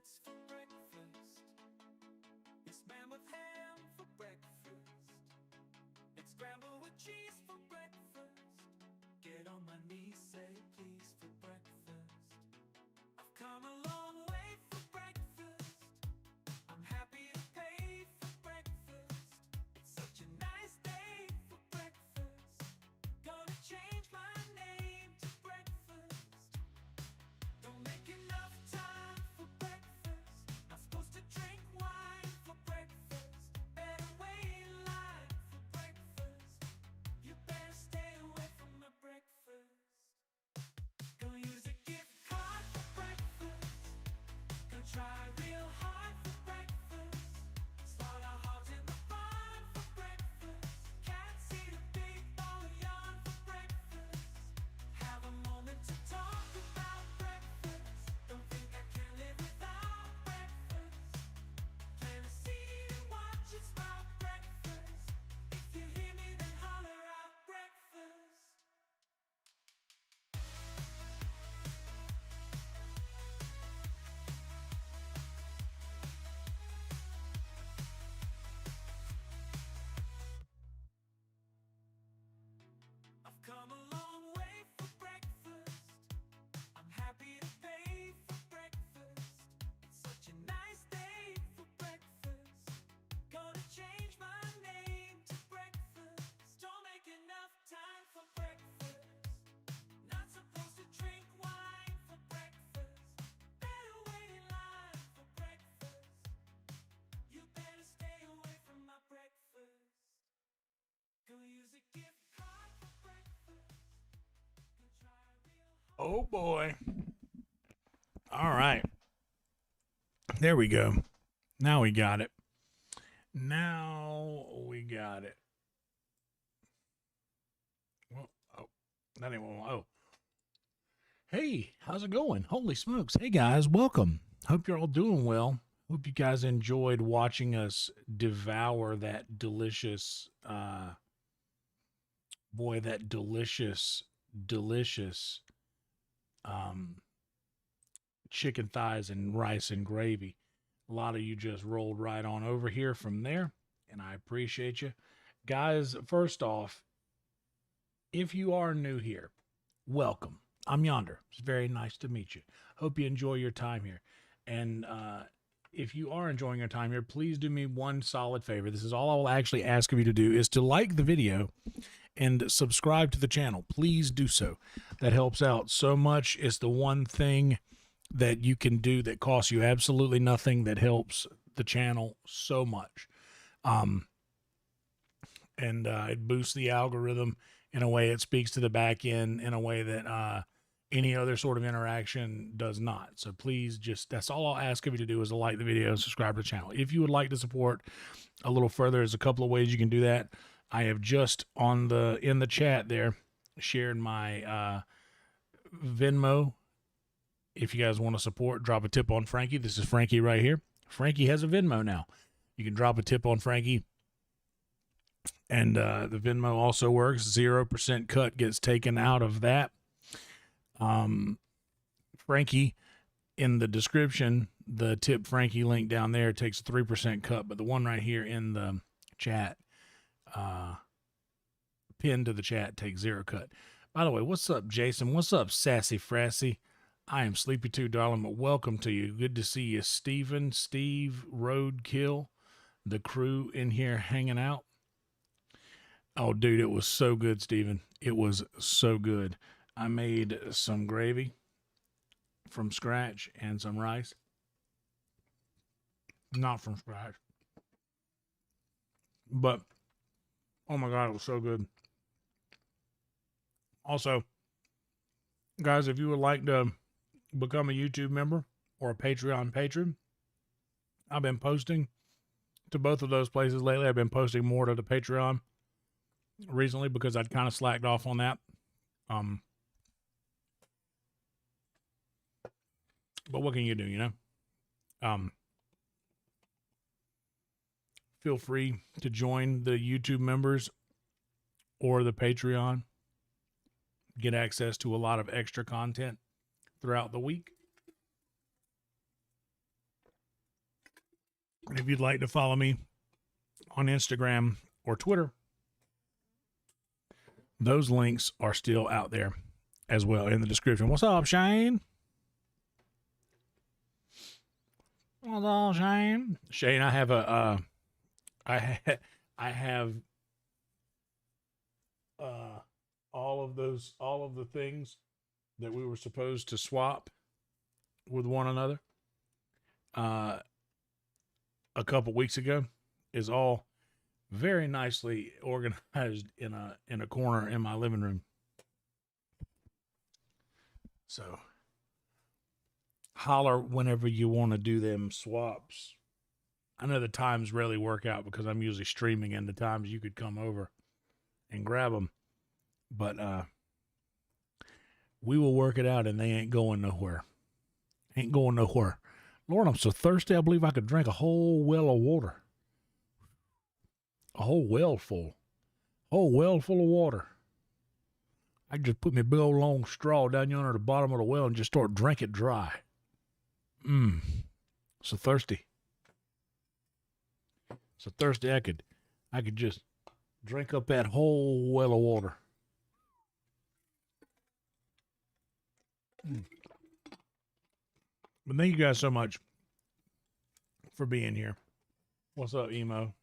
omelets for breakfast. It's man with ham for breakfast. It's scrambled with cheese for breakfast. Get on my knees, say please for breakfast. I've come a long way for breakfast. I'm happy to pay for breakfast. It's such a nice day for breakfast. Gonna change my name to breakfast. Don't make enough time for breakfast. Not supposed to drink wine for breakfast. Better wait in line for breakfast. You better stay away from my breakfast. Gonna use a gift card for breakfast. Gonna try real hard for breakfast. Slaughter hogs in the barn for breakfast. Cats eat a big ball of yarn for breakfast. Have a moment to talk about breakfast. Don't think I can live without breakfast. Plant a seed and watch it sprout breakfast. If you hear me, then holler out breakfast. I've come a long way for breakfast. I'm happy to pay for breakfast. It's such a nice day for breakfast. Gonna change my name to breakfast. Don't make enough time for breakfast. Not supposed to drink wine for breakfast. Better wait in line for breakfast. You better stay away from my breakfast. Gonna use a gift card for breakfast. Gonna try real hard. Oh boy. All right. There we go. Now we got it. Now we got it. Well, oh, that ain't one. Oh. Hey, how's it going? Holy smokes. Hey guys, welcome. Hope you're all doing well. Hope you guys enjoyed watching us devour that delicious delicious chicken thighs and rice and gravy. A lot of you just rolled right on over here from there, and I appreciate you. Guys, first off, if you are new here, welcome. I'm Yonder. It's very nice to meet you. Hope you enjoy your time here. And if you are enjoying your time here, please do me one solid favor. This is all I will actually ask of you to do, is to like the video and subscribe to the channel. Please do so. That helps out so much. It's the one thing that you can do that costs you absolutely nothing, that helps the channel so much. And it boosts the algorithm in a way, it speaks to the back end in a way that any other sort of interaction does not. So please, just, that's all I'll ask of you to do, is to like the video and subscribe to the channel. If you would like to support a little further, there's a couple of ways you can do that. I have just in the chat there shared my Venmo. If you guys want to support, drop a tip on Frankie. This is Frankie right here. Frankie has a Venmo now. You can drop a tip on Frankie. And the Venmo also works. 0% cut gets taken out of that. Frankie, in the description, the tip Frankie link down there takes a 3% cut. But the one right here in the chat, pinned to the chat, takes 0 cut. By the way, what's up, Jason? What's up, Sassy Frassy? I am sleepy too, darling, but welcome to you. Good to see you, Steven, Steve, Roadkill, the crew in here hanging out. Oh, dude, it was so good, Steven. It was so good. I made some gravy from scratch and some rice. Not from scratch. But, oh my God, it was so good. Also, guys, if you would like to become a YouTube member or a Patreon patron, I've been posting to both of those places lately. I've been posting more to the Patreon recently because I'd kind of slacked off on that. But what can you do, you know? Feel free to join the YouTube members or the Patreon. Get access to a lot of extra content throughout the week. And if you'd like to follow me on Instagram or Twitter, those links are still out there as well in the description. What's up, Shane? What's up, Shane? Shane, I have I have all of the things that we were supposed to swap with one another a couple weeks ago is all very nicely organized in a corner in my living room. So holler whenever you want to do them swaps. I know the times rarely work out because I'm usually streaming, and the times you could come over and grab them, but we will work it out, and they ain't going nowhere. Ain't going nowhere. Lord, I'm so thirsty. I believe I could drink a whole well of water. A whole well full. Whole well full of water. I could just put my big old long straw down yonder at the bottom of the well and just start drinking it dry. So thirsty. So thirsty I could just drink up that whole well of water. But thank you guys so much for being here. What's up, Emo?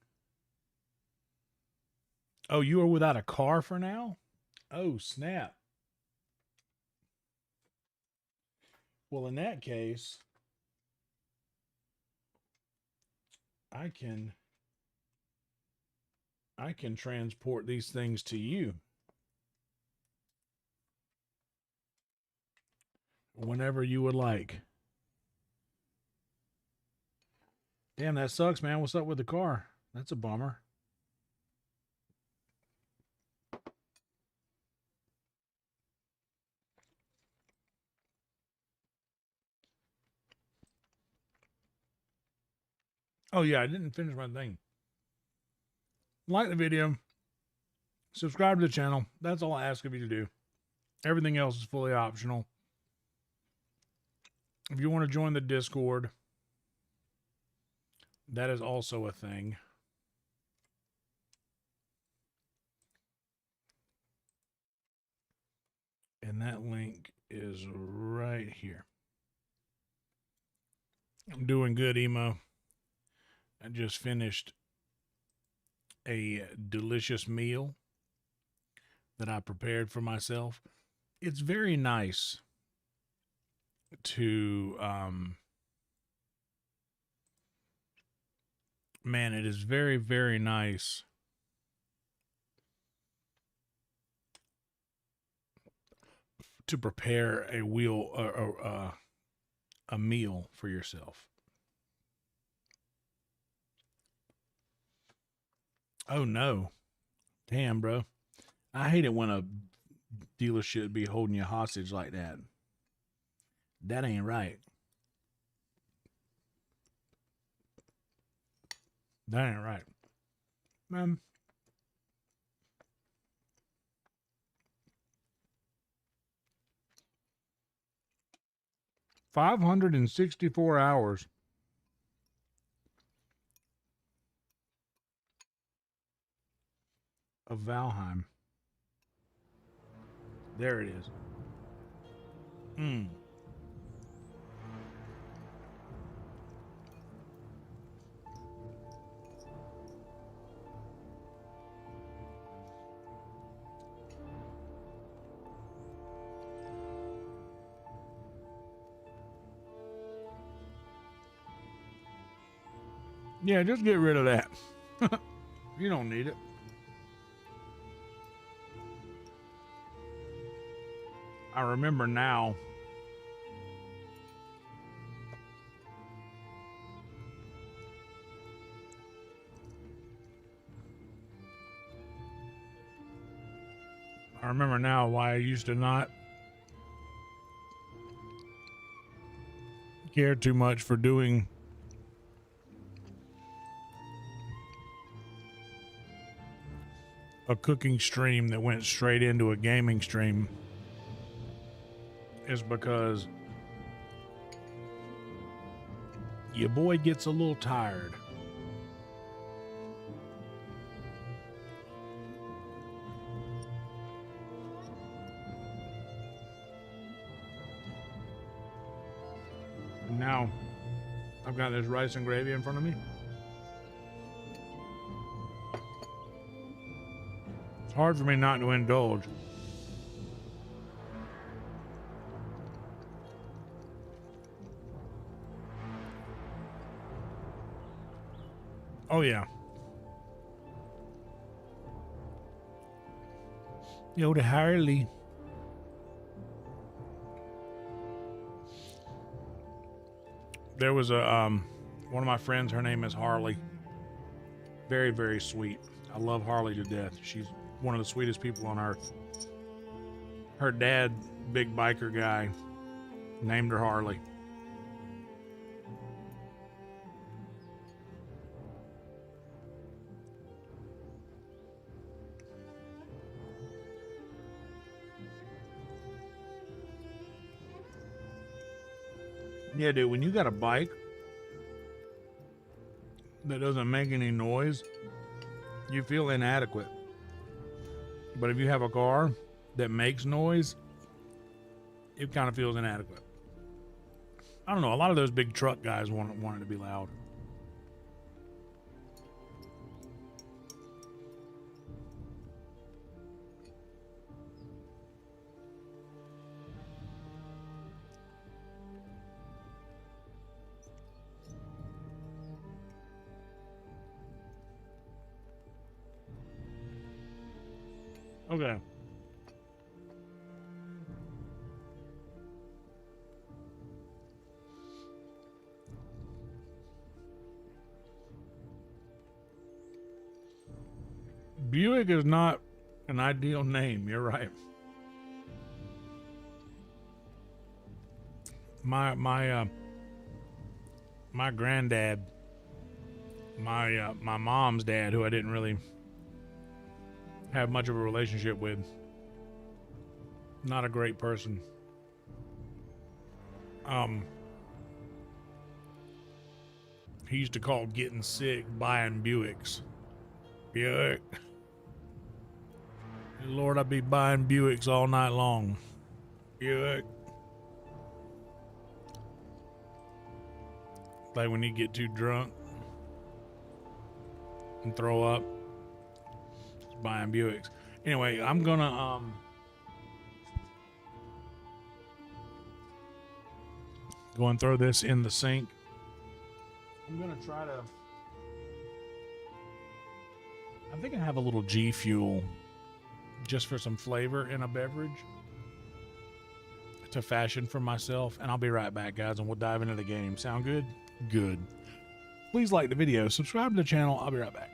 Oh, you are without a car for now? Oh, snap. Well, in that case, I can transport these things to you whenever you would like. Damn, that sucks, man. What's up with the car? That's a bummer. Oh, yeah, I didn't finish my thing. Like the video. Subscribe to the channel. That's all I ask of you to do. Everything else is fully optional. If you want to join the Discord, that is also a thing. And that link is right here. I'm doing good, Emo. I just finished a delicious meal that I prepared for myself. It's very nice to, man, it is very, very nice to prepare a meal for yourself. Oh no. Damn, bro. I hate it when a dealership be holding you hostage like that. That ain't right. That ain't right. Man. $564 hours. Of Valheim. There it is. Yeah, just get rid of that. You don't need it. I remember now. I remember now why I used to not care too much for doing a cooking stream that went straight into a gaming stream. Is because your boy gets a little tired Now, I've got this rice and gravy in front of me. It's hard for me not to indulge. Oh, yeah. Yo, to Harley. There was a one of my friends, her name is Harley. Very, very sweet. I love Harley to death. She's one of the sweetest people on earth. Her dad, big biker guy, named her Harley. Yeah, dude, when you got a bike that doesn't make any noise, you feel inadequate. But if you have a car that makes noise, it kind of feels inadequate. I don't know. A lot of those big truck guys want it to be loud. Okay. Buick is not an ideal name. You're right. My granddad, my mom's dad, who I didn't really have much of a relationship with, not a great person. He used to call getting sick buying Buicks. Buick. Lord, I'd be buying Buicks all night long. Buick. Like when you get too drunk and throw up, just buying Buicks. Anyway, I'm gonna go and throw this in the sink. I'm gonna try to. I think I have a little G Fuel just for some flavor in a beverage to fashion for myself, and I'll be right back, guys, and we'll dive into the game. Sound good? Good. Please like the video, subscribe to the channel. I'll be right back.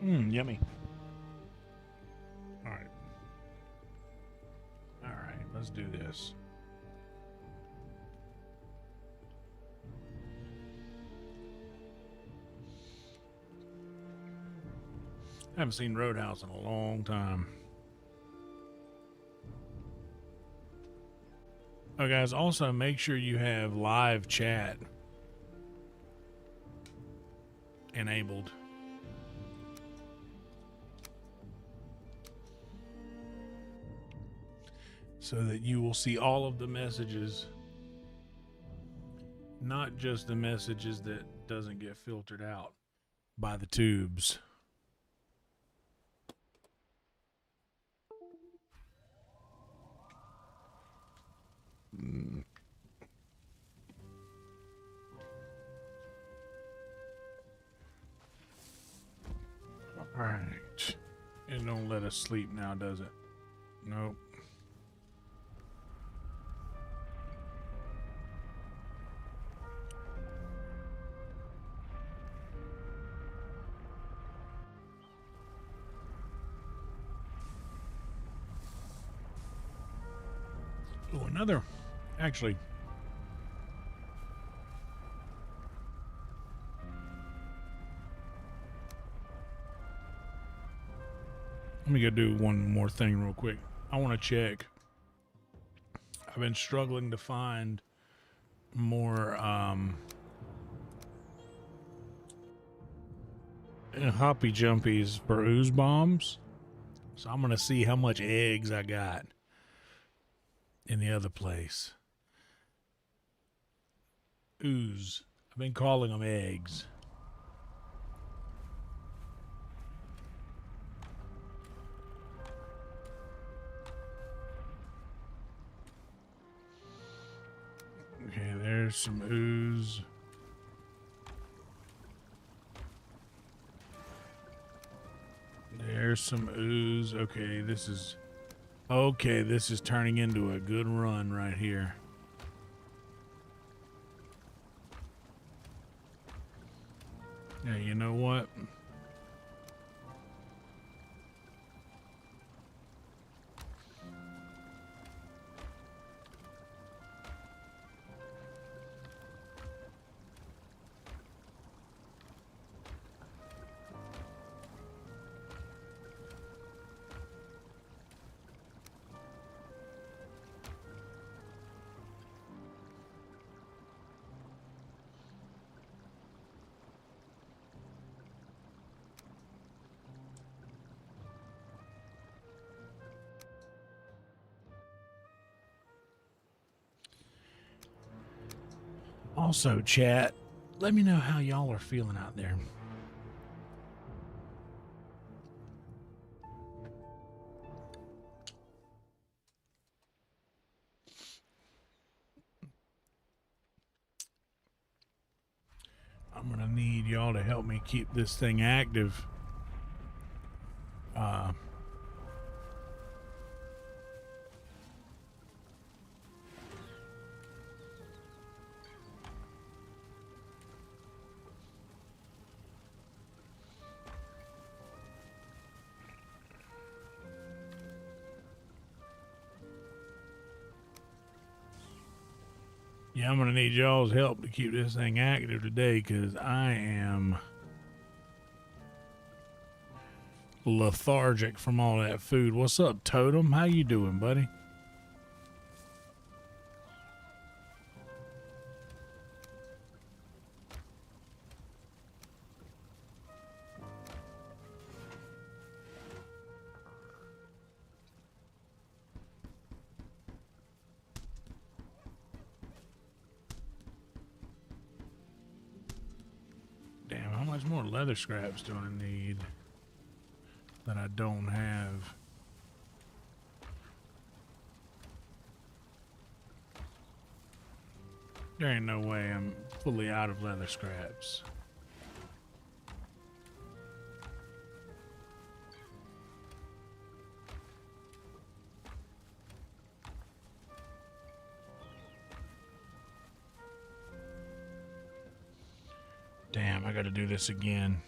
Yummy. All right. All right, let's do this. I haven't seen Roadhouse in a long time. Oh, guys, also make sure you have live chat enabled. So that you will see all of the messages, not just the messages that doesn't get filtered out by the tubes. All right. It don't let us sleep now, does it? Nope. Oh, another. Actually, let me go do one more thing real quick. I want to check. I've been struggling to find more hoppy jumpies for ooze bombs. So I'm going to see how much eggs I got in the other place. Ooze. I've been calling them eggs. Okay, there's some ooze. There's some ooze. Okay, this is turning into a good run right here. Yeah, you know what? Also, chat, let me know how y'all are feeling out there. I'm going to need y'all to help me keep this thing active. Yeah, I'm going to need y'all's help to keep this thing active today because I am lethargic from all that food. What's up, Totem? How you doing, buddy? Damn, how much more leather scraps do I need that I don't have? There ain't no way I'm fully out of leather scraps. Damn, I gotta do this again.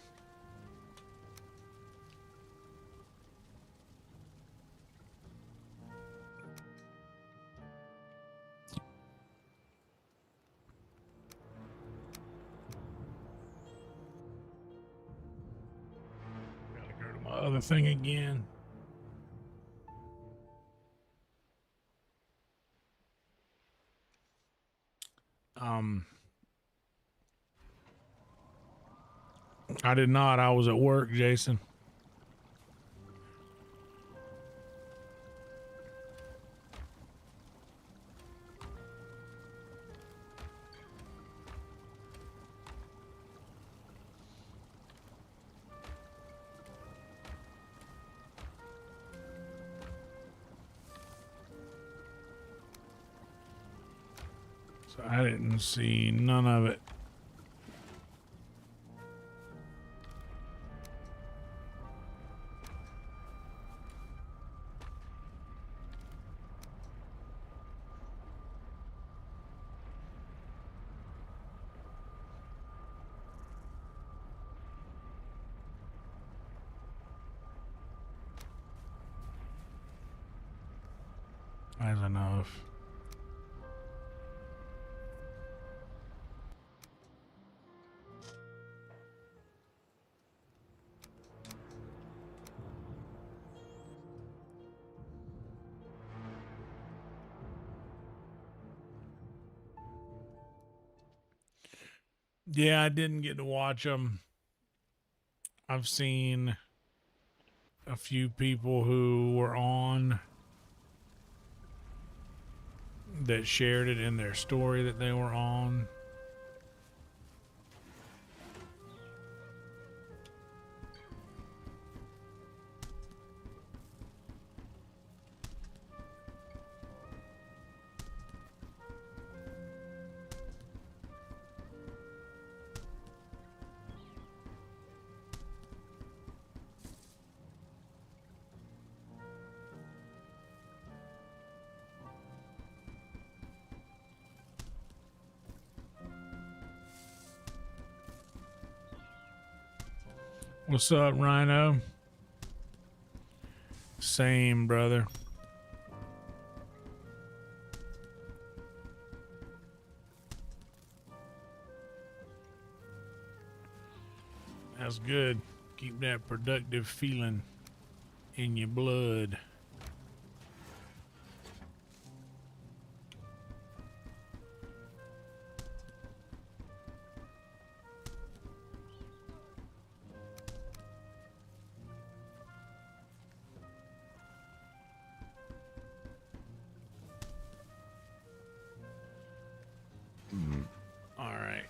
the thing again. I did not. I was at work, Jason. So I didn't see none of it. That's enough. Yeah, I didn't get to watch them. I've seen a few people who were on that shared it in their story that they were on. What's up, Rhino? Same, brother. That's good. Keep that productive feeling in your blood. All right.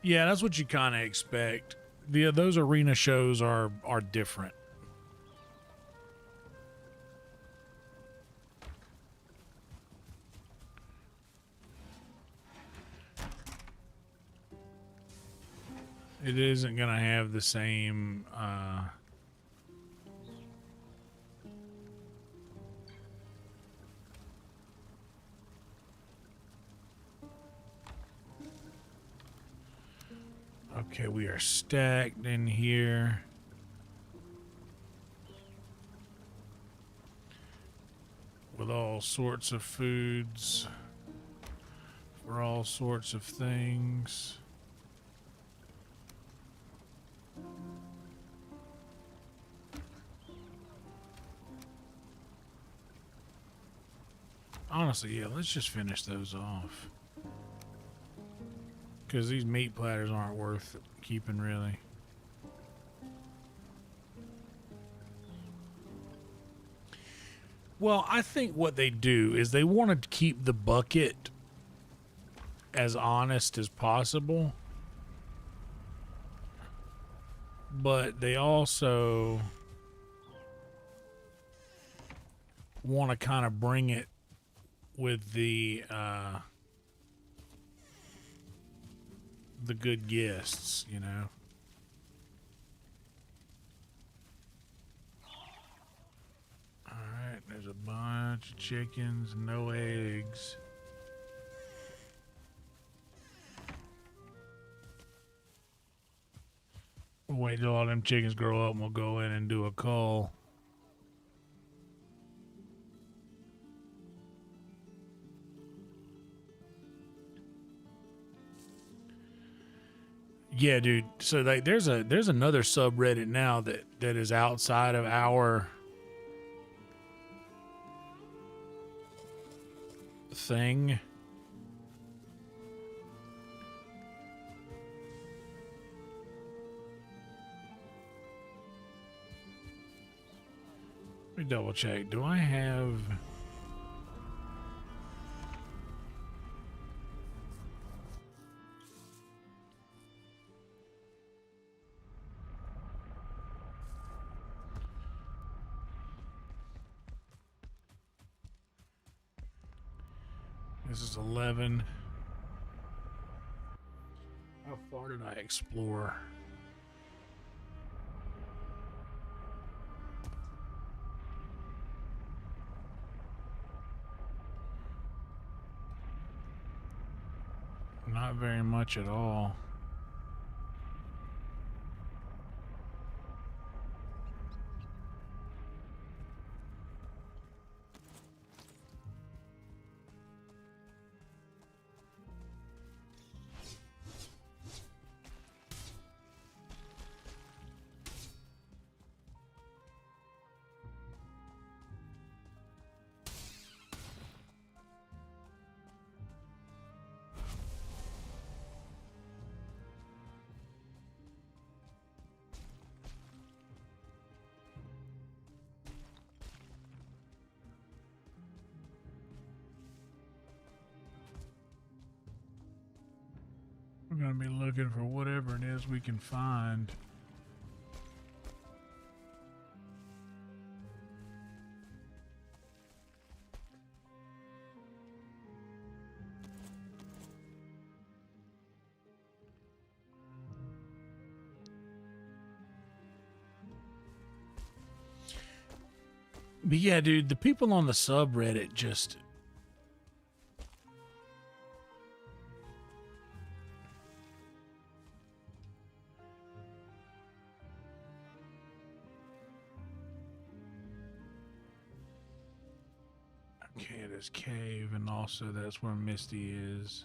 Yeah, that's what you kind of expect. Those arena shows are different. It isn't going to have the same okay, we are stacked in here. With all sorts of foods for all sorts of things. Honestly, yeah, let's just finish those off. Because these meat platters aren't worth keeping, really. Well, I think what they do is they want to keep the bucket as honest as possible. But they also want to kind of bring it with the good guests, you know. All right, there's There's a bunch of chickens, no eggs. We'll wait till all them chickens grow up and we'll go in and do a cull. Yeah, dude. So like there's another subreddit now that is outside of our thing. Let me double check. Do I have... This is 11. How far did I explore? Not very much at all. We're going to be looking for whatever it is we can find. But yeah, dude, the people on the subreddit just... Okay, there's cave, and also that's where Misty is.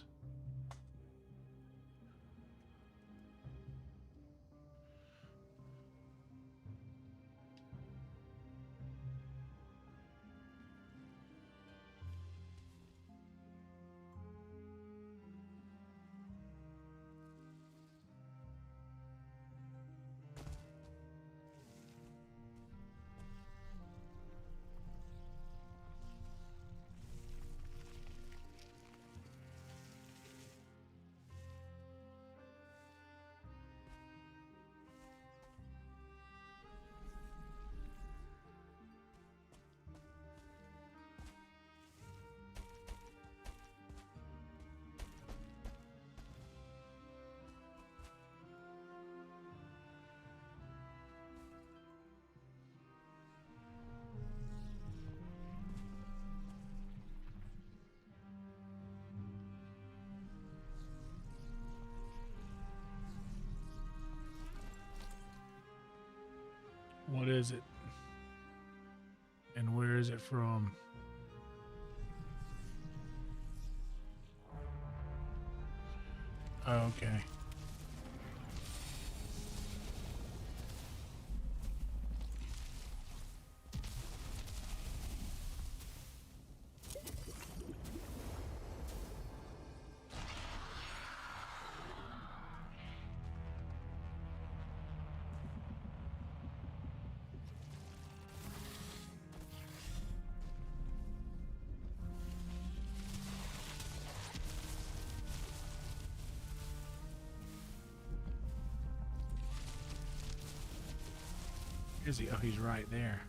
What is it? And where is it from? Oh, okay. Is he? Oh, he's right there.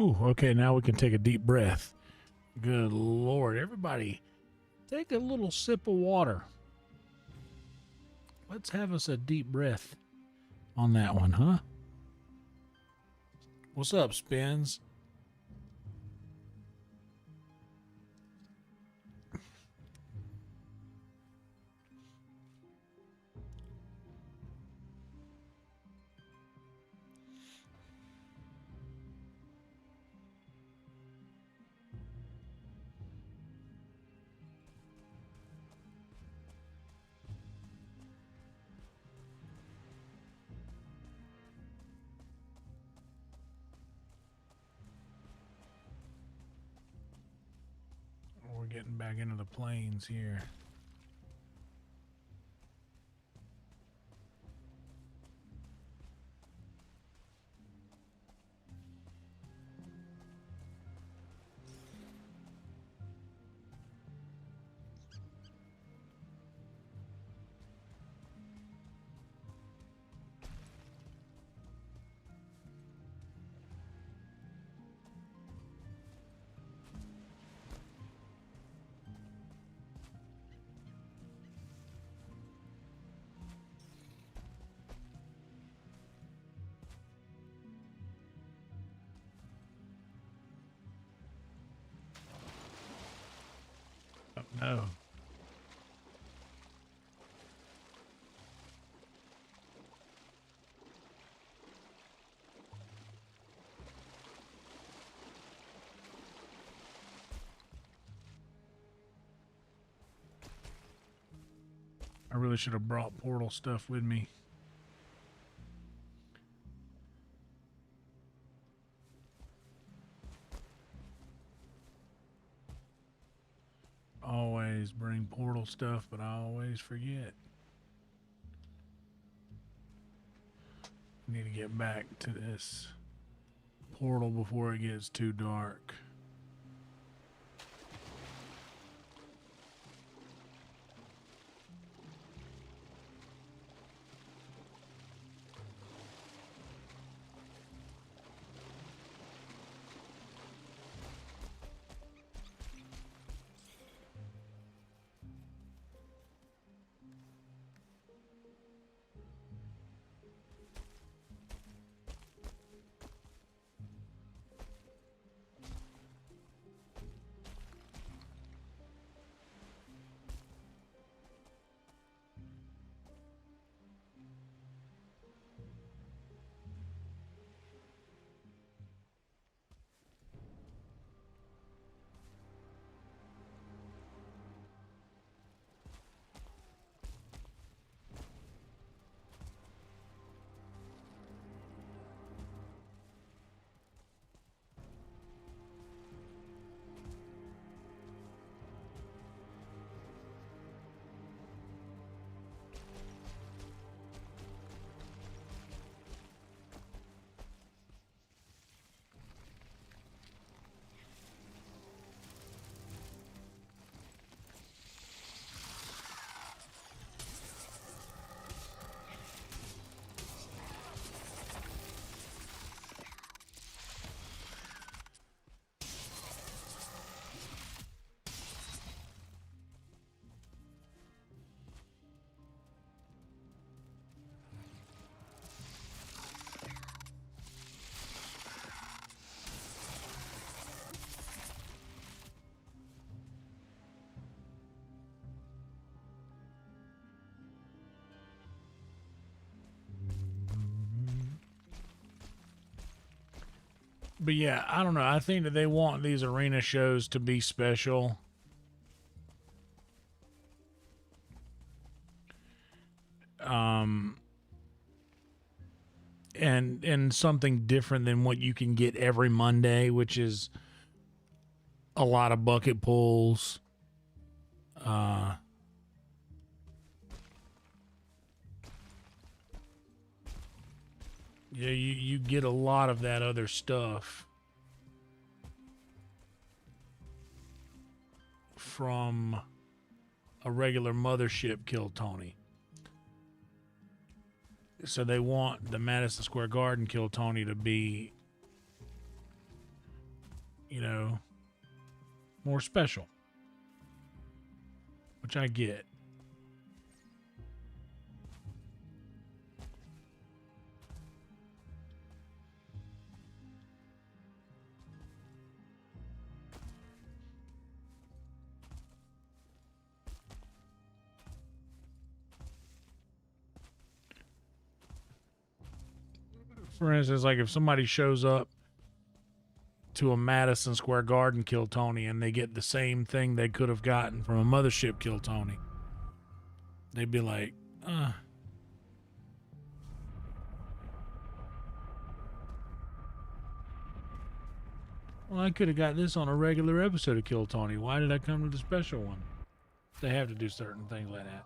Ooh, okay, now we can take a deep breath. Good Lord. Everybody, take a little sip of water. Let's have us a deep breath on that one, huh? What's up, Spins? We're getting back into the plains here. Oh, no. I really should have brought portal stuff with me. Always bring portal stuff, but I always forget. Need to get back to this portal before it gets too dark. But yeah, I don't know. I think that they want these arena shows to be special. And something different than what you can get every Monday, which is a lot of bucket pulls. Yeah, you get a lot of that other stuff from a regular mothership Kill Tony. So they want the Madison Square Garden Kill Tony to be, you know, more special, which I get. For instance, like if somebody shows up to a Madison Square Garden Kill Tony and they get the same thing they could have gotten from a mothership Kill Tony, they'd be like, well, I could have got this on a regular episode of Kill Tony. Why did I come to the special one? They have to do certain things like that.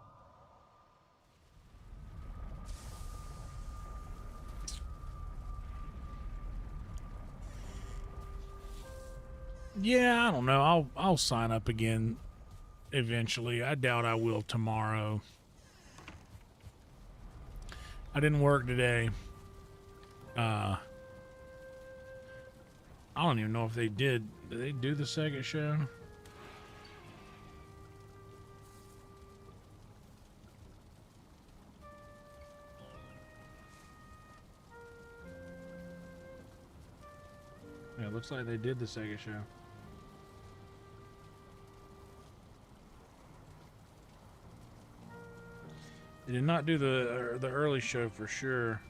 Yeah, I don't know. I'll sign up again eventually. I doubt I will tomorrow. I didn't work today. I don't even know if they did. Did they do the second show? Yeah, it looks like they did the second show. They did not do the early show for sure.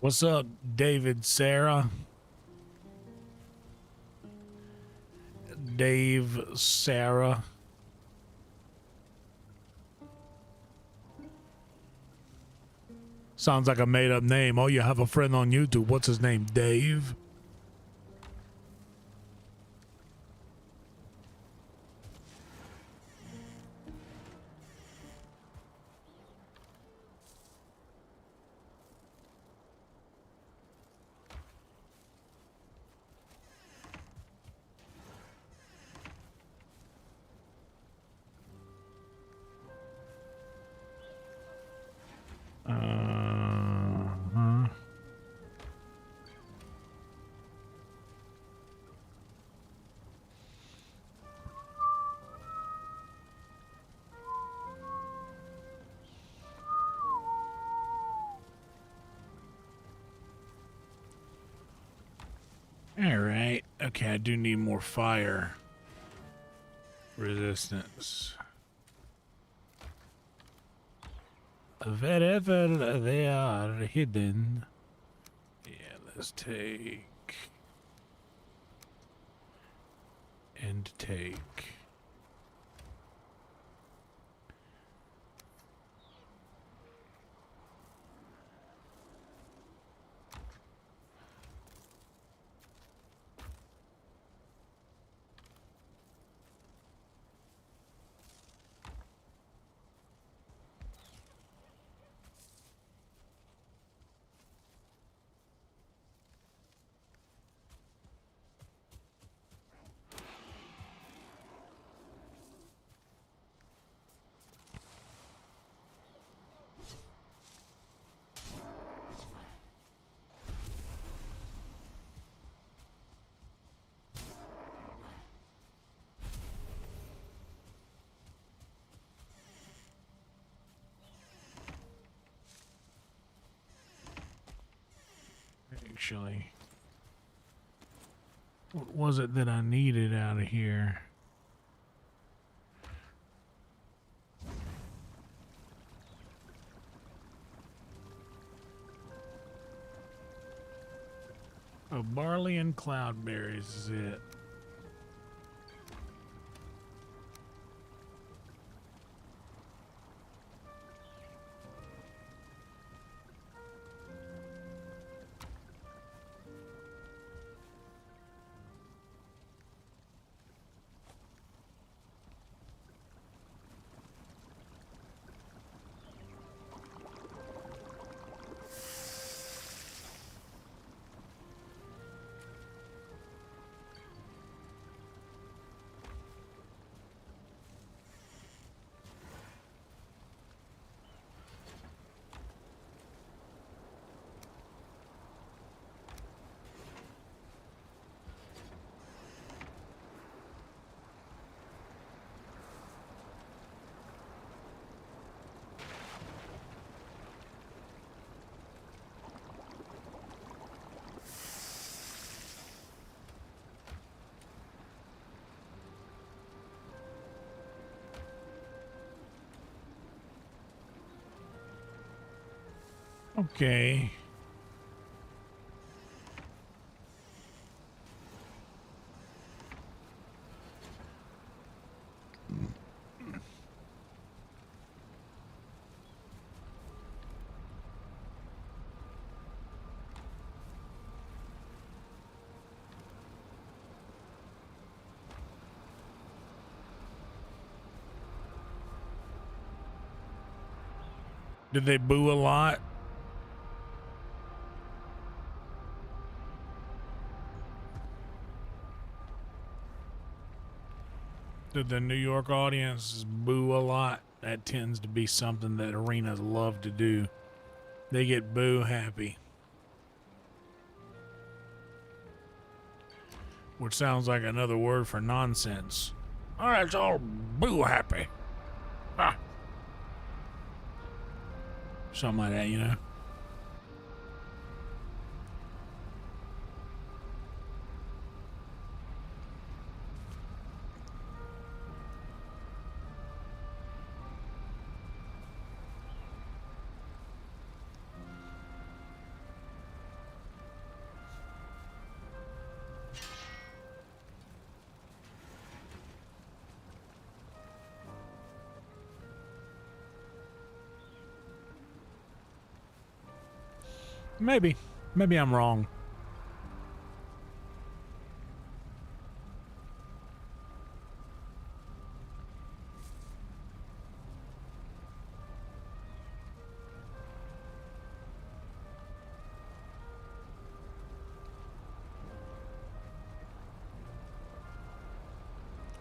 What's up, David Sarah? Dave Sarah. Sounds like a made-up name. Oh, you have a friend on YouTube. What's his name? Dave? Alright. Okay, I do need more fire resistance. Wherever they are hidden. Yeah, let's take and take. Actually, what was it that I needed out of here? Oh, barley and cloudberries is it. Okay. Did they boo a lot? Did the New York audience boo a lot? That tends to be something that arenas love to do. They get boo happy. Which sounds like another word for nonsense. Oh, it's all boo happy. Ah. Something like that, you know? Maybe. Maybe I'm wrong.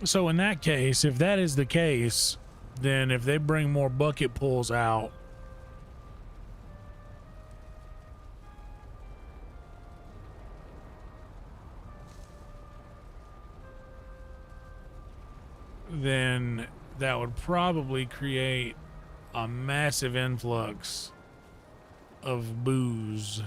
So in that case, if that is the case, then if they bring more bucket pulls out, then that would probably create a massive influx of booze.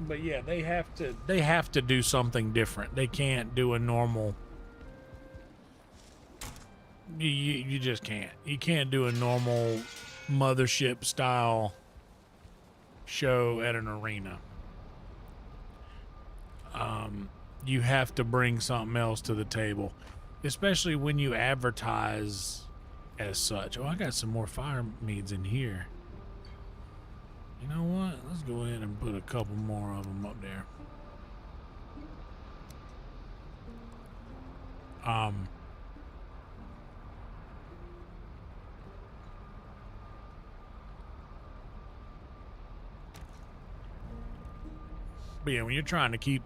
But yeah, they have to do something different. They can't do a normal. You just can't. You can't do a normal mothership style show at an arena. You have to bring something else to the table, especially when you advertise as such. Oh, I got some more fire meads in here. You know what? Let's go ahead and put a couple more of them up there. But yeah, when you're trying to keep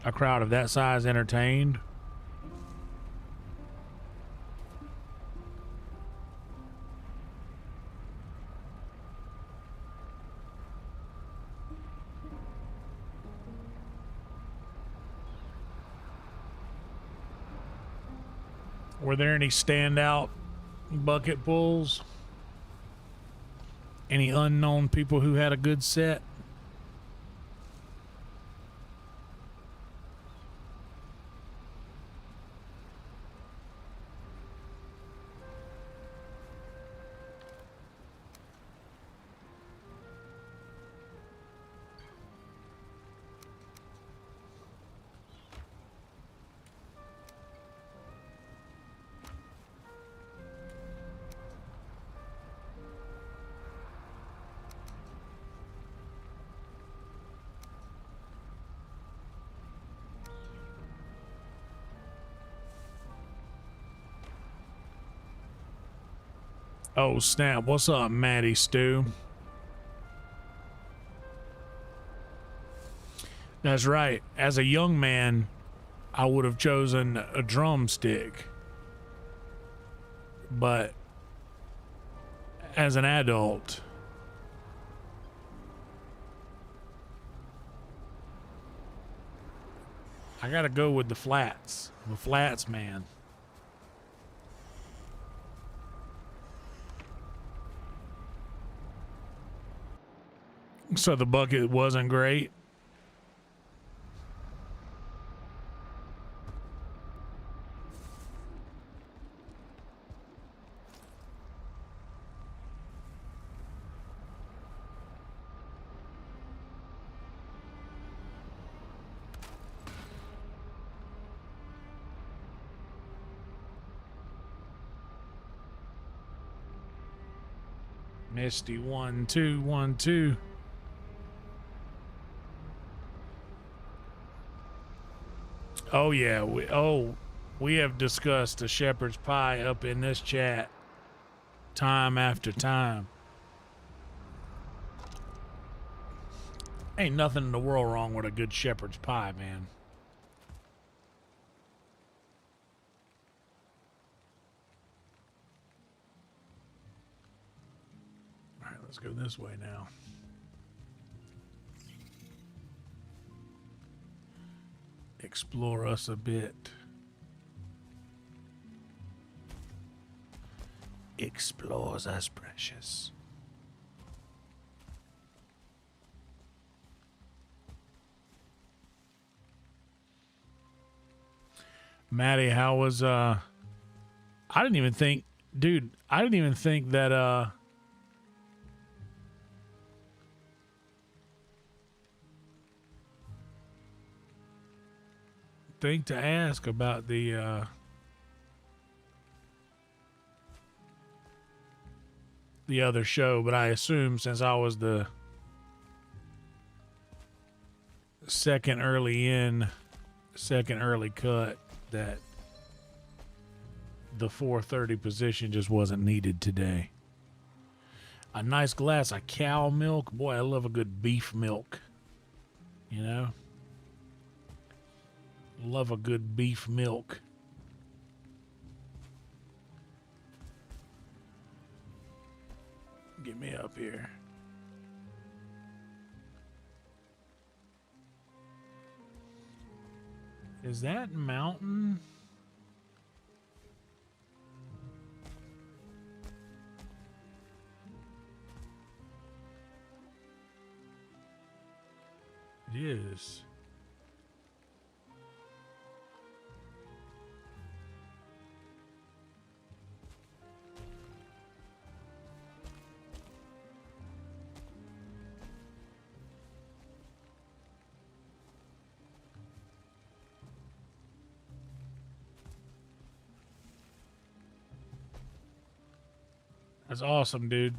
a crowd of that size entertained, were there any standout bucket pulls? Any unknown people who had a good set? Oh, snap. What's up, Maddie Stew? That's right. As a young man, I would have chosen a drumstick. But as an adult, I gotta go with the flats. The flats, man. So the bucket wasn't great. Misty 1 2 1 2. Oh yeah, we have discussed the shepherd's pie up in this chat time after time. Ain't nothing in the world wrong with a good shepherd's pie, man. All right, let's go this way now. Explore us a bit. Explores us, precious. Maddie, how was I didn't even think, dude, I didn't even think that think to ask about the other show, but I assume since I was the second early cut, that the 4:30 position just wasn't needed today. A nice glass of cow milk. Boy, I love a good beef milk. You know? Love a good beef milk. Get me up here. Is that mountain? It is. That's awesome, dude.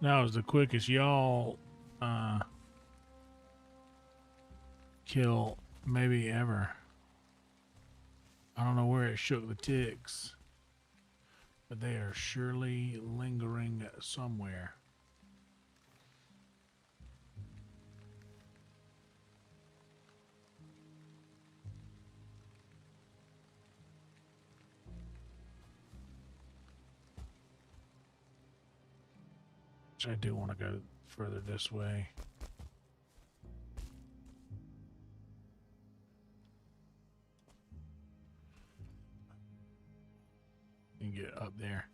That was the quickest y'all kill maybe ever. I don't know where it shook the ticks, but they are surely lingering somewhere. I do want to go further this way. And get up there.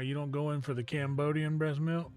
You don't go in for the Cambodian breast milk?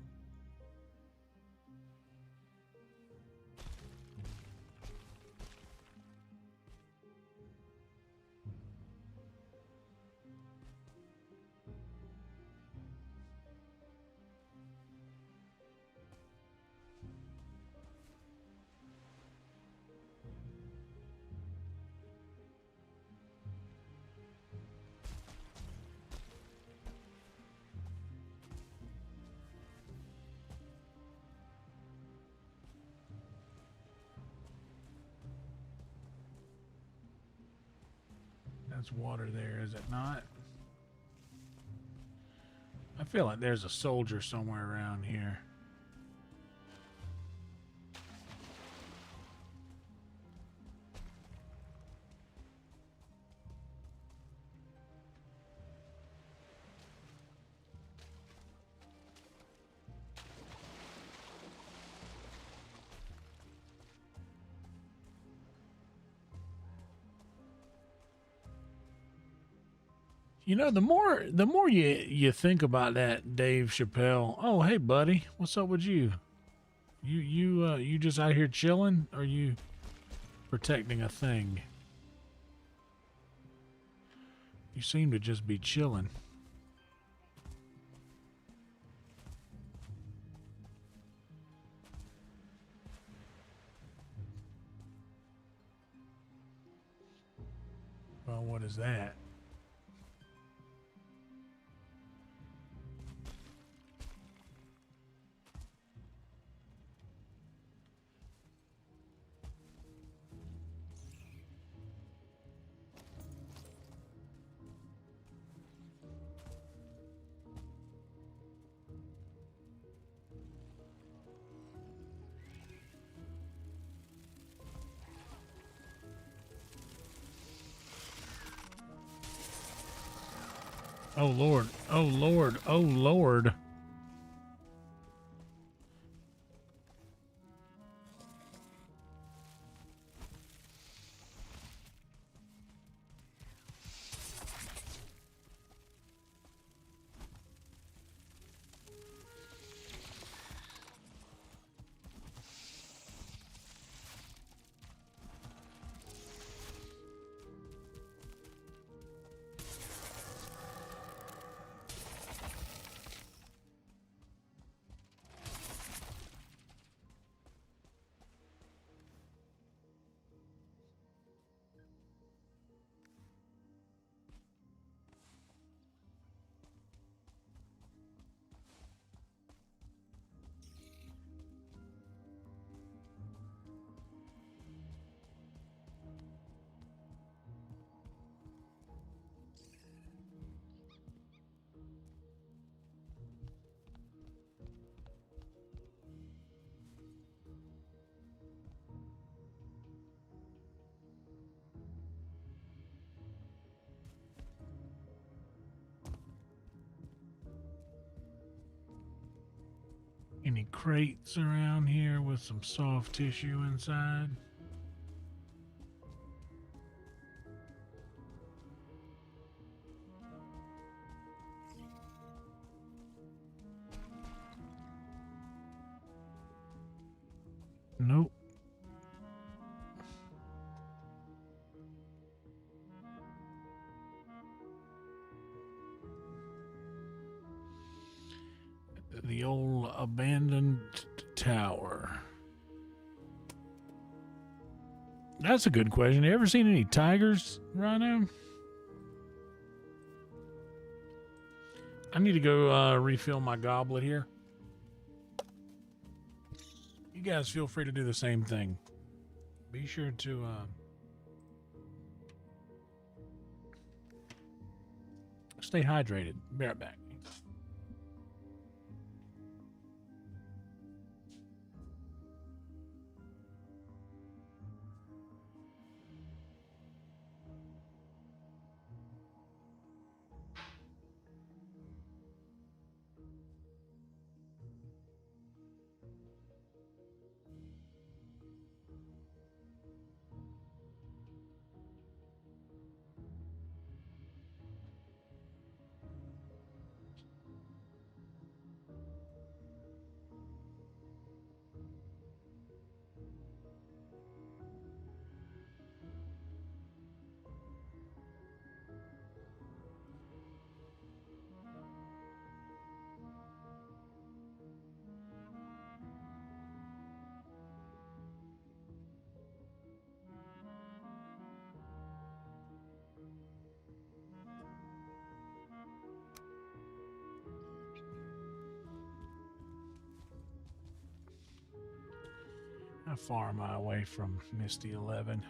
That's water there, is it not? I feel like there's a soldier somewhere around here. You know, the more you think about that, Dave Chappelle. Oh, hey, buddy, what's up with you? You just out here chilling? Or are you protecting a thing? You seem to just be chilling. What is that? Oh Lord, oh Lord, oh Lord. Any crates around here with some soft tissue inside? Nope. The old abandoned tower. That's a good question. You ever seen any tigers, Rhino? I need to go refill my goblet here. You guys feel free to do the same thing. Be sure to stay hydrated. Be right back. How far am I away from Misty 11?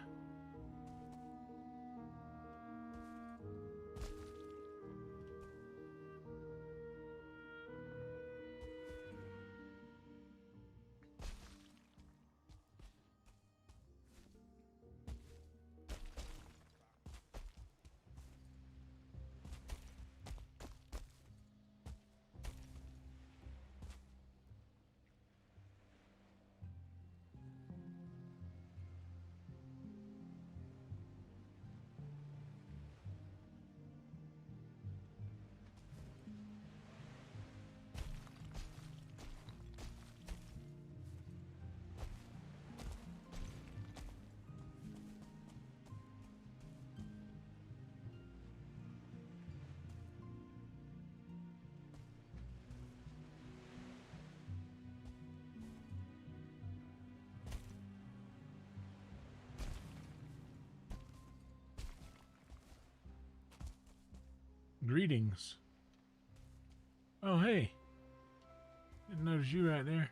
Greetings. Oh, hey. Didn't notice you right there.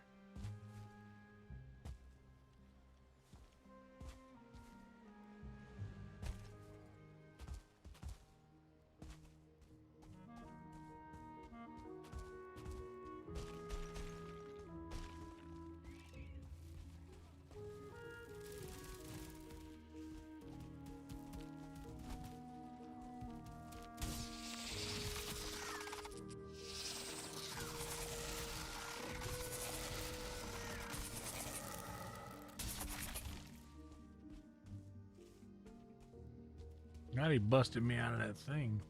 God, he busted me out of that thing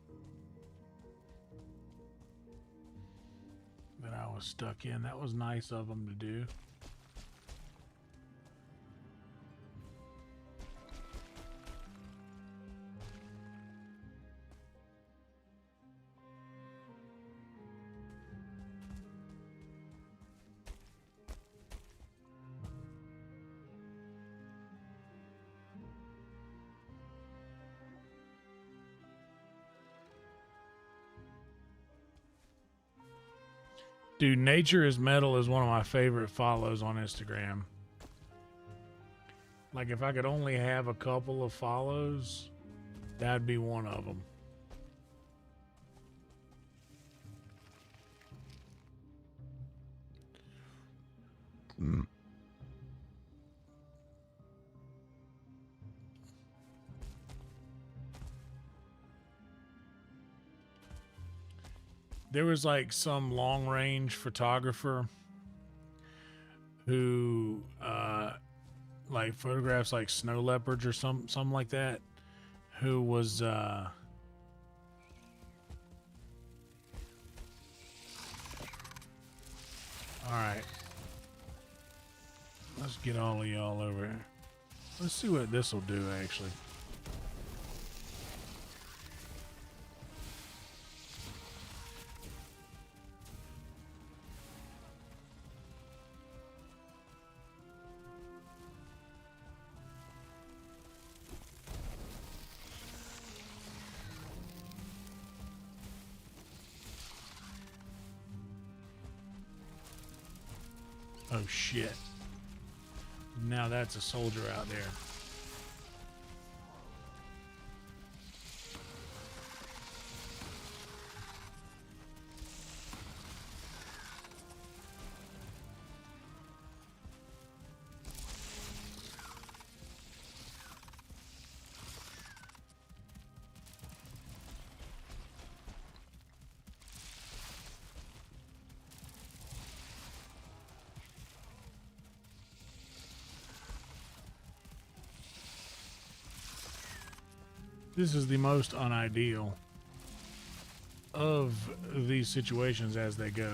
that I was stuck in. That was nice of him to do. Dude, Nature is Metal is one of my favorite follows on Instagram. Like, if I could only have a couple of follows, that'd be one of them. There was like some long range photographer who like photographs like snow leopards or something like that, who was all right, let's get all of y'all over here. Let's see what this will do actually. Oh shit. Now that's a soldier out there. This is the most unideal of these situations as they go.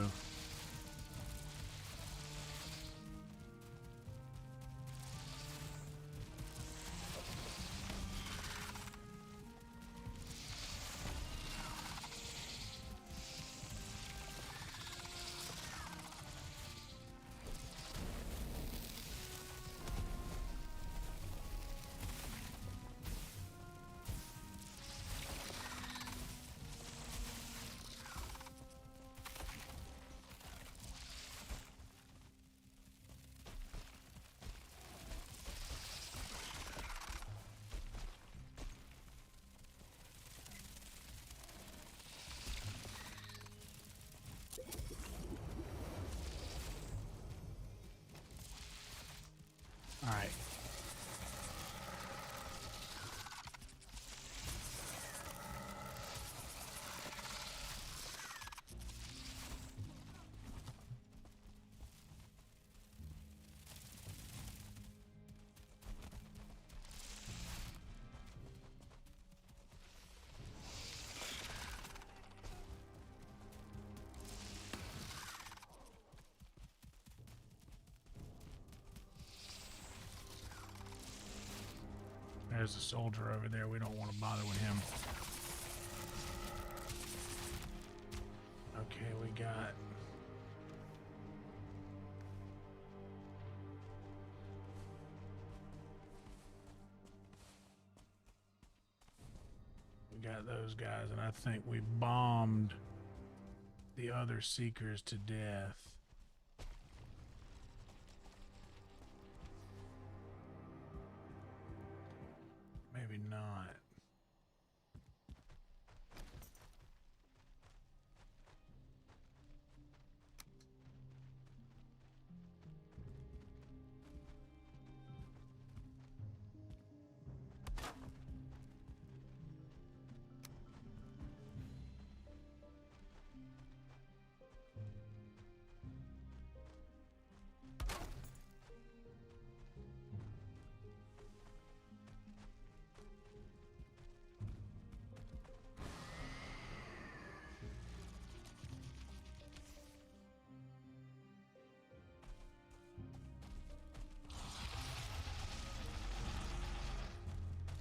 All right. There's a soldier over there. We don't want to bother with him. Okay, we got... We got those guys, and I think we bombed the other seekers to death. Maybe not.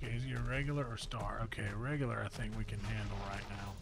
Okay, is he a regular or star? Okay, regular I think we can handle right now.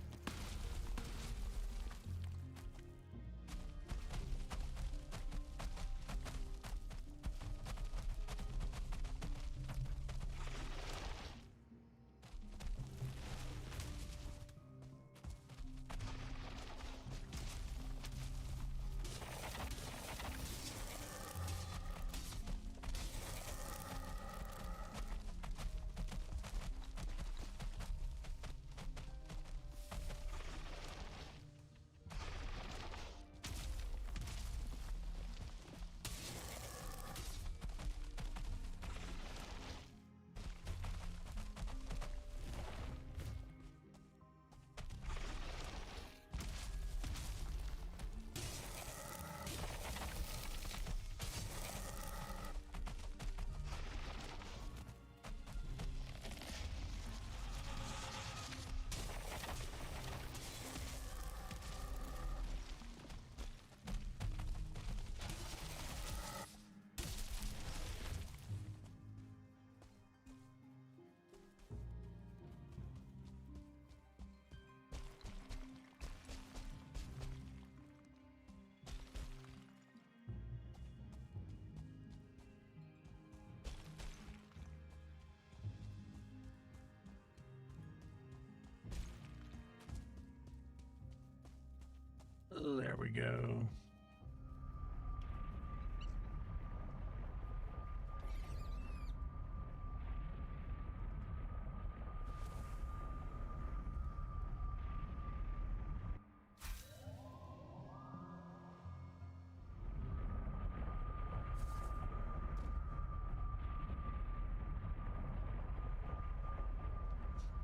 There we go.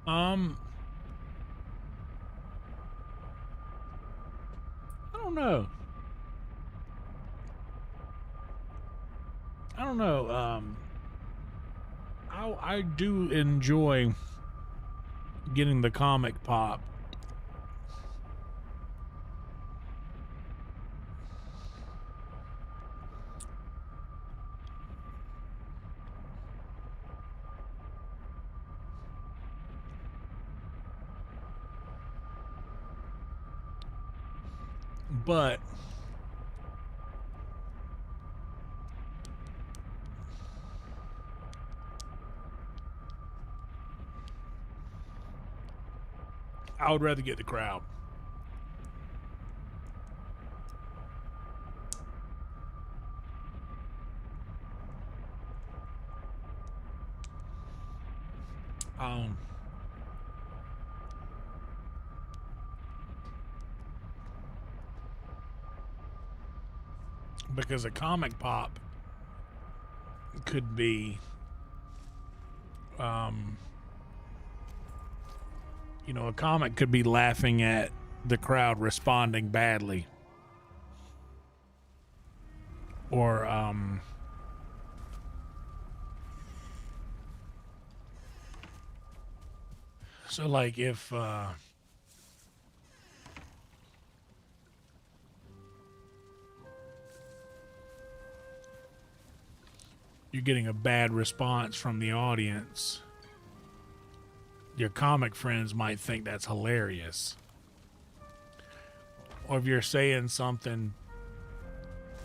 I don't know. I don't know. I do enjoy getting the comic pop. But I would rather get the crowd. Because a comic pop could be, you know, a comic could be laughing at the crowd responding badly. Or, so like if, you're getting a bad response from the audience, your comic friends might think that's hilarious. Or if you're saying something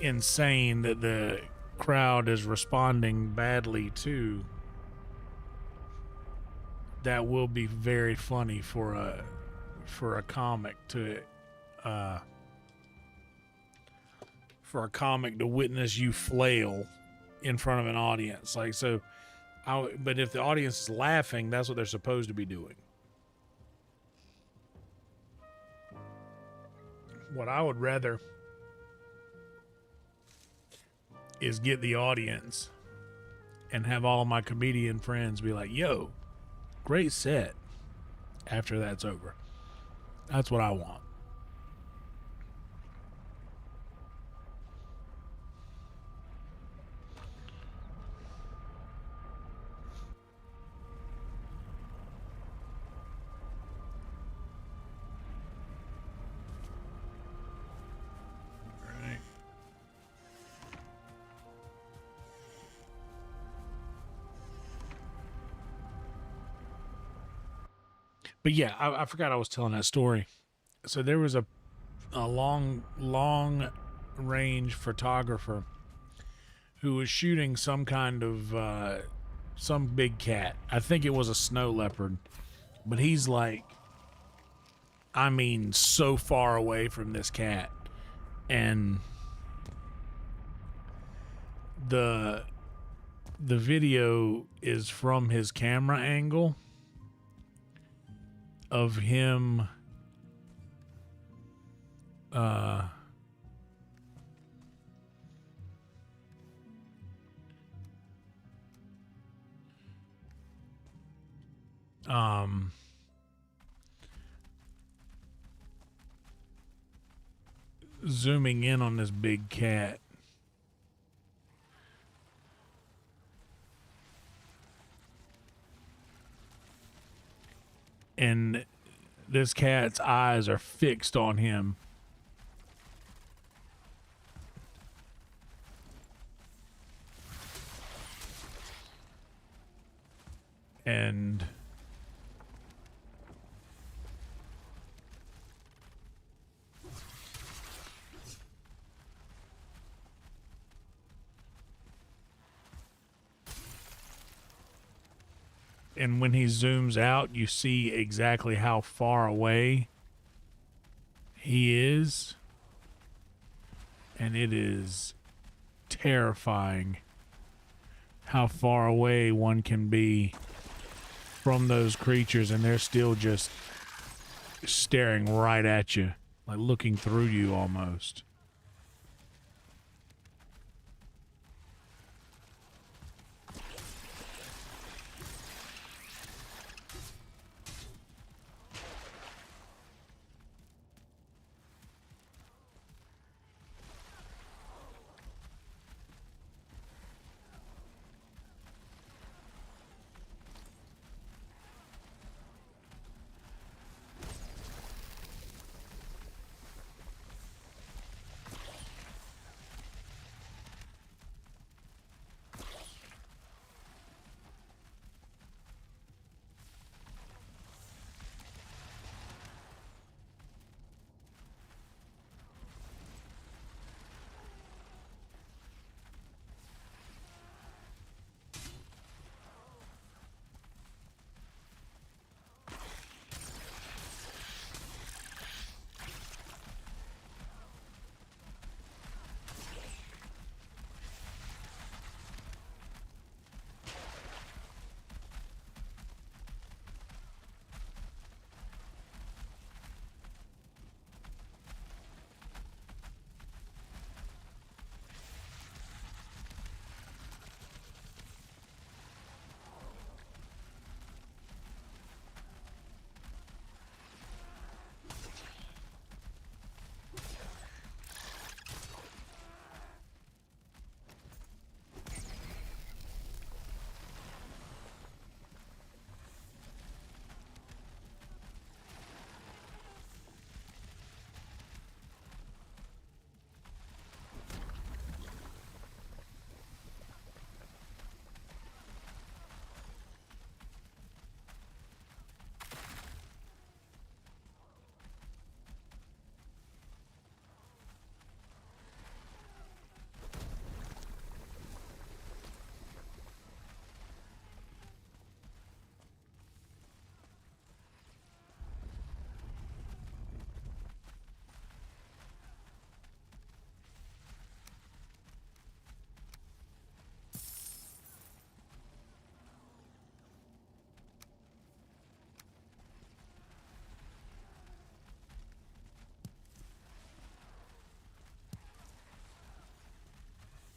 insane that the crowd is responding badly to, that will be very funny for a comic to witness you flail in front of an audience. Like, so but if the audience is laughing, that's what they're supposed to be doing. What I would rather is get the audience and have all my comedian friends be like, yo, great set, after that's over. That's what I want. But yeah, I forgot I was telling that story. So there was a long range photographer who was shooting some kind of some big cat. I think it was a snow leopard, but he's like, I mean, so far away from this cat, and the video is from his camera angle of him zooming in on this big cat. And this cat's eyes are fixed on him. And when he zooms out, you see exactly how far away he is. And it is terrifying how far away one can be from those creatures, and they're still just staring right at you, like looking through you almost.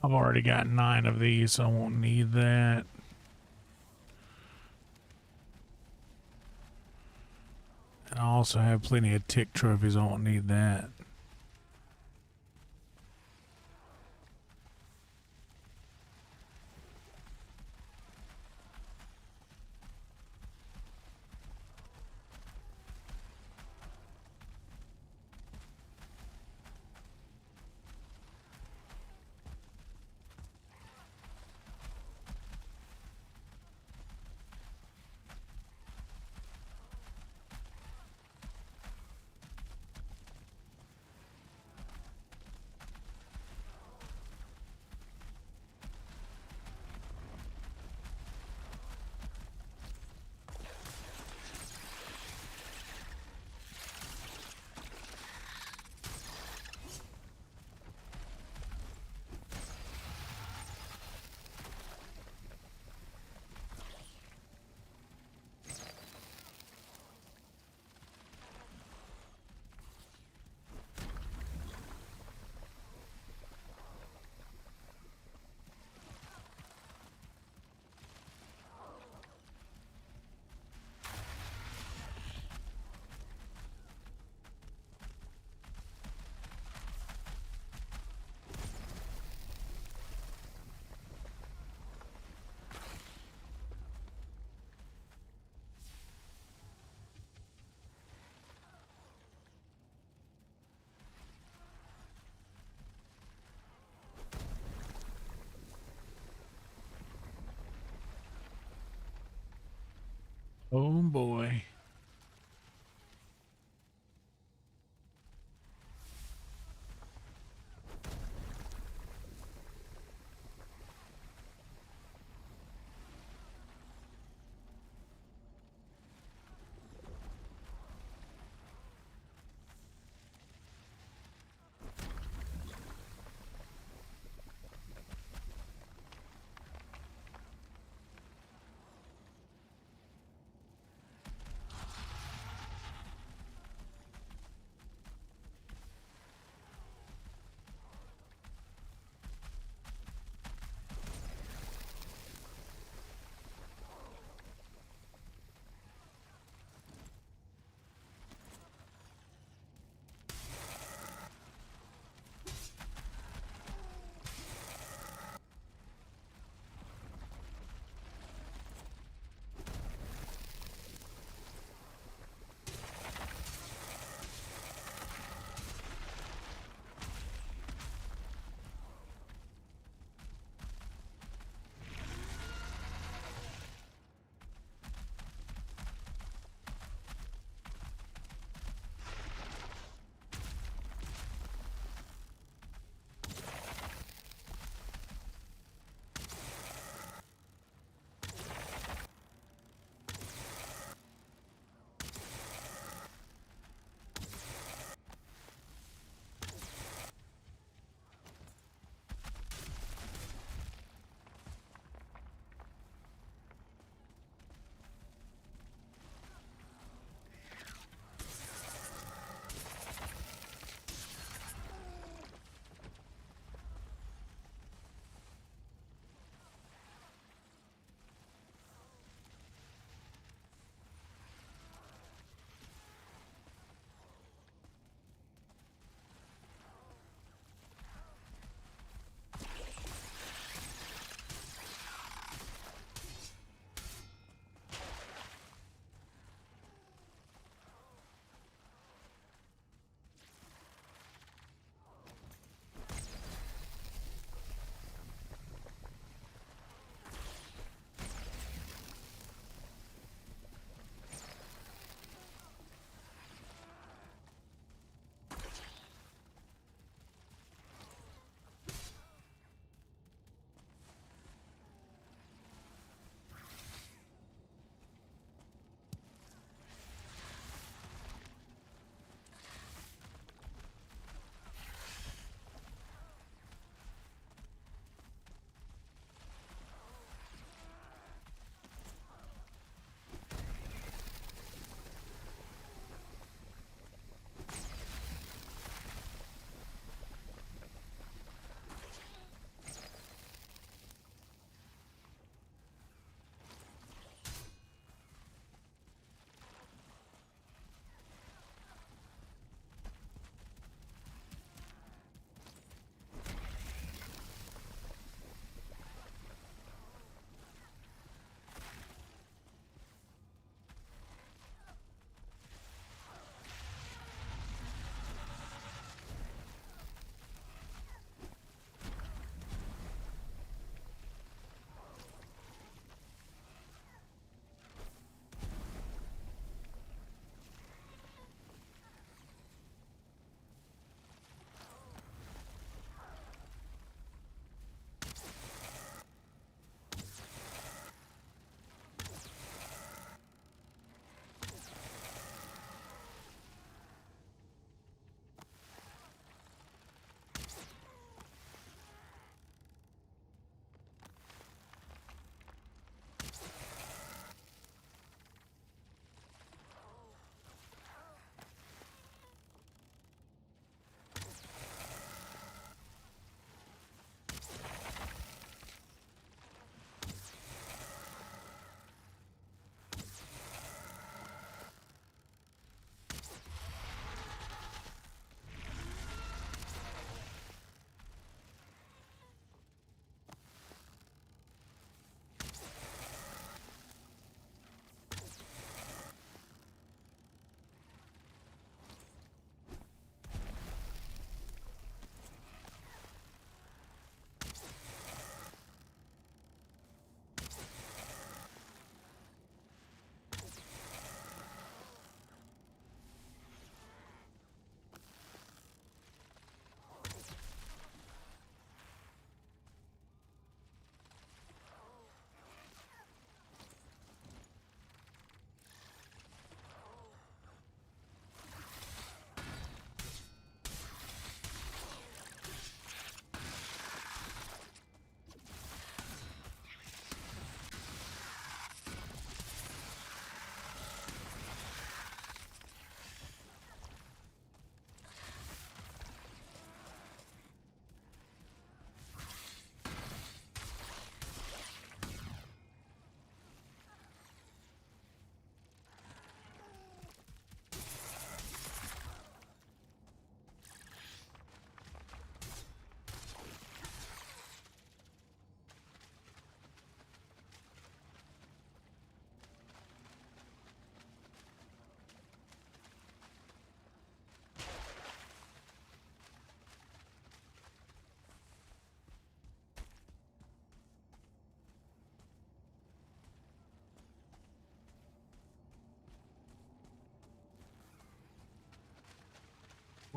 I've already got 9 of these, so I won't need that. And I also have plenty of tick trophies, I won't need that. Oh boy.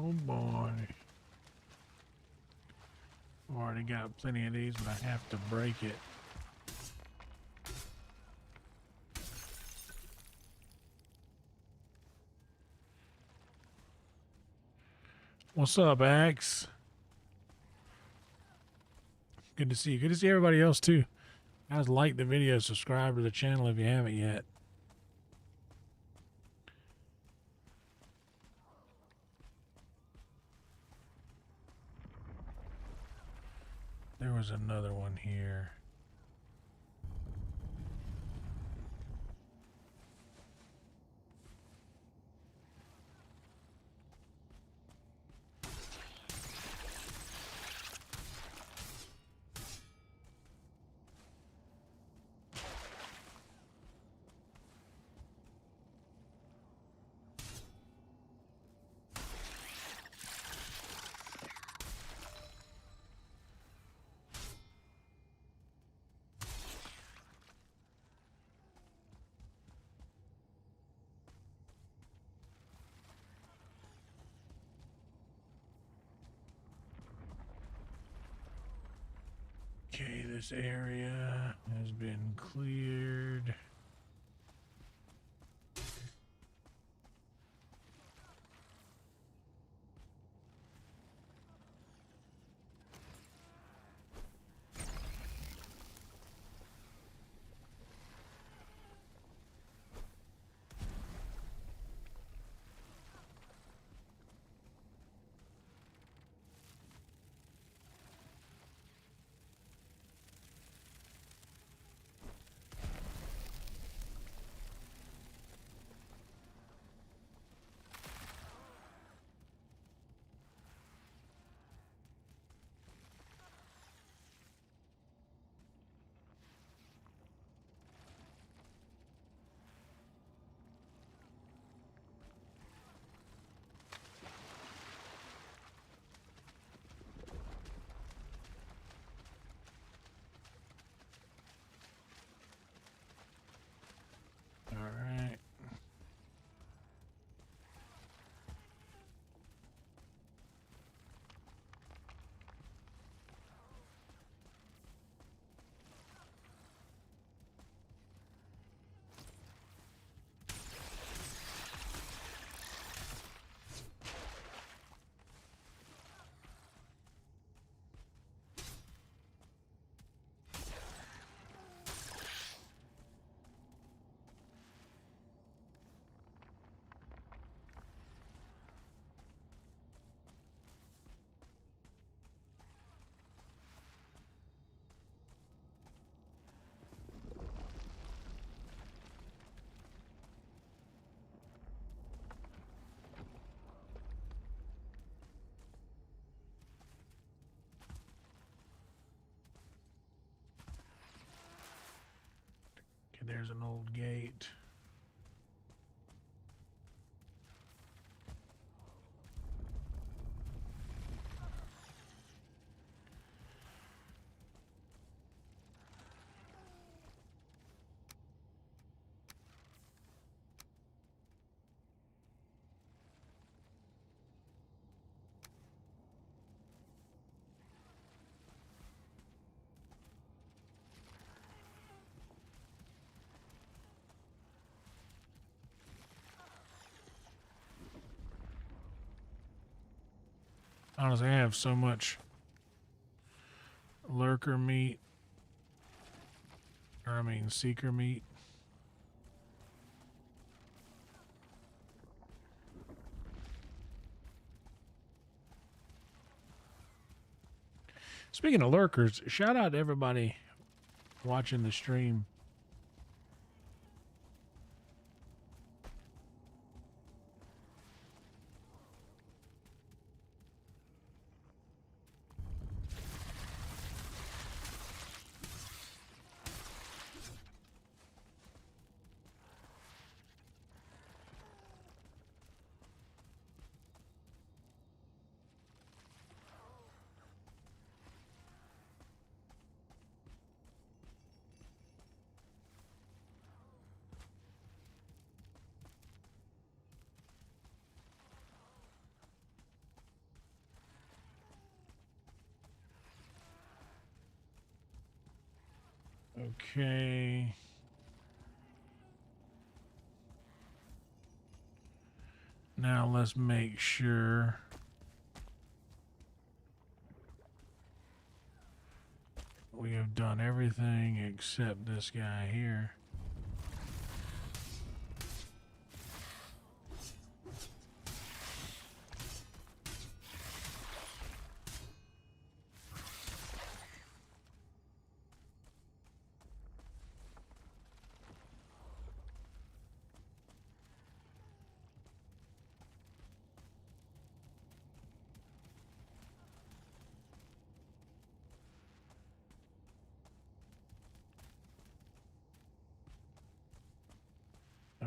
Oh boy. I've already got plenty of these, but I have to break it. What's up, Axe? Good to see you. Good to see everybody else, too. Guys, like the video, subscribe to the channel if you haven't yet. There was another one here. Okay, this area has been cleared. All right. Okay, there's an old gate. Honestly, I have so much lurker meat. Or I mean seeker meat. Speaking of lurkers, shout out to everybody watching the stream. Okay. Now let's make sure we have done everything except this guy here.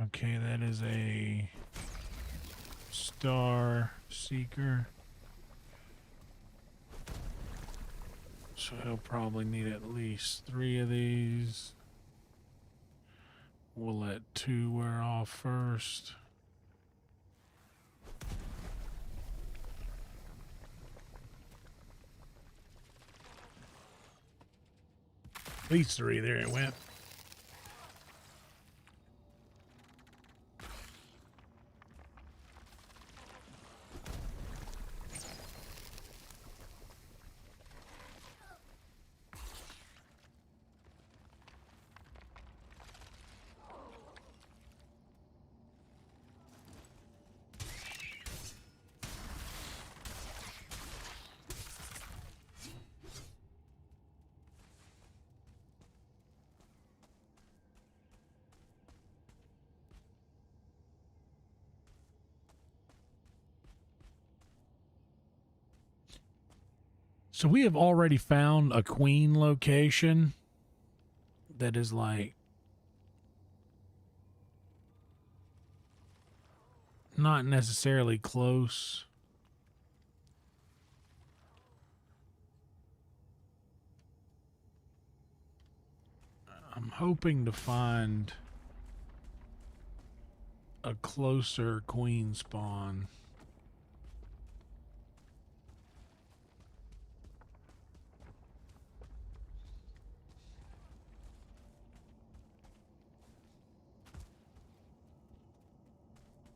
Okay, that is a star seeker. So he'll probably need at least 3 of these. We'll let 2 wear off first. At least 3. There it went. So we have already found a queen location that is like not necessarily close. I'm hoping to find a closer queen spawn.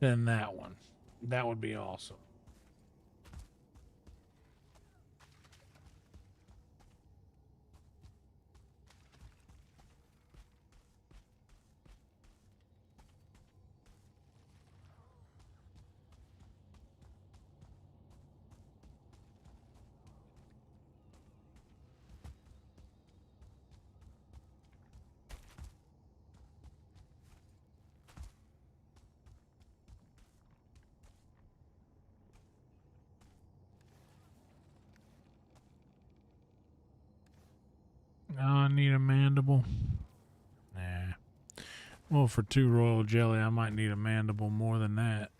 Than that one. That would be awesome. Oh, I need a mandible. Nah. Well, for 2 royal jelly, I might need a mandible more than that.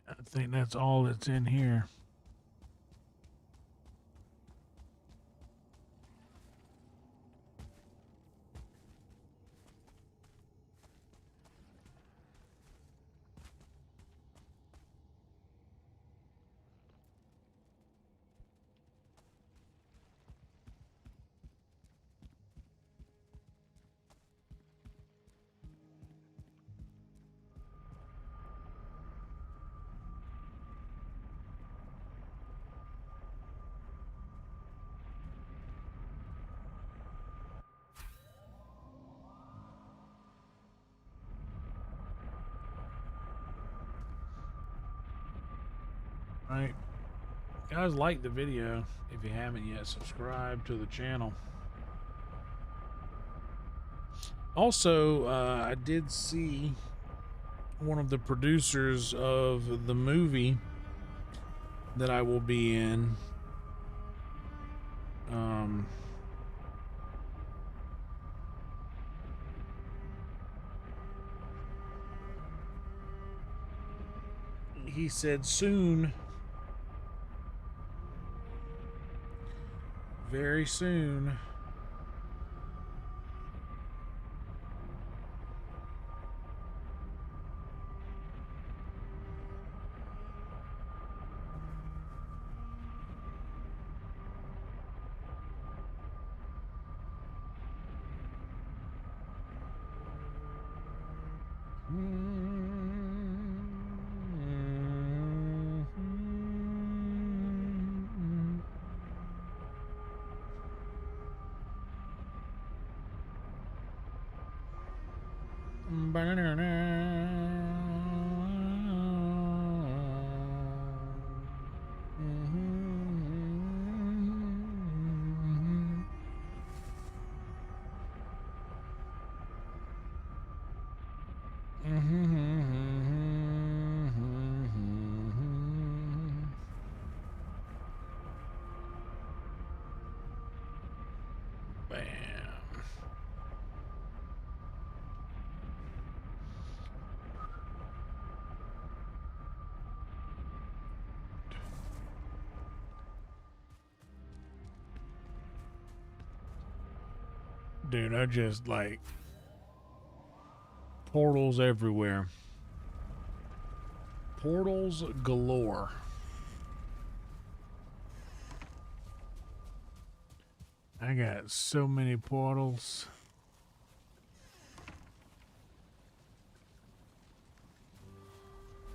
I think that's all that's in here. Right. Guys, like the video. If you haven't yet, subscribe to the channel. Also, I did see one of the producers of the movie that I will be in. He said soon very soon. Bam. Dude, I just like portals everywhere. Portals galore. I got so many portals.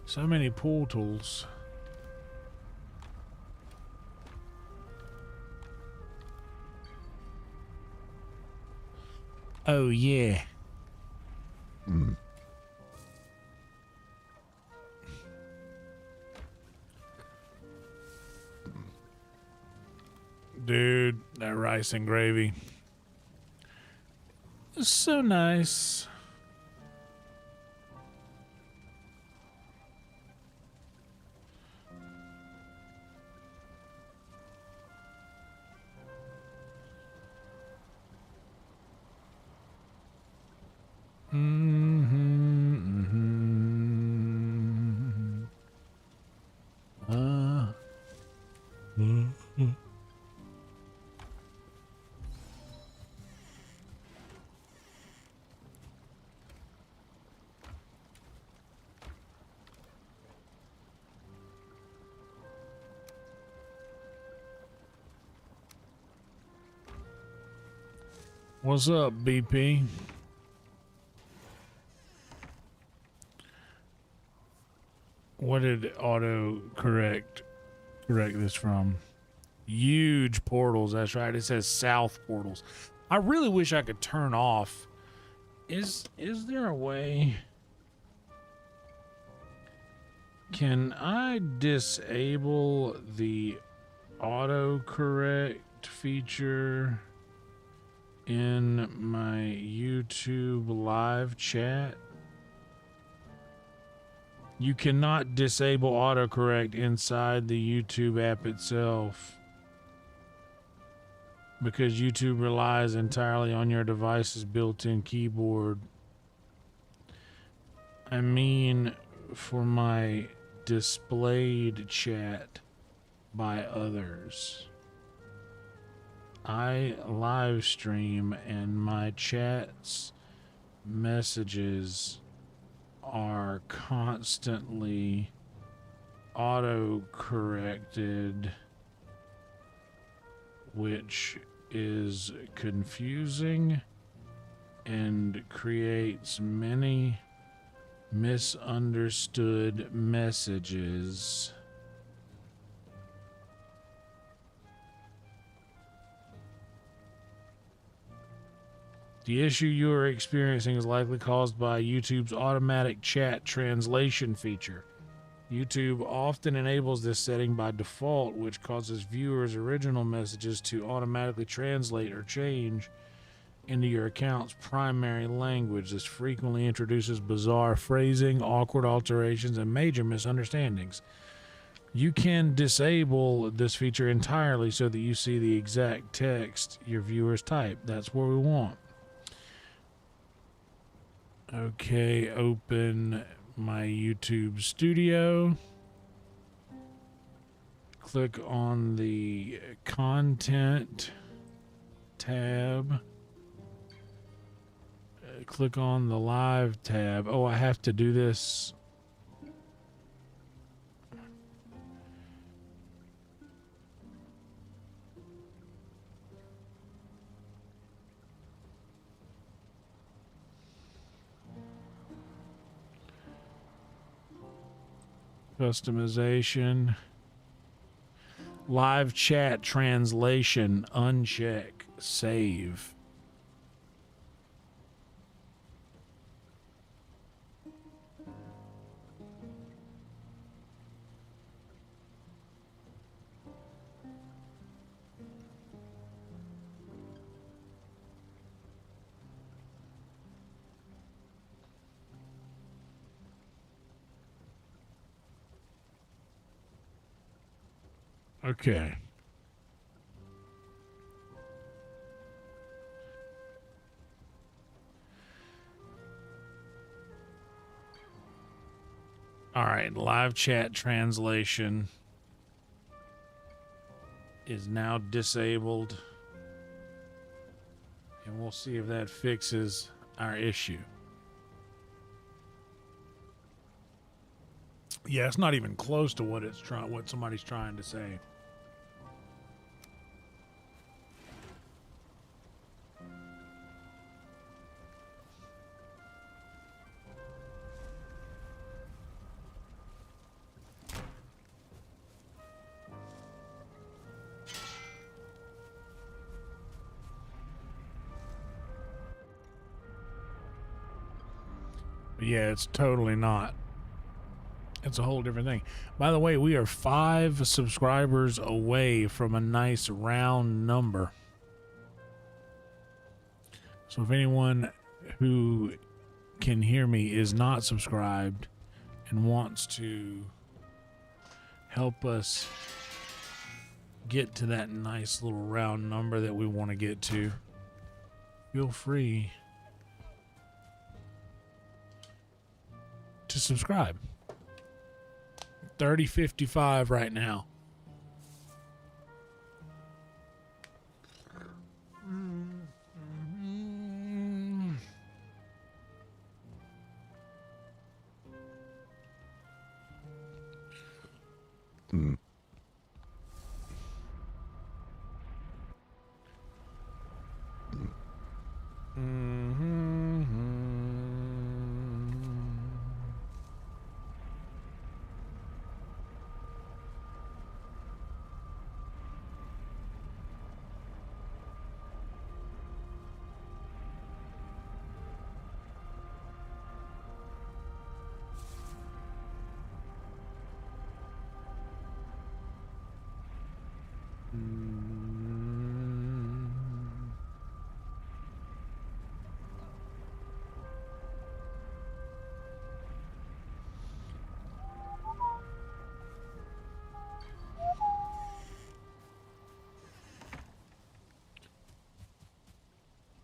So many portals. Oh, yeah. Dude, that rice and gravy. It's so nice. What's up, BP? What did auto correct this from? Huge portals, that's right. It says south portals. I really wish I could turn off. Is there a way? Can I disable the autocorrect feature in my YouTube live chat? You cannot disable autocorrect inside the YouTube app itself because YouTube relies entirely on your device's built-in keyboard. I mean, for my displayed chat by others. I live stream and my chat's messages are constantly auto-corrected, which is confusing and creates many misunderstood messages. The issue you are experiencing is likely caused by YouTube's automatic chat translation feature. YouTube often enables this setting by default, which causes viewers' original messages to automatically translate or change into your account's primary language. This frequently introduces bizarre phrasing, awkward alterations, and major misunderstandings. You can disable this feature entirely so that you see the exact text your viewers type. That's what we want. Okay, open my YouTube studio. Click on the content tab. Click on the live tab. Oh, I have to do this. Customization. Live chat translation. Uncheck. Save. Okay. All right, live chat translation is now disabled. And we'll see if that fixes our issue. Yeah, it's not even close to what somebody's trying to say. But yeah, it's totally not. It's a whole different thing. By the way, we are 5 subscribers away from a nice round number. So if anyone who can hear me is not subscribed and wants to help us get to that nice little round number that we want to get to, feel free to subscribe. 30.55 right now.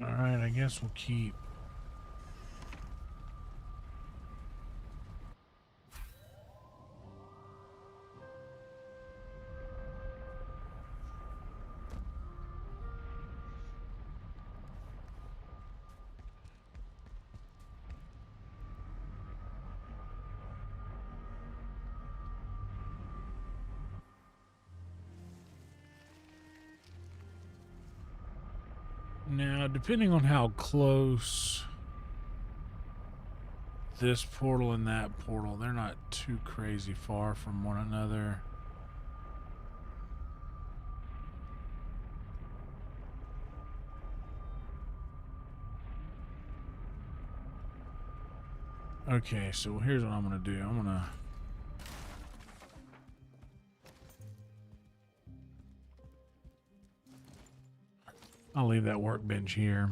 All right, I guess we'll keep. Now, depending on how close this portal and that portal, they're not too crazy far from one another. Okay, so here's what I'm going to do. I'll leave that workbench here.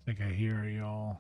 think I hear y'all.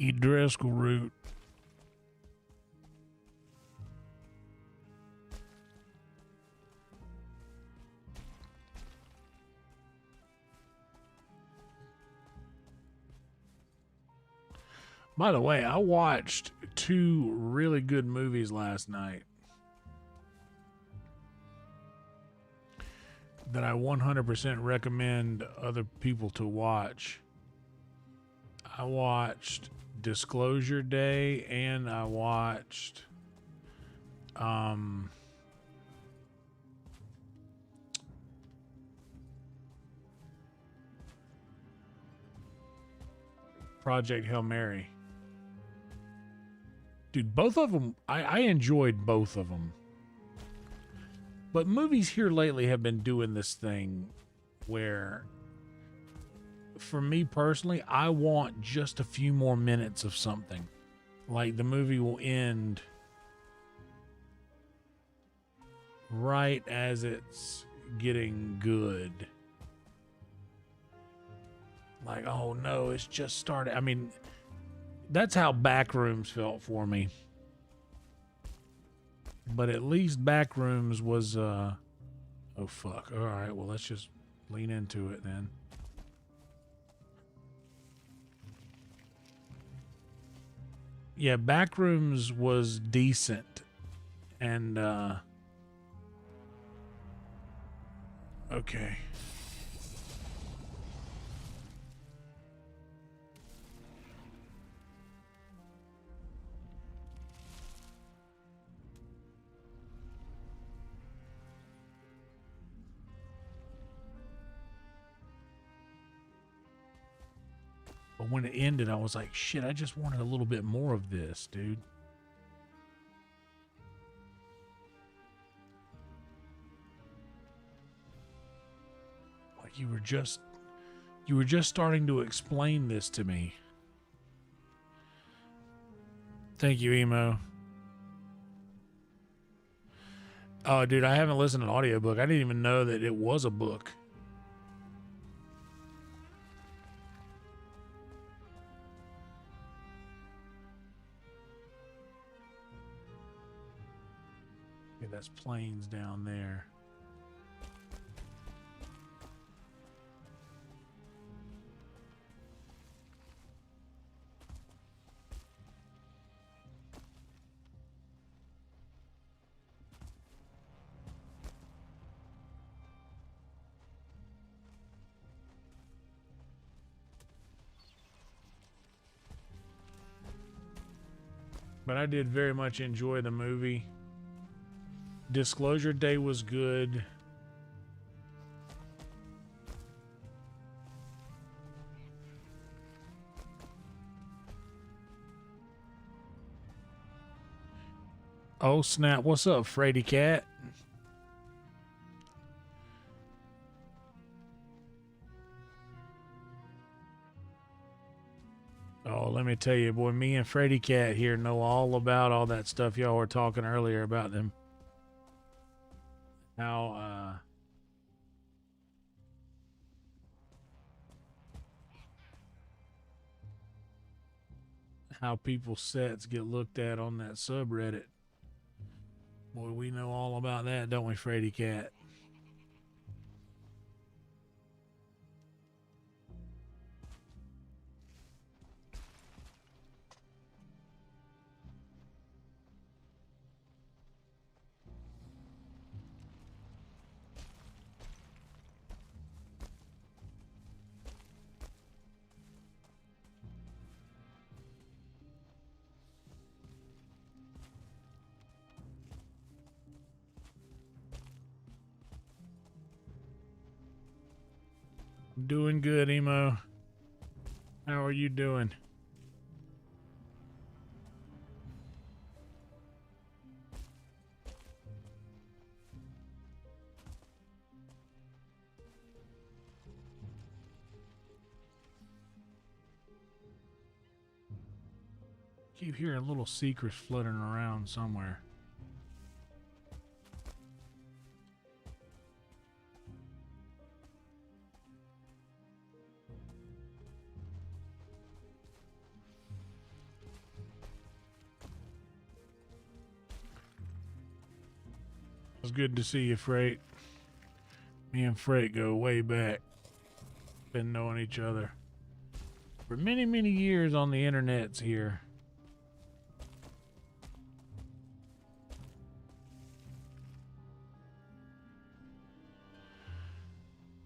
Eat Driscoll root. By the way, I watched 2 really good movies last night that I 100% recommend other people to watch. I watched Disclosure Day and I watched Project Hail Mary. Dude, both of them, I enjoyed both of them. But movies here lately have been doing this thing where, for me personally, I want just a few more minutes of something. Like the movie will end right as it's getting good. Like, oh no, it's just started. I mean, that's how Backrooms felt for me. But at least Backrooms was, oh fuck. All right, well, let's just lean into it then. Yeah, Backrooms was decent. And, okay. But when it ended, I was like, shit, I just wanted a little bit more of this, dude. Like you were just starting to explain this to me. Thank you, Emo. Oh, dude, I haven't listened to an audiobook. I didn't even know that it was a book. Okay, that's planes down there. But I did very much enjoy the movie. Disclosure Day was good. Oh snap, what's up, Frady Cat? Oh, let me tell you, boy, me and Frady Cat here know all about all that stuff y'all were talking earlier about them. How people's sets get looked at on that subreddit. Boy, we know all about that, don't we, Frady Cat? Doing good, Emo. How are you doing? Keep hearing little secrets fluttering around somewhere. It's good to see you, Freight. Me and Freight go way back. Been knowing each other for many, many years on the internets here.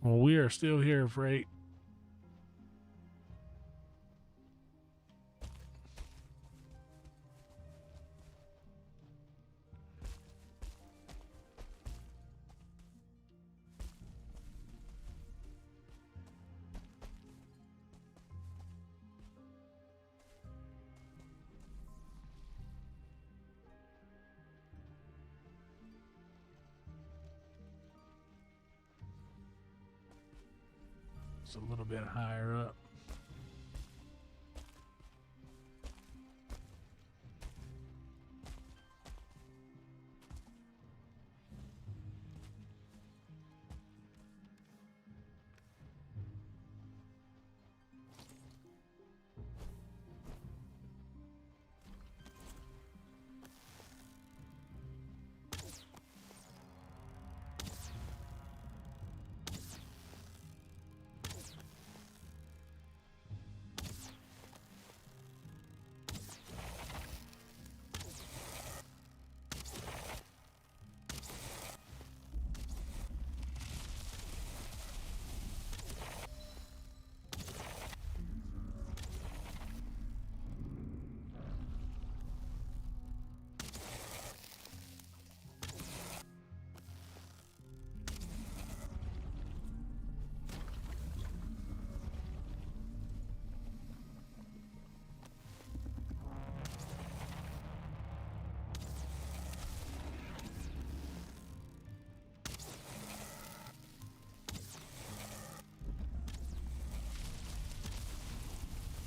Well, we are still here, Freight. It's a little bit higher up.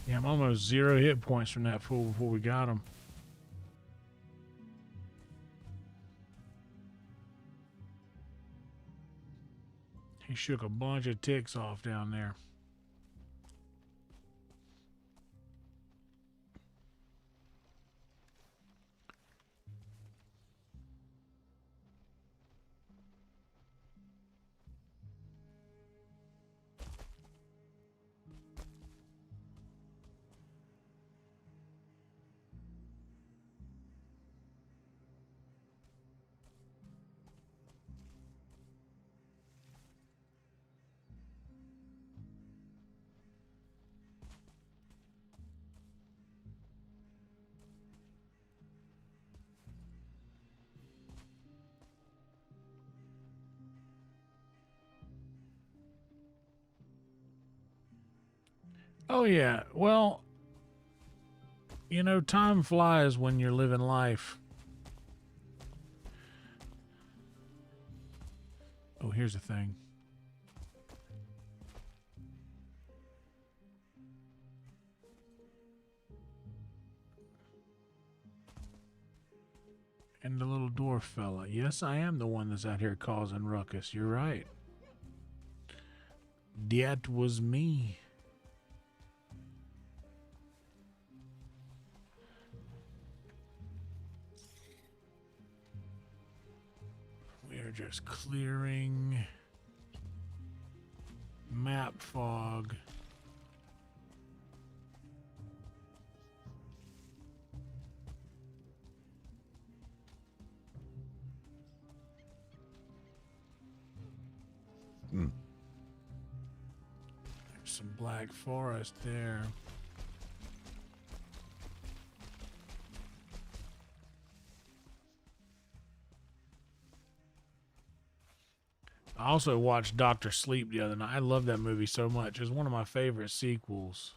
Yeah, I'm almost 0 hit points from that fool before we got him. He shook a bunch of ticks off down there. Oh, yeah. Well, you know, time flies when you're living life. Oh, here's the thing. And the little dwarf fella. Yes, I am the one that's out here causing ruckus. You're right. That was me. We are just clearing map fog. There's some black forest there. I also watched Doctor Sleep the other night. I love that movie so much. It's one of my favorite sequels.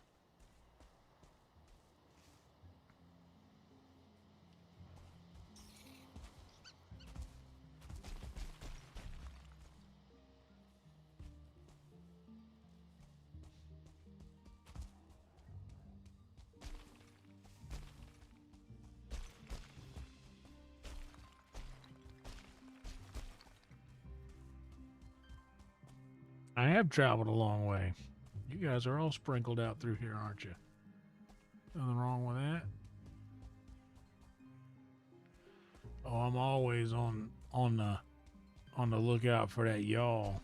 I have traveled a long way. You guys are all sprinkled out through here, aren't you? Nothing wrong with that. Oh, I'm always on the lookout for that y'all.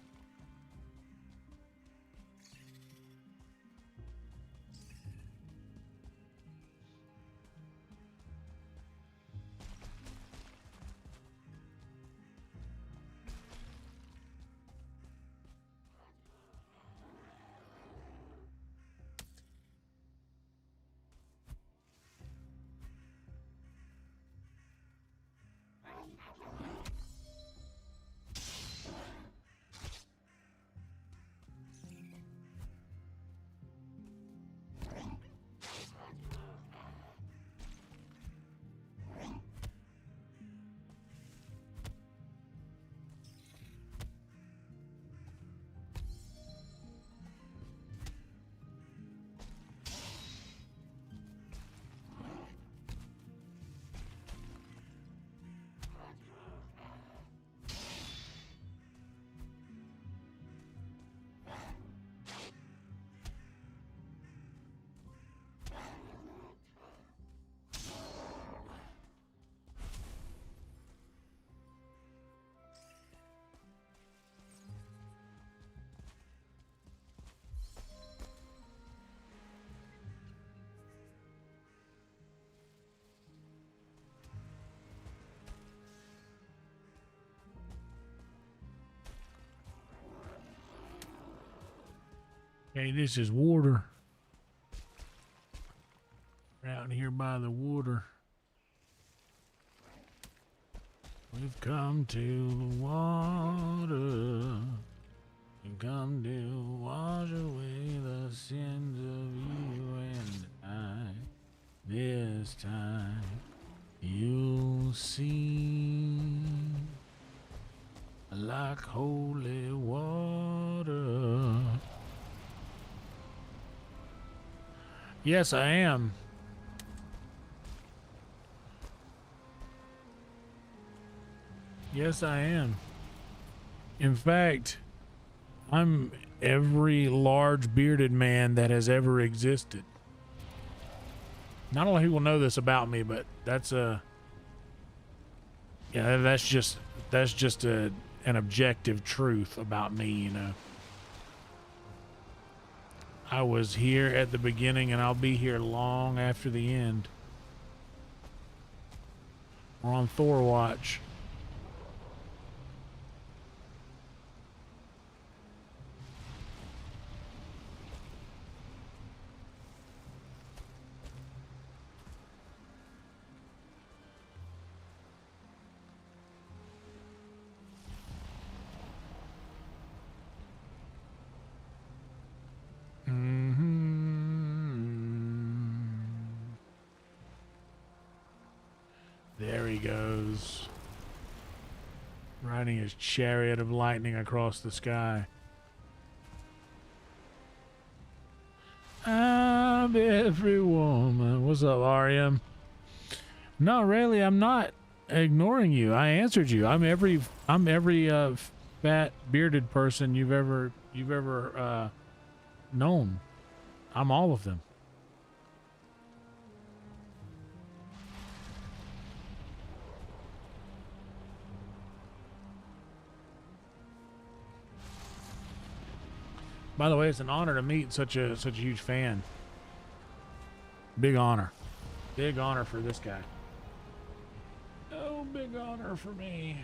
Hey, this is water. We're out here by the water. We've come to the water and come to wash away the sins of you and I. This time you'll see like holy water. Yes, I am. Yes, I am. In fact, I'm every large bearded man that has ever existed. Not a lot of people know this about me, but that's just an objective truth about me, you know. I was here at the beginning and I'll be here long after the end. We're on Thor watch. There he goes. Riding his chariot of lightning across the sky. I'm every woman. What's up, REM? No, really, I'm not ignoring you. I answered you. I'm every fat bearded person you've ever known. I'm all of them. By the way, it's an honor to meet such a huge fan. Big honor. Big honor for this guy. Oh, big honor for me.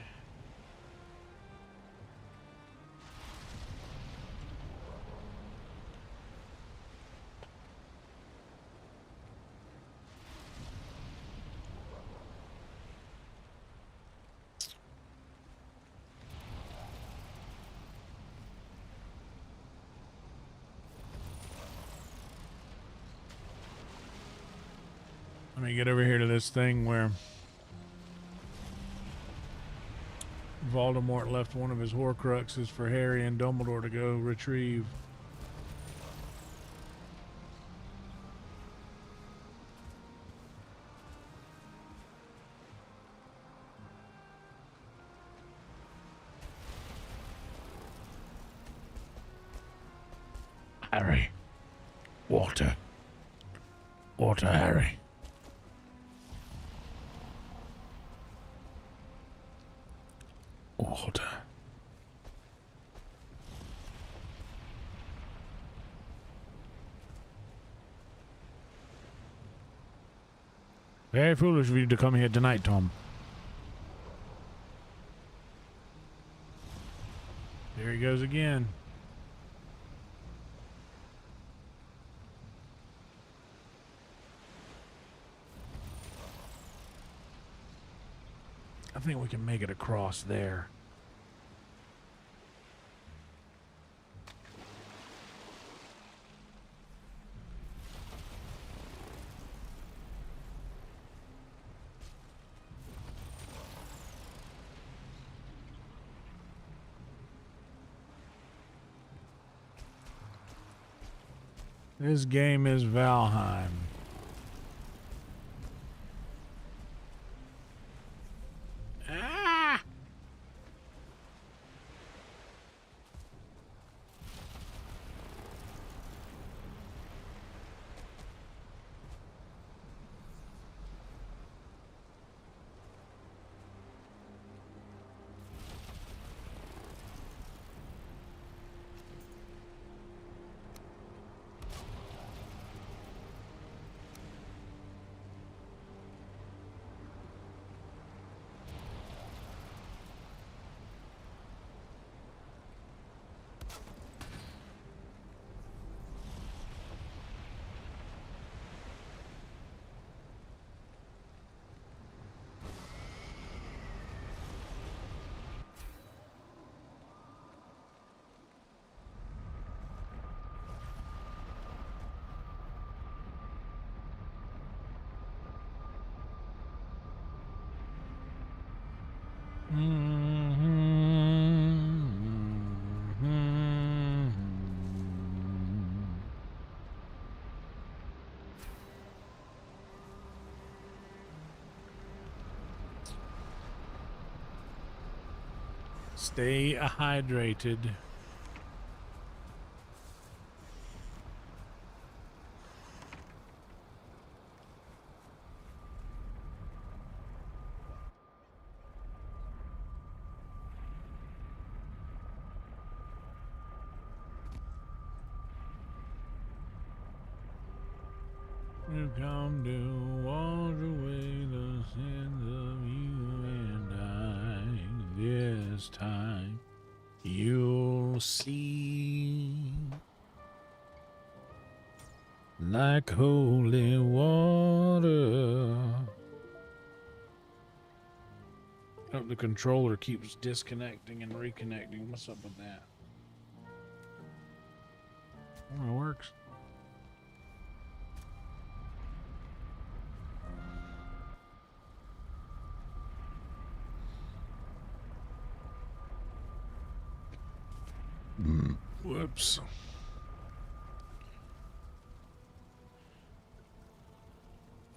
Let me get over here to this thing where Voldemort left one of his Horcruxes for Harry and Dumbledore to go retrieve. Harry. Water. Water, Harry. Water. Very foolish of you to come here tonight, Tom. There he goes again. I think we can make it across there. This game is Valheim. Ah! Stay hydrated. You come to wash away the sins of you and I. This time you'll see like holy water. Oh, the controller keeps disconnecting and reconnecting. What's up with that? Oh, it works. Whoops.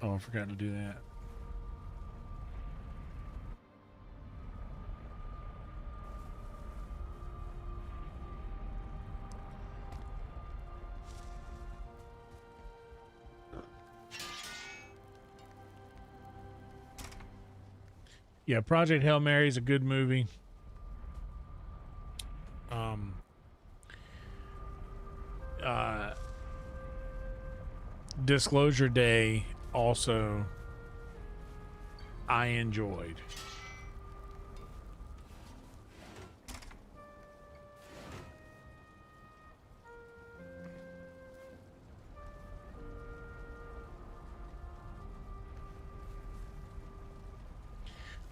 Oh, I forgot to do that. Yeah, Project Hail Mary is a good movie. Disclosure Day also I enjoyed.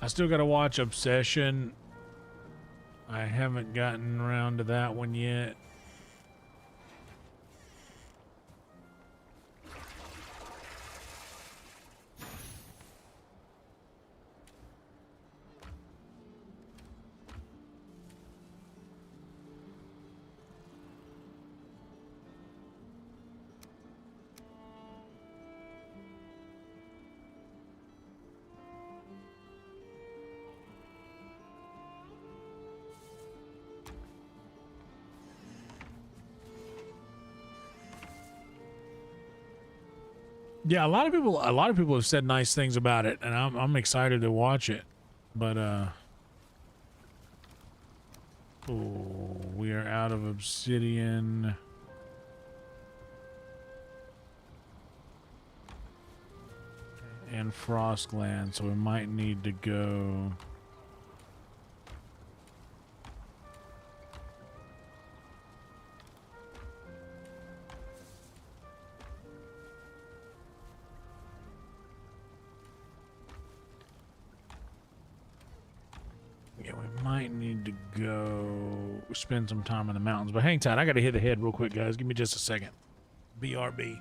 I still got to watch Obsession. I haven't gotten around to that one yet. Yeah, a lot of people have said nice things about it, and I'm excited to watch it. But oh, we are out of obsidian. And Frostland, so we might need to go. Yeah, we might need to go spend some time in the mountains. But hang tight, I got to hit the head real quick, guys. Give me just a second. BRB.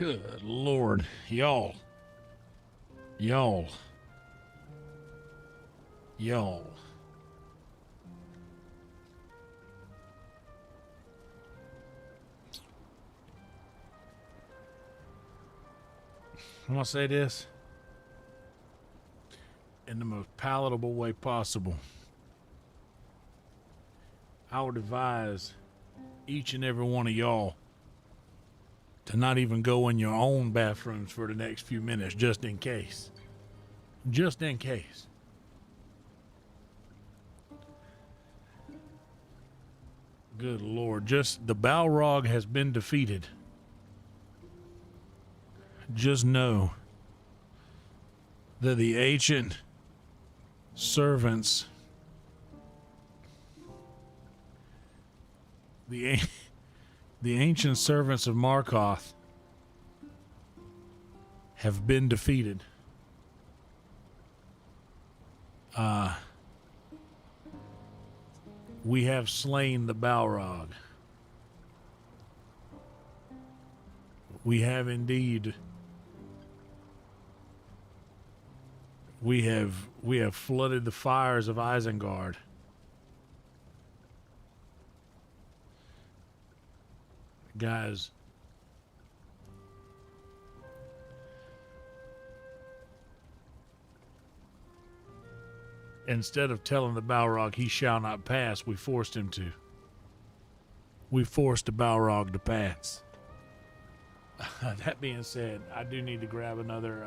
Good Lord. Y'all. Y'all. Y'all. I'm going to say this in the most palatable way possible. I would advise each and every one of y'all to not even go in your own bathrooms for the next few minutes, just in case. Just in case. Good Lord. Just the Balrog has been defeated. Just know that the ancient servants, the ancient servants of Markoth have been defeated. We have slain the Balrog. We have indeed. We have flooded the fires of Isengard. Guys, instead of telling the Balrog he shall not pass, we forced him to. We forced the Balrog to pass. That being said, I do need to grab another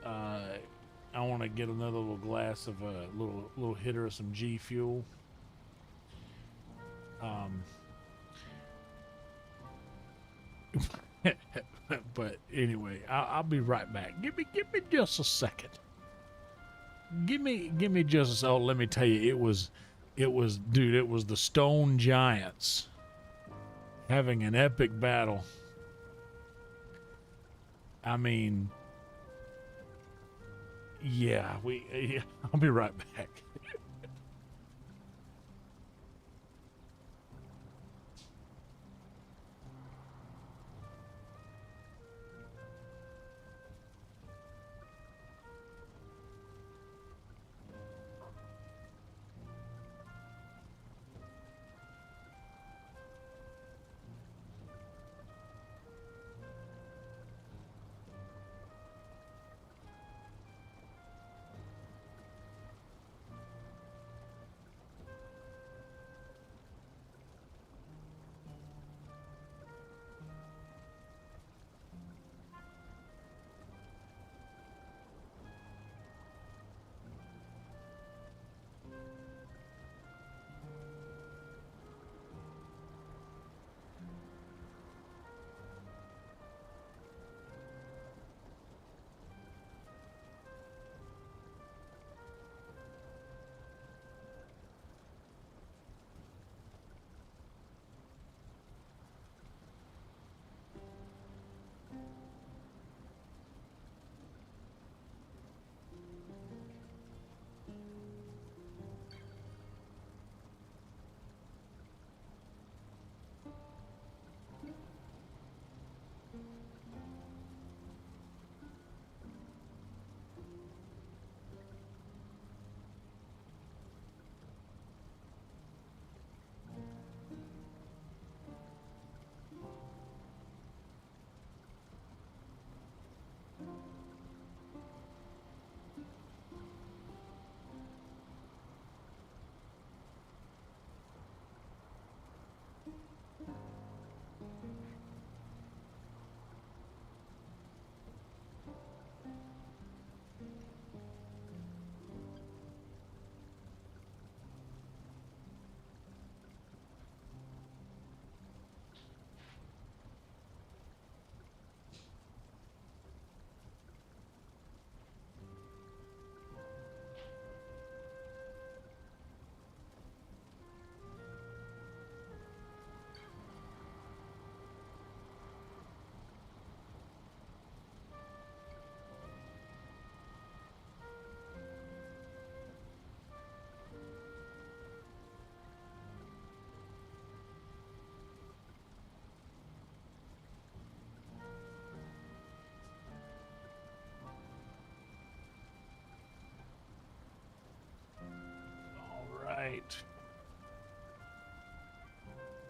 I want to get another little glass of a little hitter of some G Fuel. But anyway, I'll be right back. Give me just a second. Give me just a second. Oh, let me tell you, it was the Stone Giants having an epic battle. I mean, yeah, I'll be right back.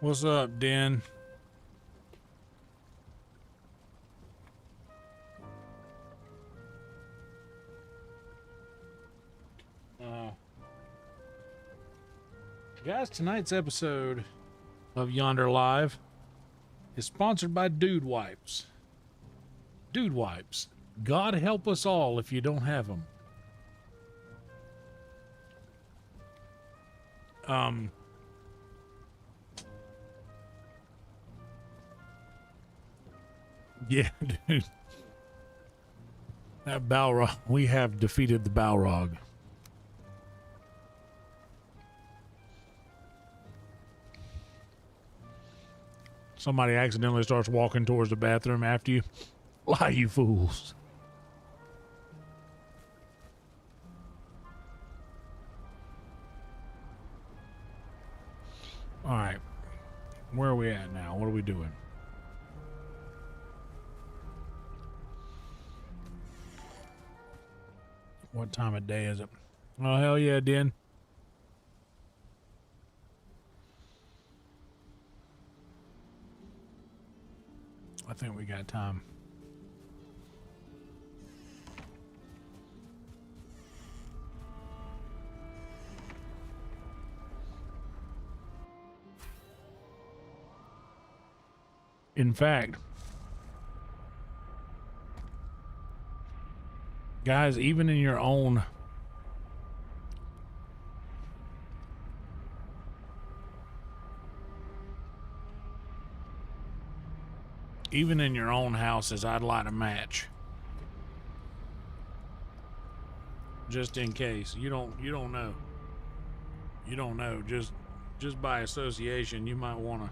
What's up, Den? Guys, tonight's episode of Yonder Live is sponsored by Dude Wipes. Dude Wipes. God help us all if you don't have them. Yeah, dude. That Balrog, we have defeated the Balrog. Somebody accidentally starts walking towards the bathroom after you. Lie, you fools. All right. Where are we at now? What are we doing? What time of day is it? Oh, hell yeah, Den. I think we got time. In fact, guys, even in your own houses, I'd light a match. Just in case. You don't know. You don't know. Just by association, you might want to.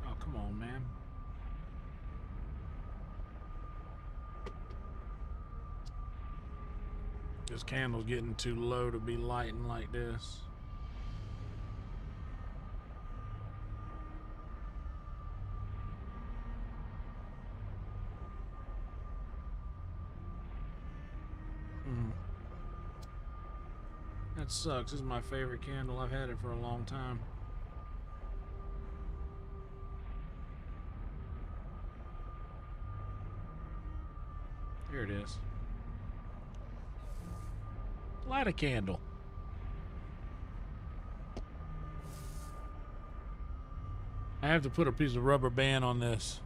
Oh, come on, man. This candle's getting too low to be lighting like this. That sucks. This is my favorite candle. I've had it for a long time. Here it is. Light a candle. I have to put a piece of rubber band on this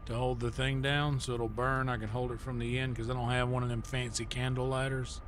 to hold the thing down so it'll burn. I can hold it from the end because I don't have one of them fancy candle lighters.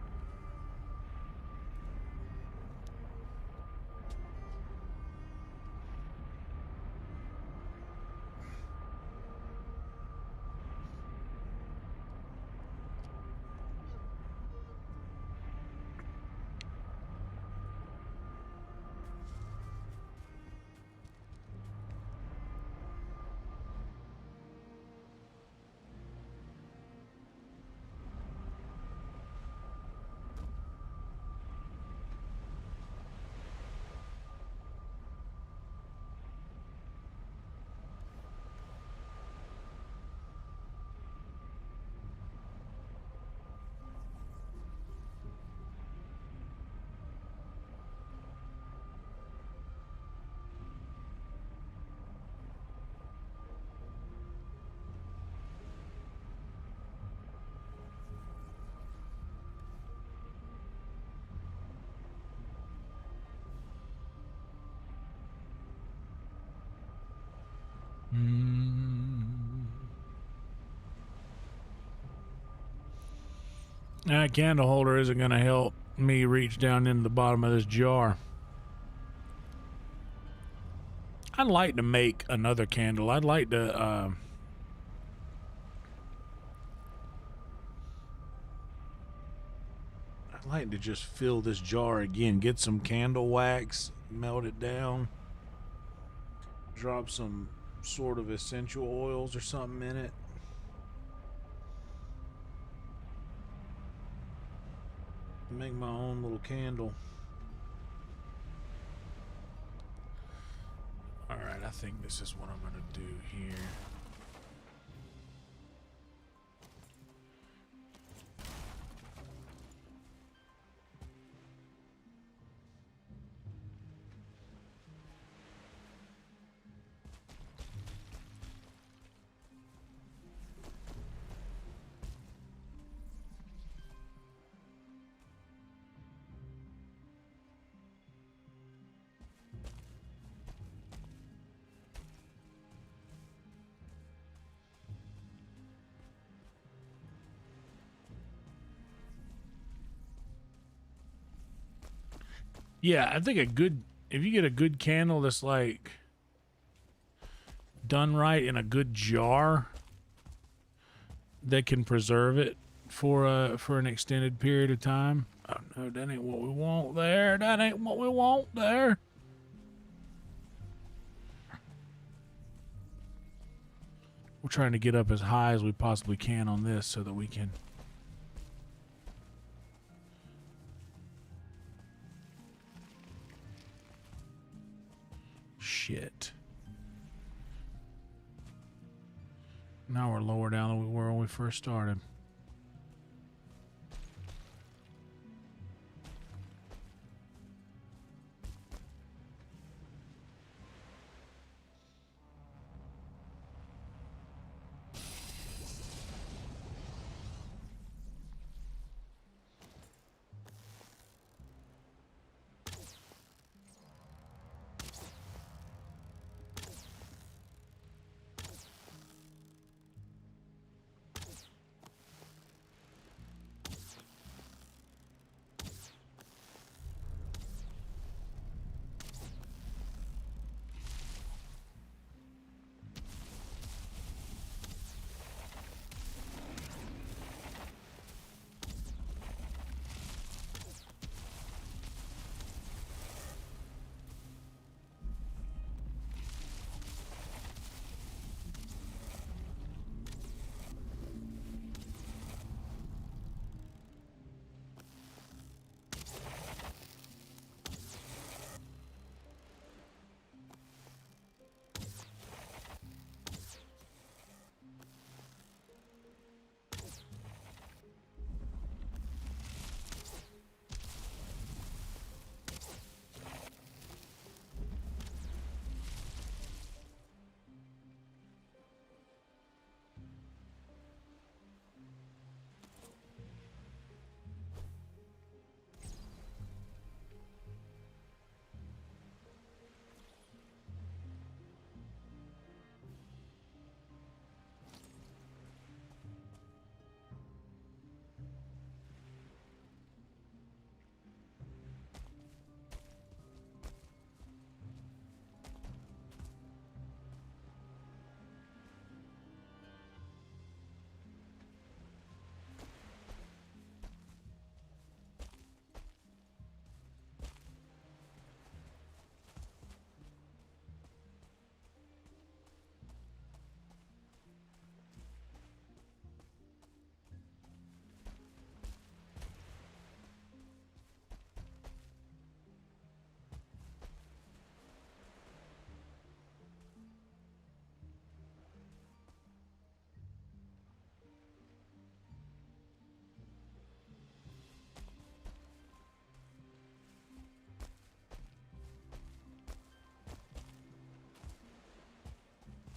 That candle holder isn't going to help me reach down into the bottom of this jar. I'd like to make another candle. I'd like to just fill this jar again, get some candle wax, melt it down, drop some sort of essential oils or something in it. Make my own little candle. Alright, I think this is what I'm going to do here. Yeah, I think if you get a good candle that's like done right in a good jar that can preserve it for an extended period of time. Oh no, that ain't what we want there. That ain't what we want there. We're trying to get up as high as we possibly can on this so that we can shit. Now we're lower down than we were when we first started.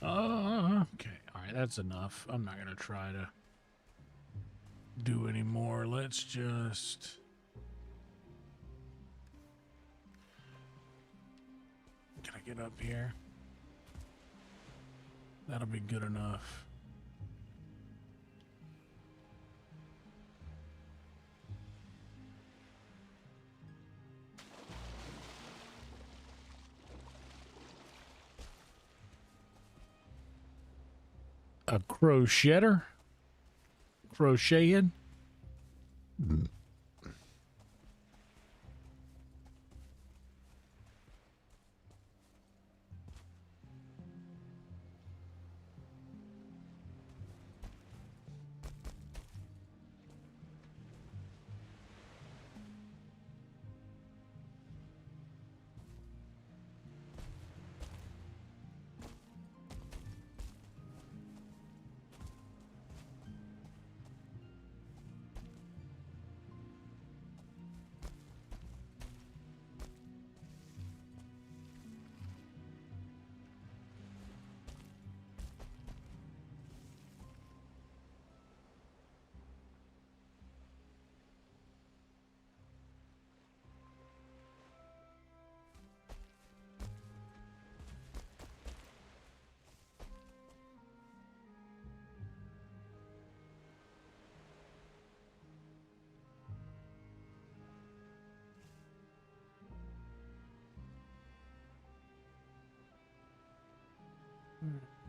Okay. All right, that's enough. I'm not going to try to do any more. Let's just... Can I get up here? That'll be good enough. a crocheter. Crocheted.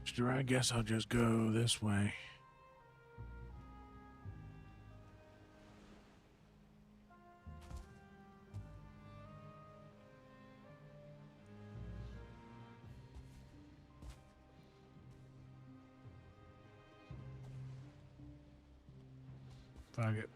Sure, I guess I'll just go this way. Fuck it.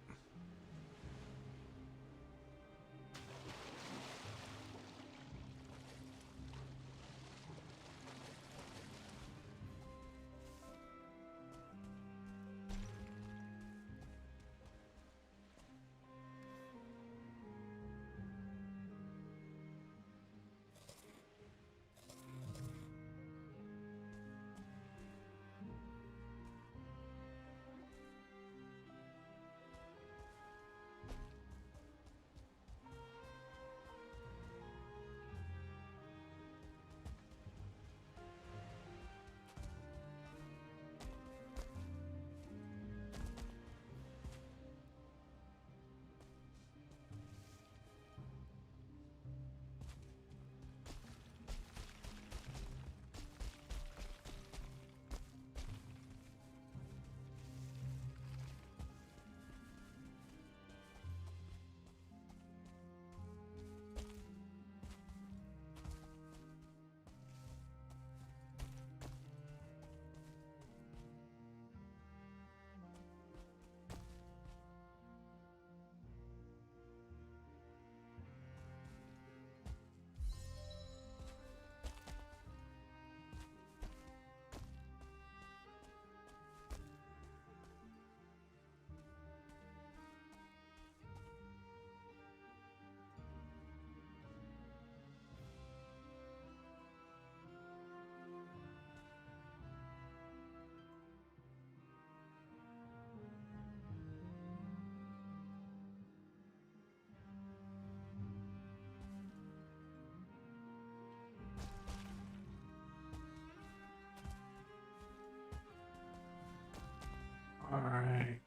All right.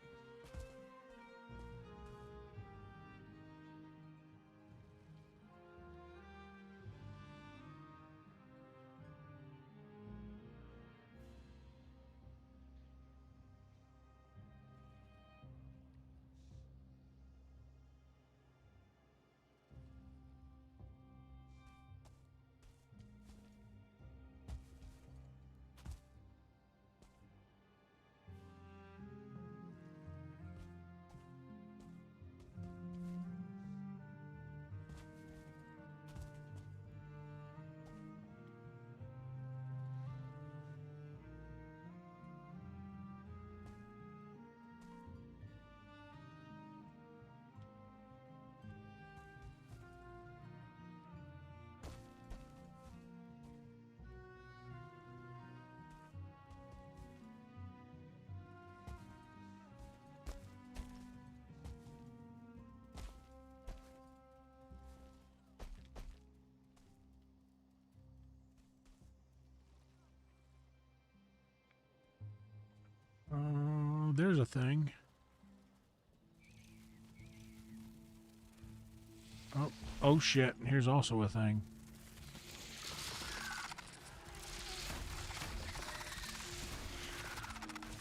There's a thing. Oh shit, here's also a thing.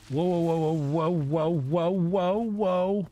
Whoa, whoa, whoa, whoa, whoa, whoa, whoa, whoa.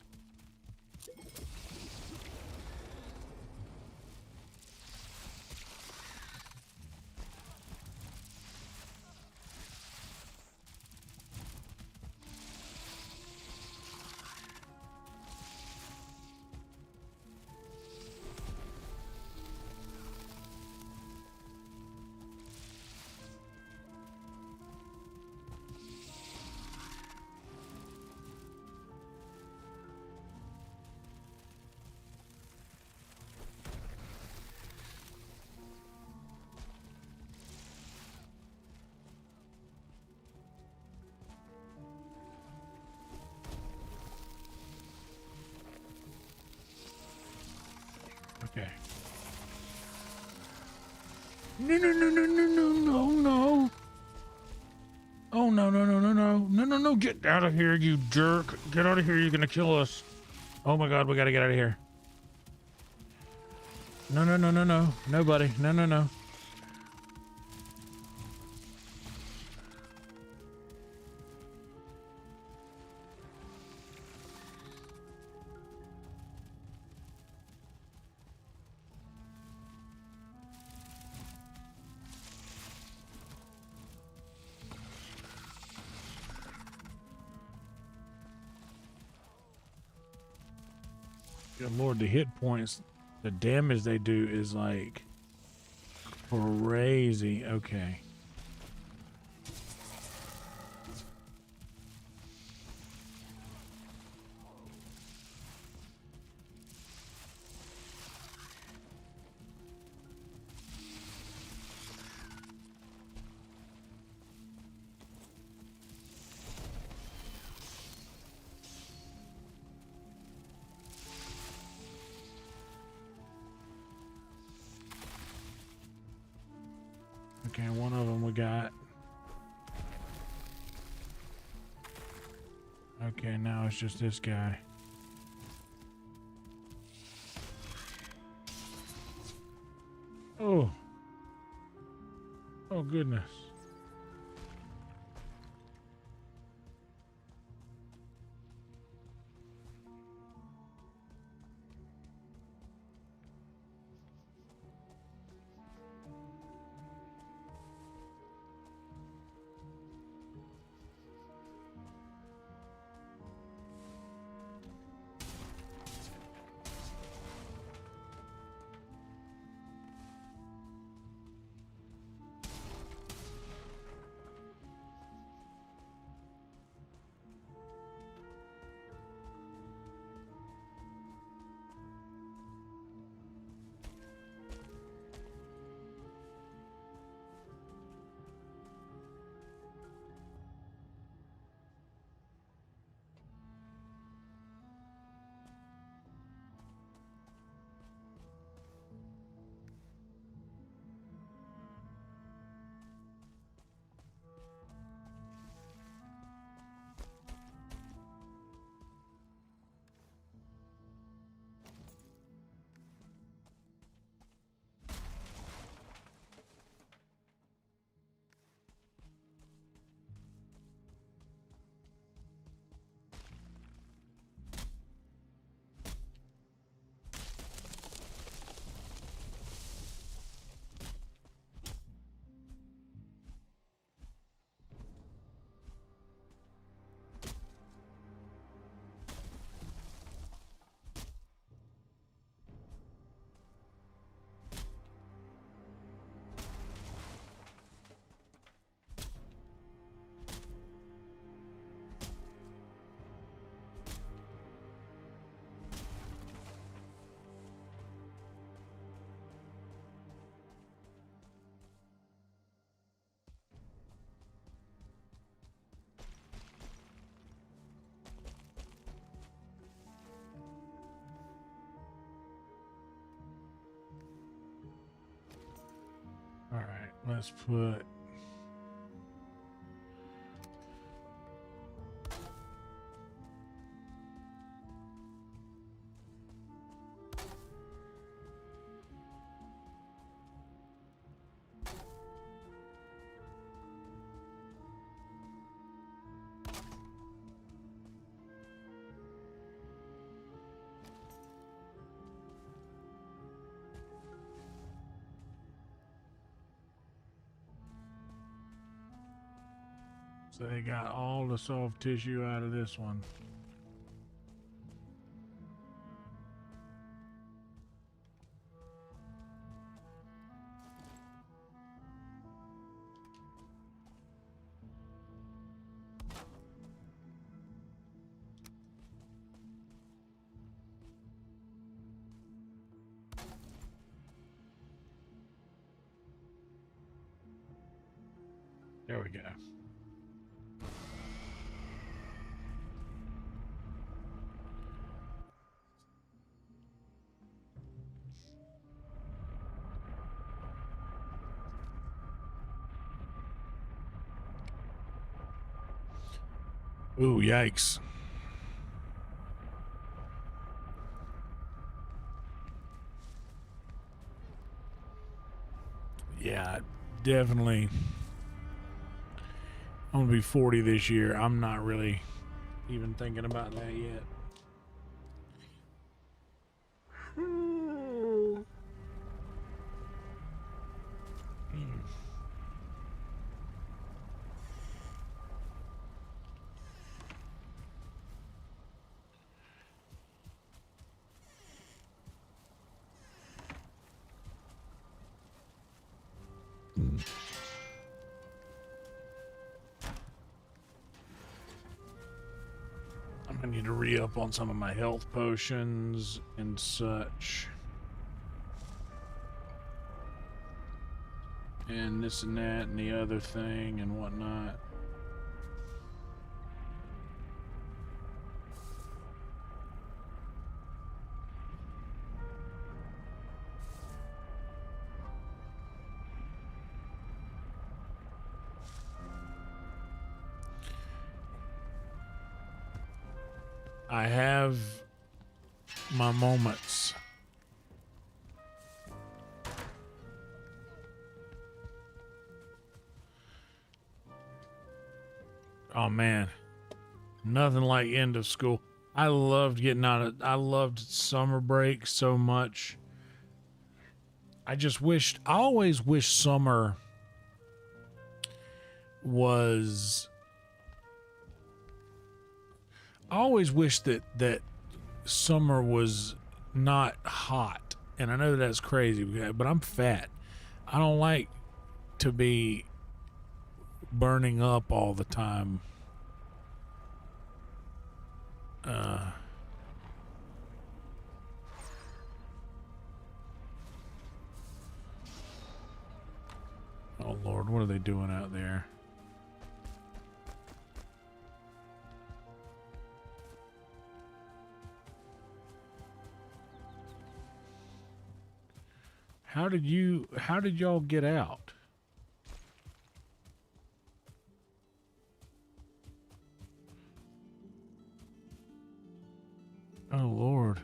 Okay. No, no, no, no, no, no, no, no. Oh, no, no, no, no, no. No, no, no. Get out of here, you jerk. Get out of here. You're going to kill us. Oh, my God. We got to get out of here. No, no, no, no, no. Nobody. No, no, no. Good Lord, the hit points, the damage they do is like crazy. Okay. Okay, one of them we got. Okay, now it's just this guy. Oh. Oh, goodness. All right, let's put So they got all the soft tissue out of this one. There we go. Ooh, yikes. Yeah, definitely. I'm gonna be 40 this year. I'm not really even thinking about that yet. I'm gonna need to re-up on some of my health potions and such. And this and that and the other thing and whatnot. I have my moments. Oh man, nothing like end of school. I loved getting out of, I loved summer break so much. I always wished summer was, I always wish that summer was not hot. And I know that's crazy, but I'm fat. I don't like to be burning up all the time. Oh Lord, what are they doing out there? How did y'all get out? Oh Lord.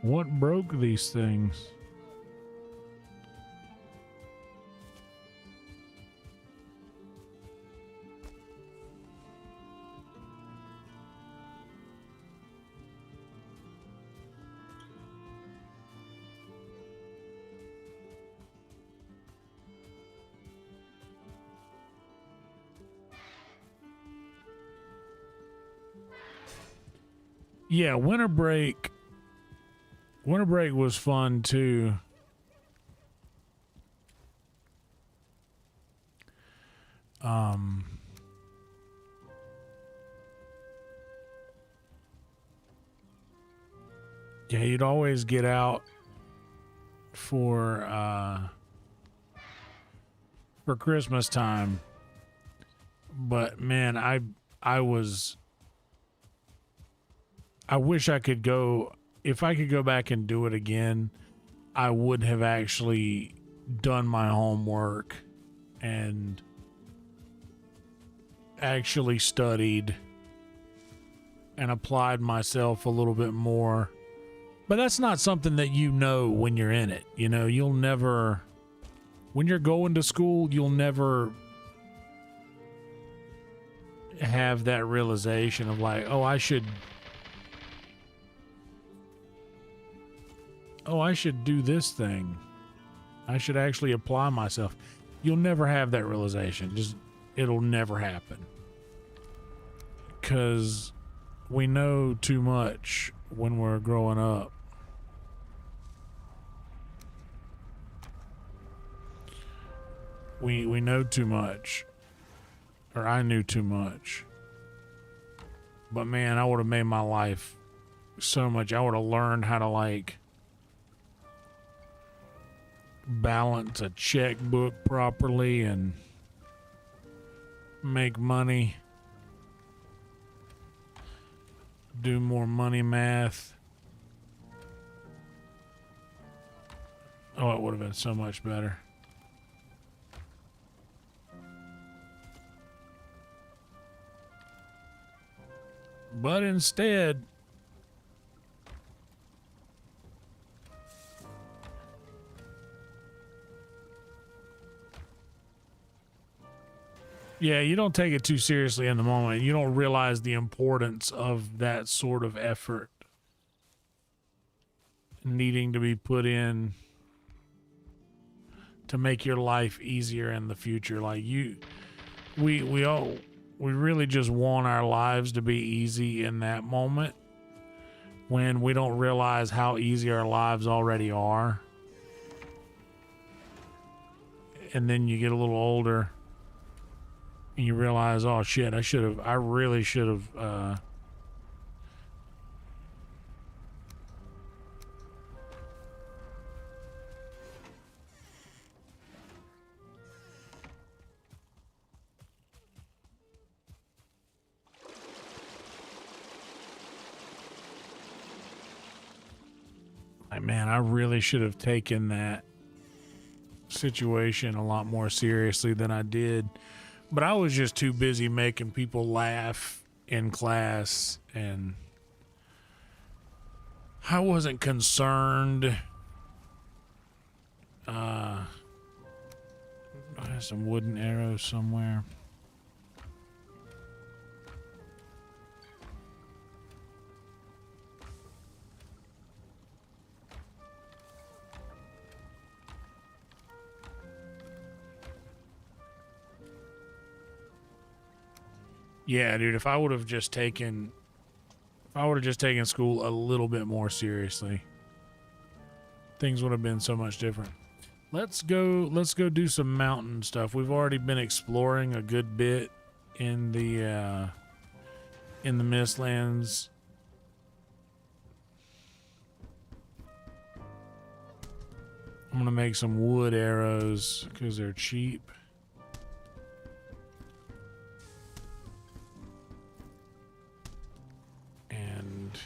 What broke these things? Yeah, winter break was fun too. Yeah, you'd always get out for Christmas time. But man, I wish I could go. If I could go back and do it again, I would have actually done my homework and actually studied and applied myself a little bit more. But that's not something that you know when you're in it. You know, you'll never when you're going to school, you'll never have that realization of like, oh, I should do this thing. I should actually apply myself. You'll never have that realization. It'll never happen. 'Cause we know too much when we're growing up. We know too much. Or I knew too much. But man, I would have made my life so much. I would have learned how to like balance a checkbook properly and make money. Do more money math. Oh, it would have been so much better. But instead, yeah, you don't take it too seriously in the moment. You don't realize the importance of that sort of effort needing to be put in to make your life easier in the future. Like we really just want our lives to be easy in that moment when we don't realize how easy our lives already are. And then you get a little older and you realize, oh shit, I really should have, like, man, I really should have taken that situation a lot more seriously than I did. But I was just too busy making people laugh in class, and I wasn't concerned. I have some wooden arrows somewhere. Yeah, dude, if I would have just taken school a little bit more seriously, things would have been so much different. Let's go do some mountain stuff. We've already been exploring a good bit in the Mistlands. I'm gonna make some wood arrows because they're cheap. And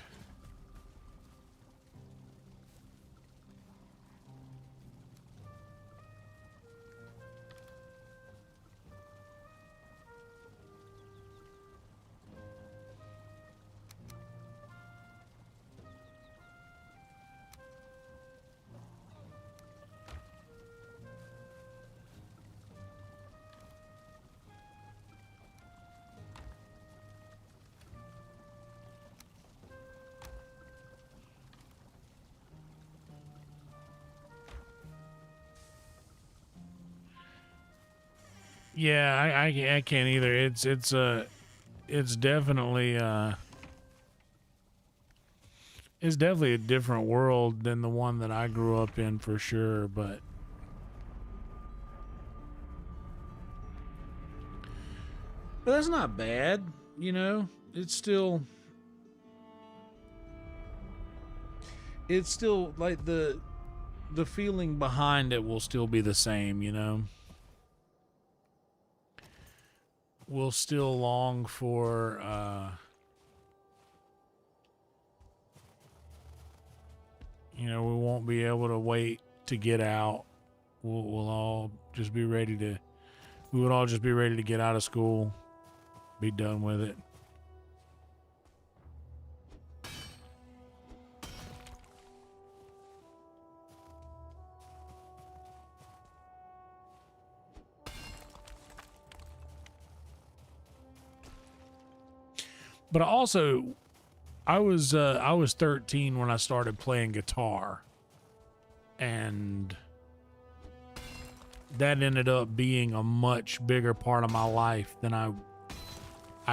yeah, I can't either. It's definitely it's definitely a different world than the one that I grew up in for sure, but that's not bad, you know? It's still like the feeling behind it will still be the same, you know? We'll still long for you know, we won't be able to wait to get out. We'll all just be ready to we would all just be ready to get out of school, be done with it. But also, I was 13 when I started playing guitar, and that ended up being a much bigger part of my life than I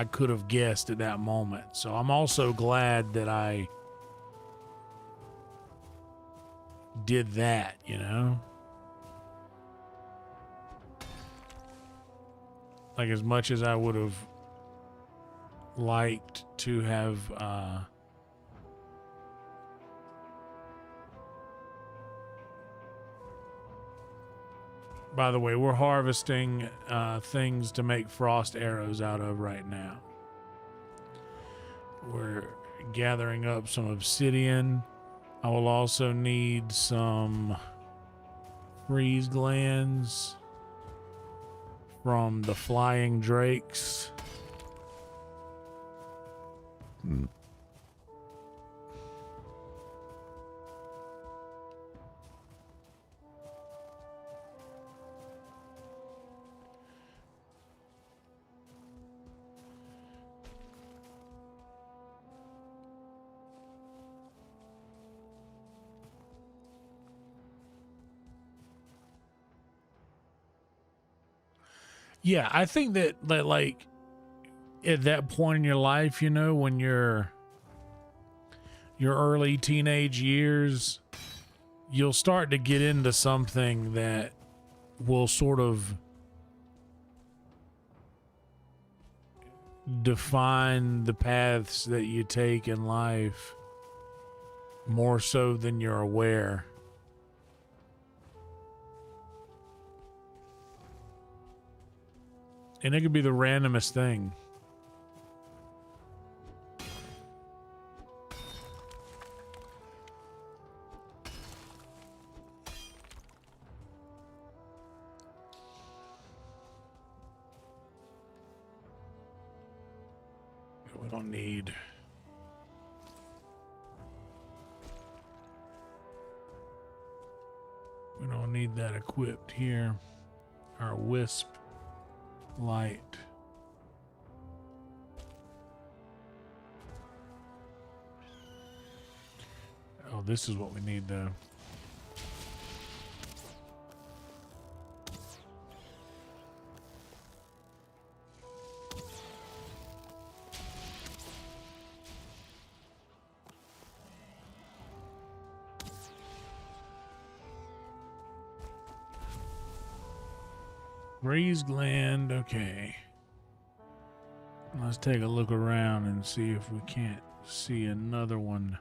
could have guessed at that moment. So I'm also glad that I did that, you know? Like, as much as I would have liked to have by the way, we're harvesting things to make frost arrows out of right now. We're gathering up some obsidian. I will also need some freeze glands from the flying drakes. Yeah, I think that like at that point in your life, you know, when you're your early teenage years, you'll start to get into something that will sort of define the paths that you take in life more so than you're aware. And it could be the randomest thing. We don't need... We don't need that equipped here. Our wisp light. Oh, this is what we need though. Breeze gland, okay. Let's take a look around and see if we can't see another one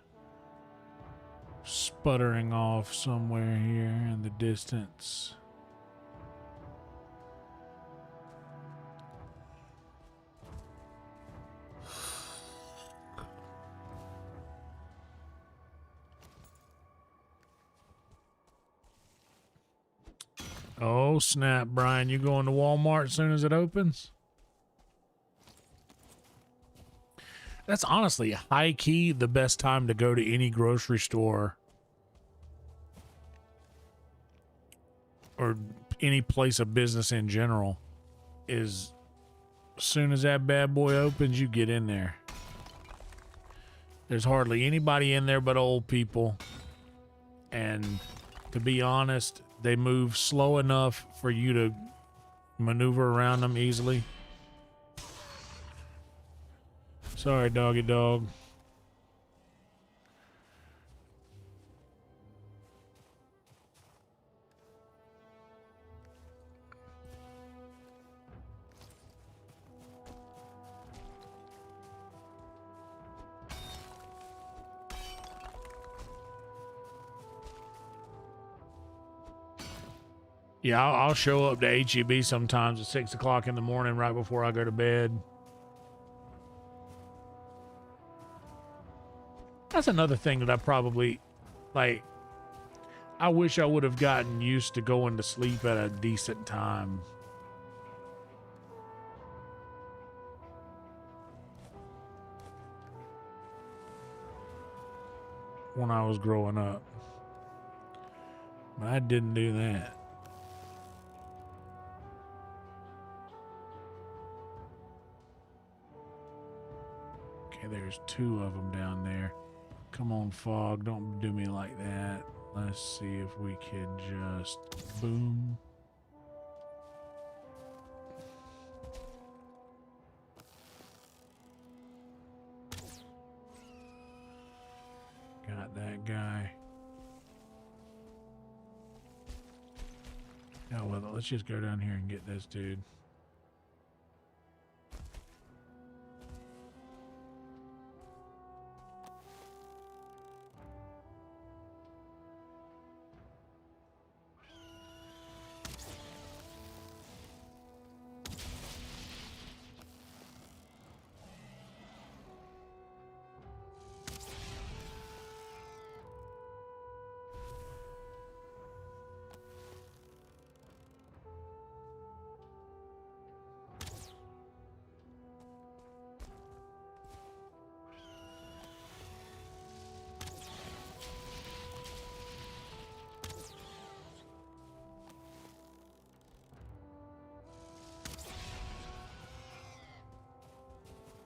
sputtering off somewhere here in the distance. Oh, snap, Brian. You going to Walmart as soon as it opens? That's honestly high key the best time to go to any grocery store or any place of business in general. Is as soon as that bad boy opens, you get in there. There's hardly anybody in there but old people. And to be honest, they move slow enough for you to maneuver around them easily. Sorry, doggy dog. Yeah, I'll show up to HEB sometimes at 6 o'clock in the morning right before I go to bed. That's another thing that I probably, like, I wish I would have gotten used to going to sleep at a decent time. When I was growing up. But I didn't do that. there's 2 of them down there. Come on, Fog, don't do me like that. Let's see if we can just boom. Got that guy. Oh, well, let's just go down here and get this dude.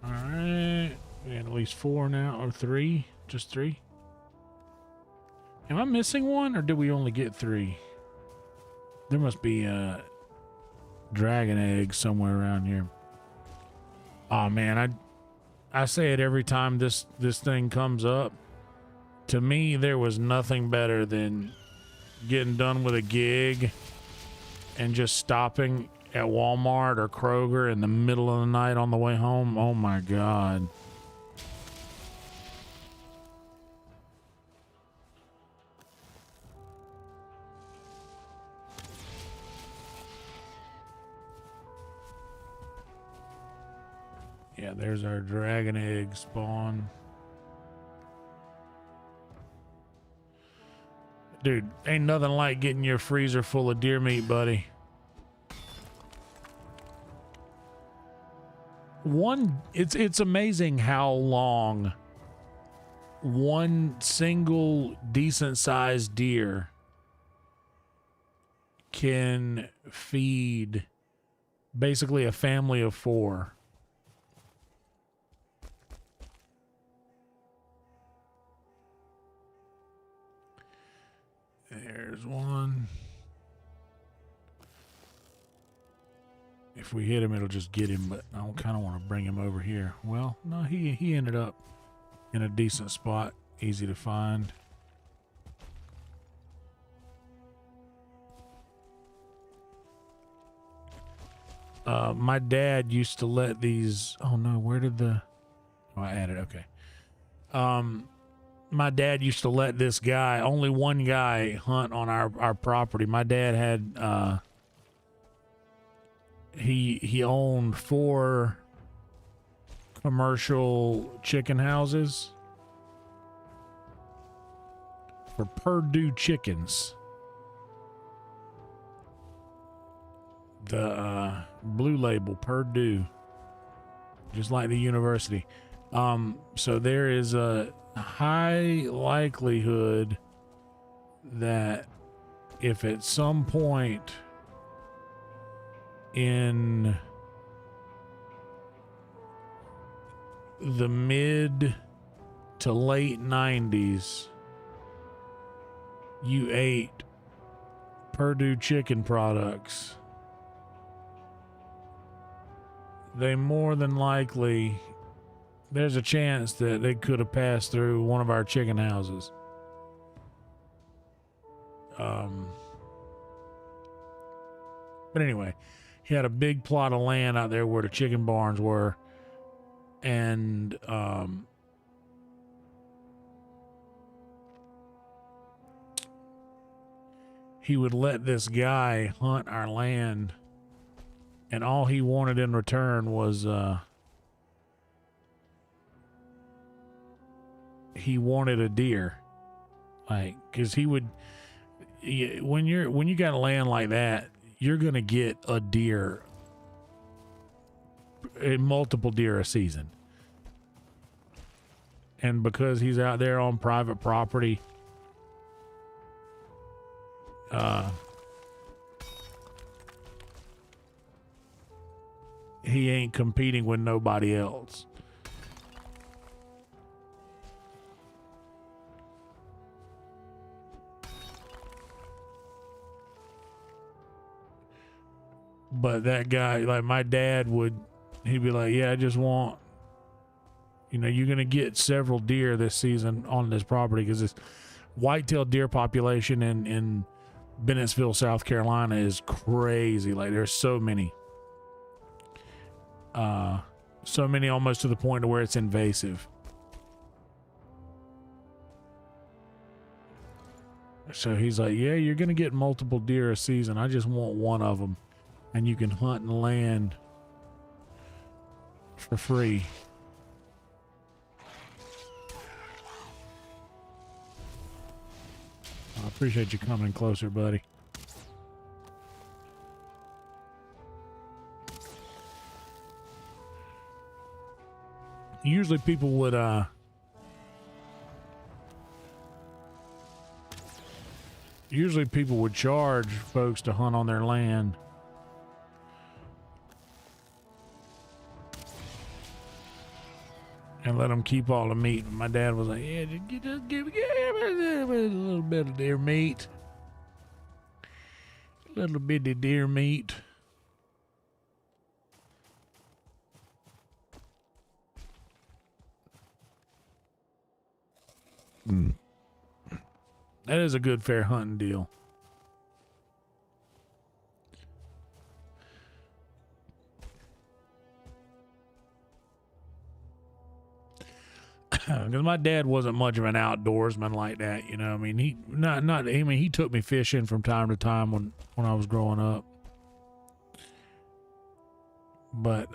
Alright, we had at least 4 now, or 3, just 3. Am I missing one, or did we only get 3? There must be a dragon egg somewhere around here. Oh man, I say it every time this thing comes up. To me, there was nothing better than getting done with a gig and just stopping at Walmart or Kroger in the middle of the night on the way home. Oh my God. Yeah, there's our dragon egg spawn. Dude, ain't nothing like getting your freezer full of deer meat, buddy. It's amazing how long one single decent sized deer can feed basically a family of 4. There's one. If we hit him, it'll just get him, but I kind of want to bring him over here. Well, no, he ended up in a decent spot, easy to find. My dad used to let these, oh no, where did the, oh, I added, okay. My dad used to let this guy, only one guy, hunt on our property. My dad had, he owned 4 commercial chicken houses for Purdue chickens. The blue label, Purdue, just like the university. So there is a high likelihood that if at some point in the mid to late 90s you ate Purdue chicken products, they more than likely, there's a chance that they could have passed through one of our chicken houses. But anyway, he had a big plot of land out there where the chicken barns were, and he would let this guy hunt our land, and all he wanted in return was he wanted a deer. Like, because he would, when you got land like that, you're gonna get a deer, multiple deer a season. And because he's out there on private property, he ain't competing with nobody else. But that guy, like my dad he'd be like, yeah, I just want, you're going to get several deer this season on this property because this whitetail deer population in Bennettsville, South Carolina is crazy. Like there's so many almost to the point to where it's invasive. So he's like, yeah, you're going to get multiple deer a season. I just want one of them. And you can hunt and land for free. I appreciate you coming closer, buddy. Usually people would charge folks to hunt on their land. And let them keep all the meat. My dad was like, yeah, just give me a little bit of deer meat. A little bitty deer meat. That is a good fair hunting deal. Because my dad wasn't much of an outdoorsman like that, I mean, he took me fishing from time to time when I was growing up. But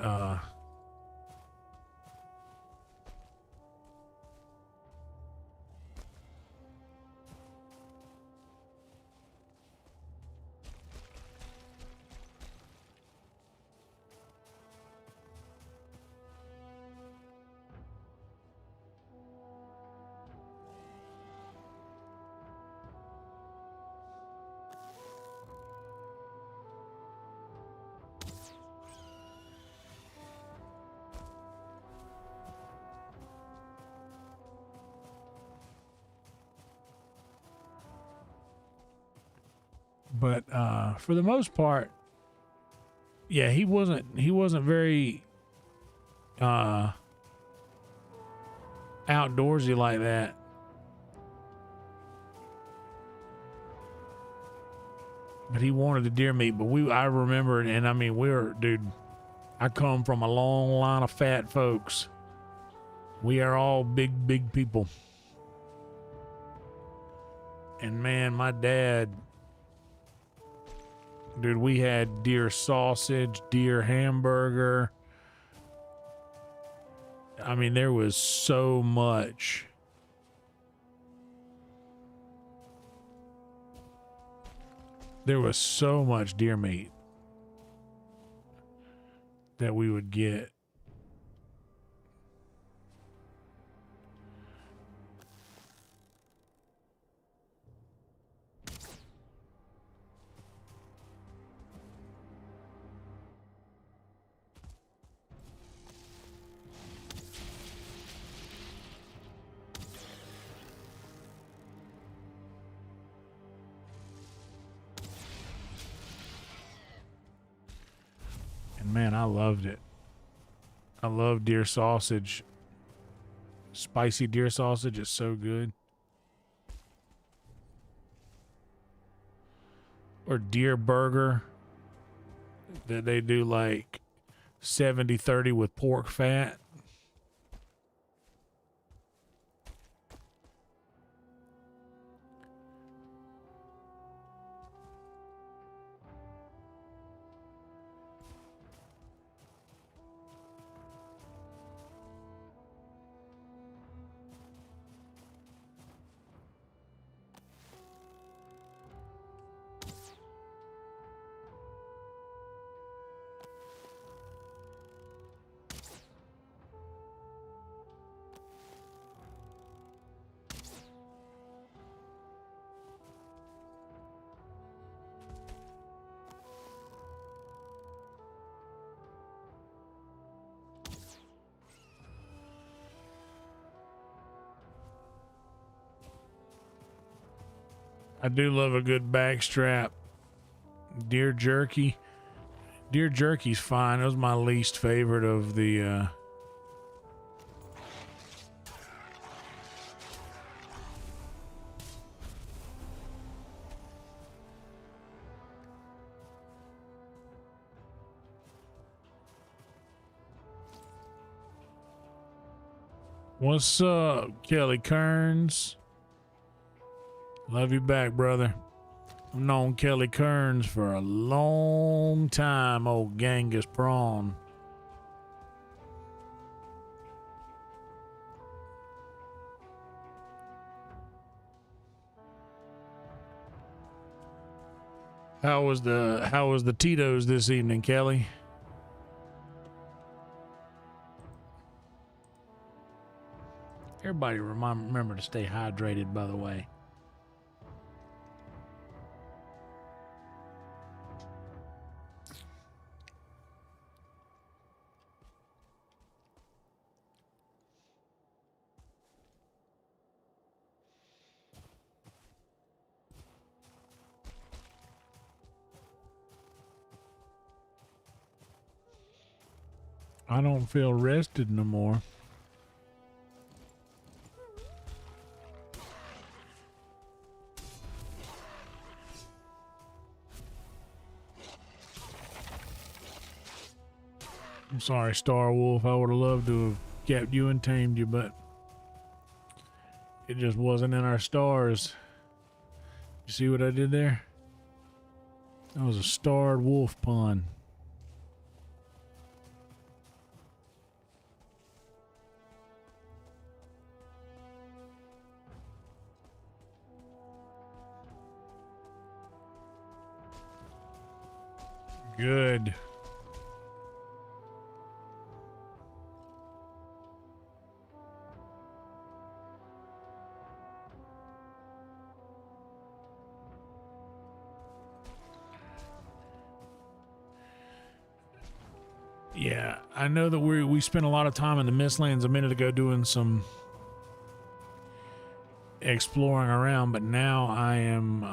for the most part, yeah, he wasn't very outdoorsy like that. But he wanted the deer meat. But I remember, and I mean, I come from a long line of fat folks. We are all big people. And man, my dad, dude, we had deer sausage, deer hamburger. I mean, there was so much. There was so much deer meat that we would get. Man, I loved it. I love deer sausage. Spicy deer sausage is so good. Or deer burger that they do like 70-30 with pork fat. I do love a good backstrap deer jerky. Deer jerky's fine. It was my least favorite of the What's up, Kelly Kearns? Love you back, brother. I've known Kelly Kearns for a long time, old Genghis Prawn. How was the Tito's this evening, Kelly? Everybody remember to stay hydrated, by the way. I don't feel rested no more. I'm sorry, Star Wolf. I would have loved to have kept you and tamed you, but it just wasn't in our stars. You see what I did there? That was a starred wolf pun. Good. Yeah, I know that we spent a lot of time in the Mistlands a minute ago doing some exploring around, but now I am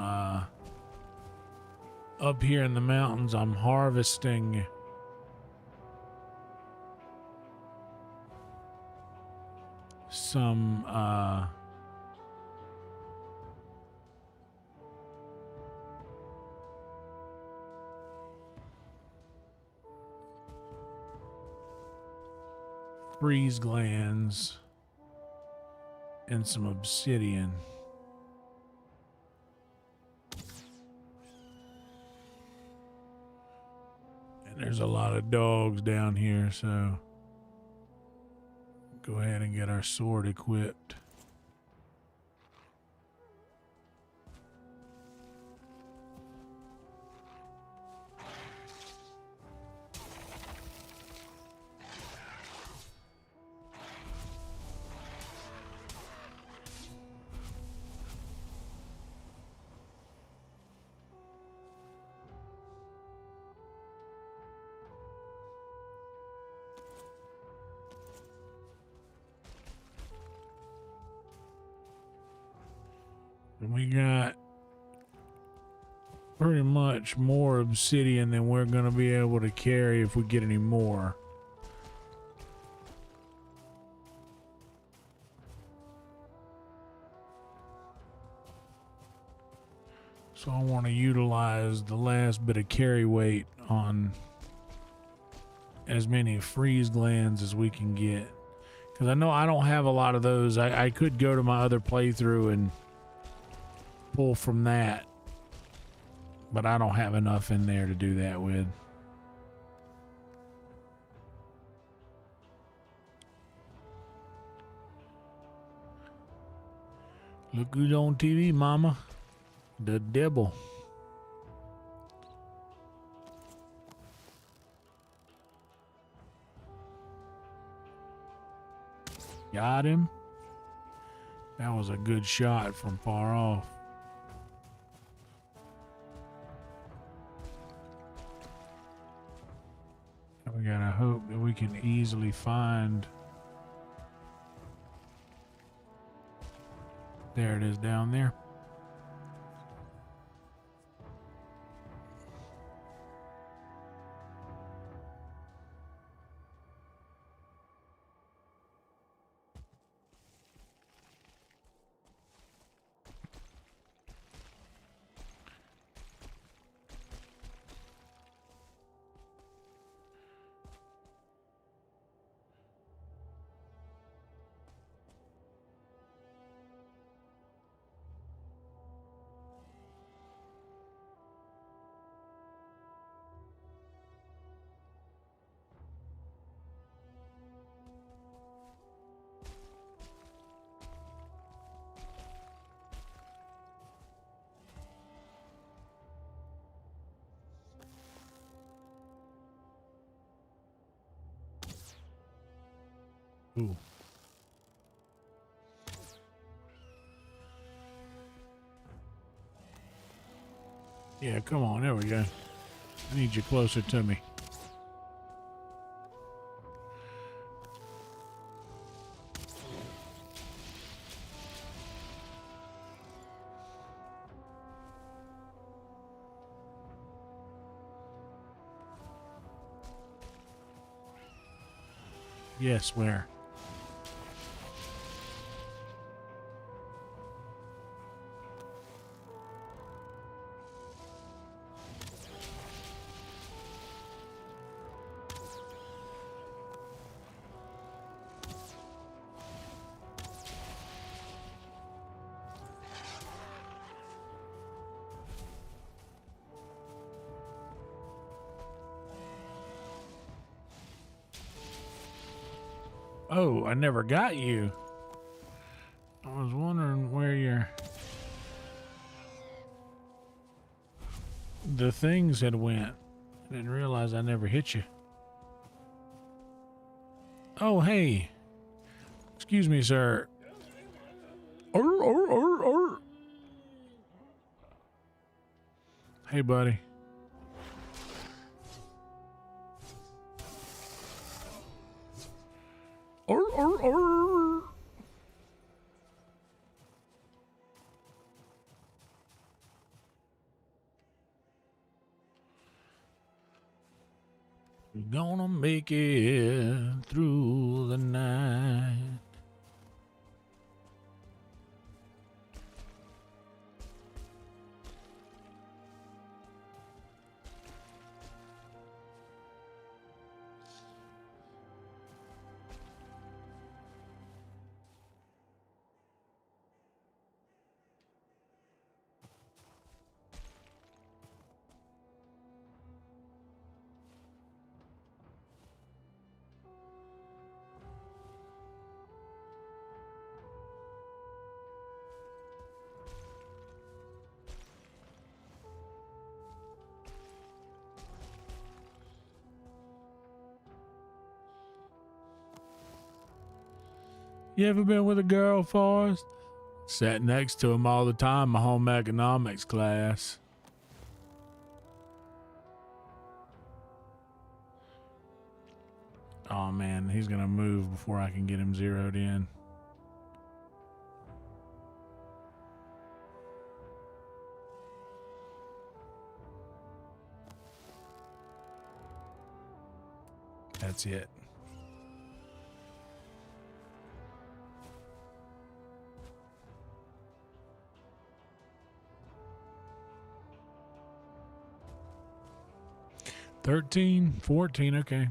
up here in the mountains. I'm harvesting some freeze glands and some obsidian. And there's a lot of dogs down here, so go ahead and get our sword equipped. And we got pretty much more obsidian than we're going to be able to carry if we get any more. So I want to utilize the last bit of carry weight on as many freeze glands as we can get. Because I know I don't have a lot of those. I could go to my other playthrough and pull from that, but I don't have enough in there to do that with. Look who's on TV, mama. The devil. Got him. That was a good shot from far off. We gotta hope that we can easily find. There it is down there. Ooh. Yeah, come on. There we go. I need you closer to me. Yes, where? Oh, I never got you. I was wondering where the things had went. I didn't realize I never hit you. Oh, hey. Excuse me, sir. Arr. Hey, buddy. Arr. We're gonna make it through the night. You ever been with a girl, Forrest? Sat next to him all the time in my home economics class. Oh man, he's gonna move before I can get him zeroed in. That's it. $13, $14, okay.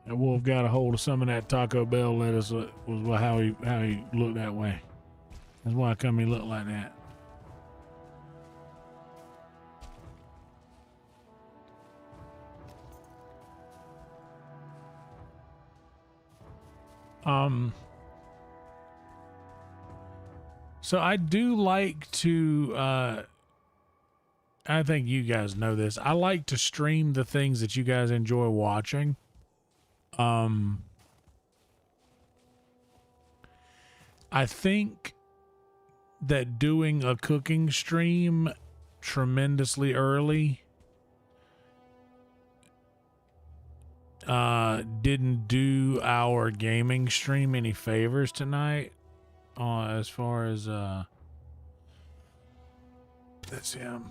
That wolf got a hold of some of that Taco Bell lettuce. Was how he looked that way. That's why he looked like that. So I do like to, I think you guys know this. I like to stream the things that you guys enjoy watching. I think that doing a cooking stream tremendously early didn't do our gaming stream any favors tonight. As far as that's him.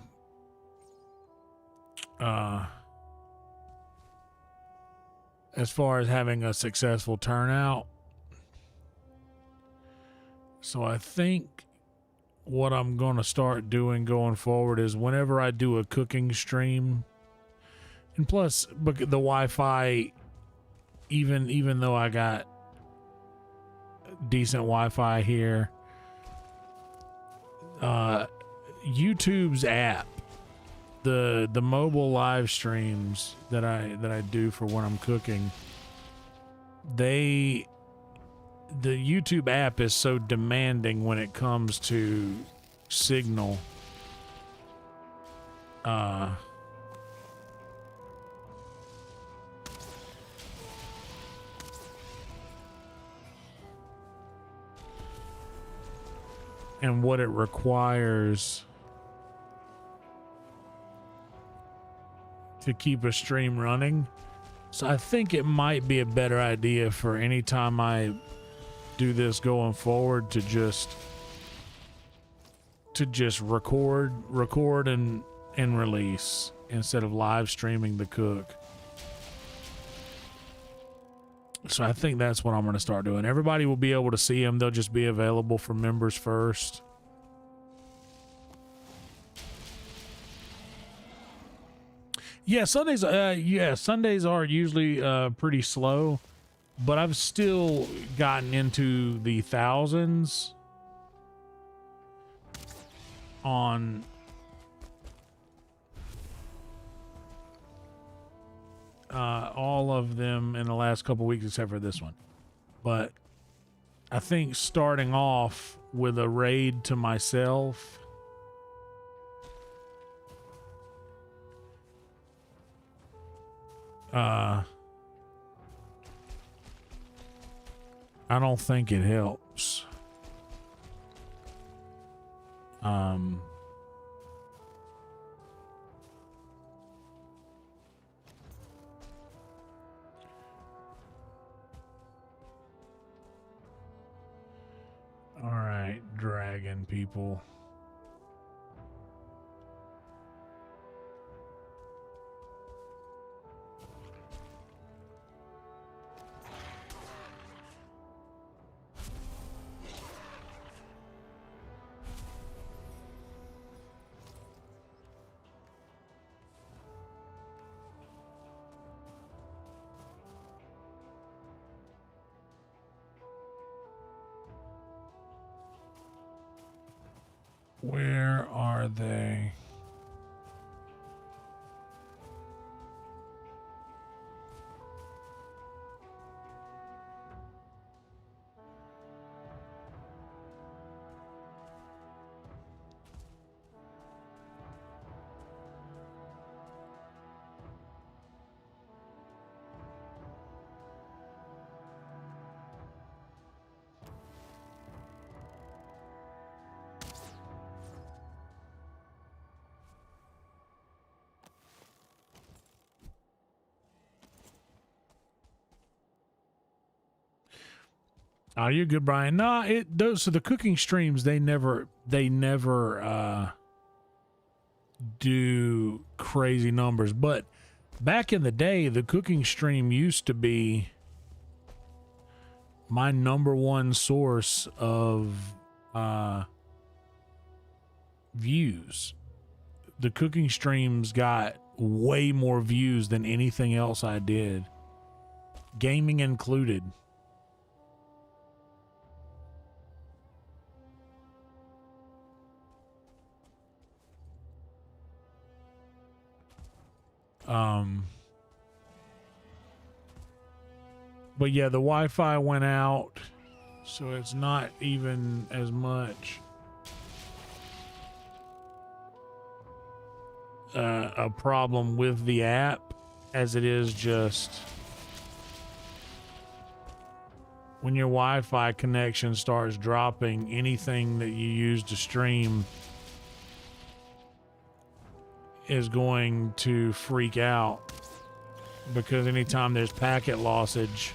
As far as having a successful turnout. So I think what I'm going to start doing going forward is whenever I do a cooking stream, and plus the Wi-Fi, even though I got decent Wi-Fi here, YouTube's app, the mobile live streams that I do for when I'm cooking, they the YouTube app is so demanding when it comes to signal. And what it requires to keep a stream running. So I think it might be a better idea for any time I do this going forward to just record and release instead of live streaming the cook. So I think that's what I'm going to start doing. Everybody will be able to see them. They'll just be available for members first. Yeah, Sundays. Sundays are usually pretty slow, but I've still gotten into the thousands on all of them in the last couple weeks, except for this one. But I think starting off with a raid to myself, I don't think it helps. All right, dragon people. Where are they? Oh, you're good, Brian. No, so the cooking streams, they never do crazy numbers. But back in the day, the cooking stream used to be my number one source of views. The cooking streams got way more views than anything else I did, gaming included. But yeah, the Wi-Fi went out, so it's not even as much a problem with the app as it is just when your Wi-Fi connection starts dropping. Anything that you use to stream is going to freak out, because anytime there's packet lossage,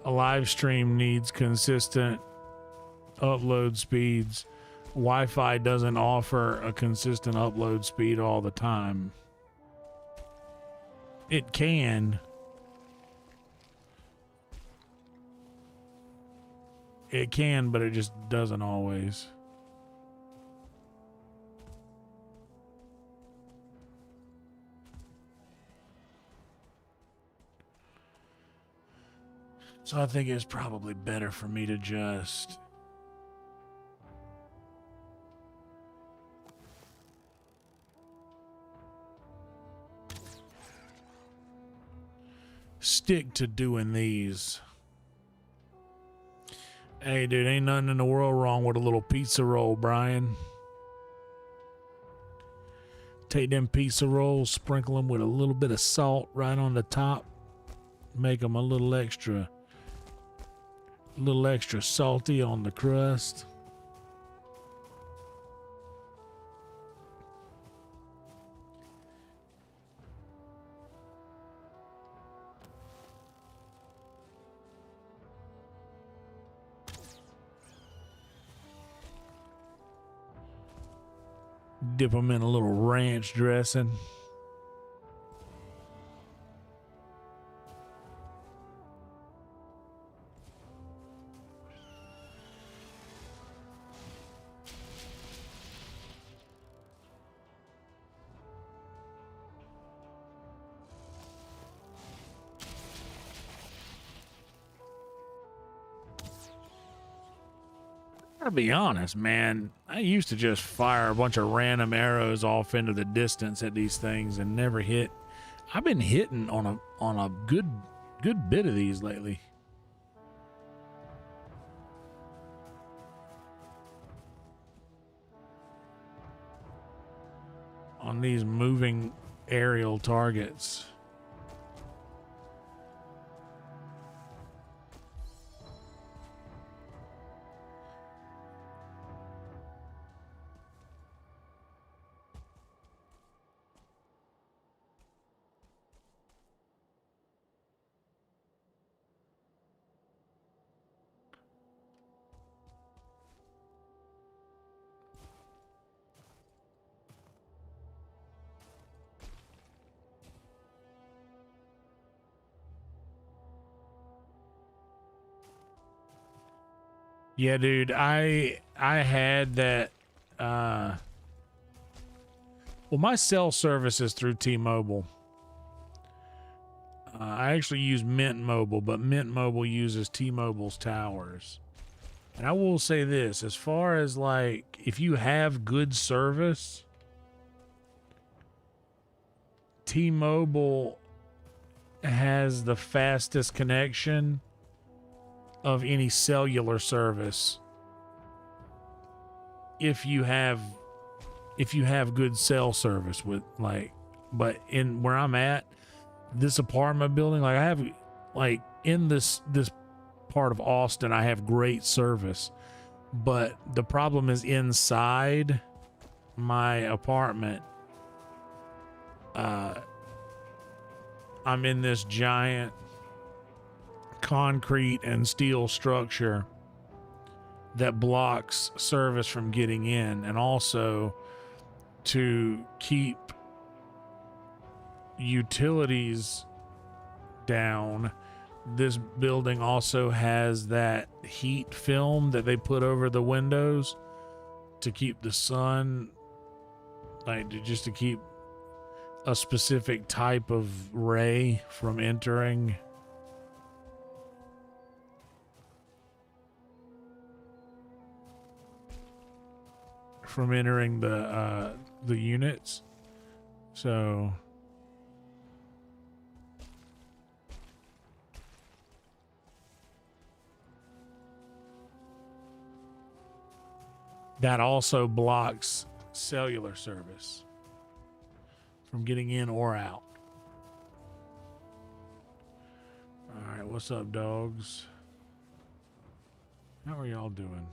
a live stream needs consistent upload speeds. Wi-Fi doesn't offer a consistent upload speed all the time. It can. It can, but it just doesn't always. So I think it's probably better for me to just stick to doing these. Hey, dude, ain't nothing in the world wrong with a little pizza roll, Brian. Take them pizza rolls, sprinkle them with a little bit of salt right on the top. Make them a little extra salty on the crust. Dip them in a little ranch dressing. Gotta be honest, man. I used to just fire a bunch of random arrows off into the distance at these things and never hit. I've been hitting on a good bit of these lately. On these moving aerial targets. Yeah, dude, I had that well, my cell service is through T-Mobile. I actually use Mint Mobile, but Mint Mobile uses T-Mobile's towers. And I will say this, as far as like if you have good service, T-Mobile has the fastest connection of any cellular service if you have good cell service with like. But in where I'm at, this apartment building, like I have like in this part of Austin, I have great service, but the problem is inside my apartment. I'm in this giant concrete and steel structure that blocks service from getting in, and also to keep utilities down, this building also has that heat film that they put over the windows to keep the sun, like just to keep a specific type of ray from entering. From entering the units. So that also blocks cellular service from getting in or out. All right, what's up, dogs? How are y'all doing?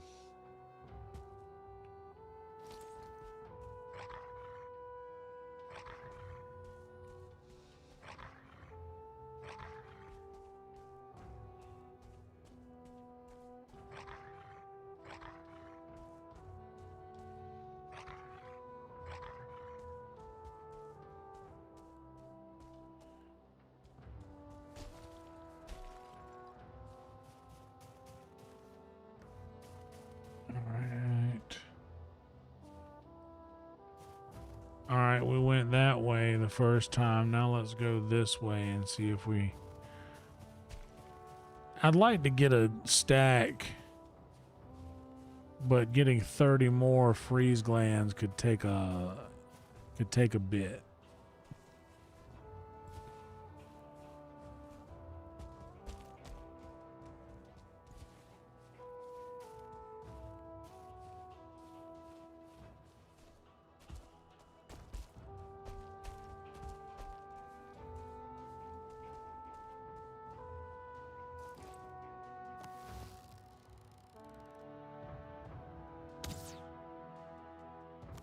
All right, we went that way the first time. Now let's go this way and see if we I'd like to get a stack, but getting 30 more freeze glands could take a bit.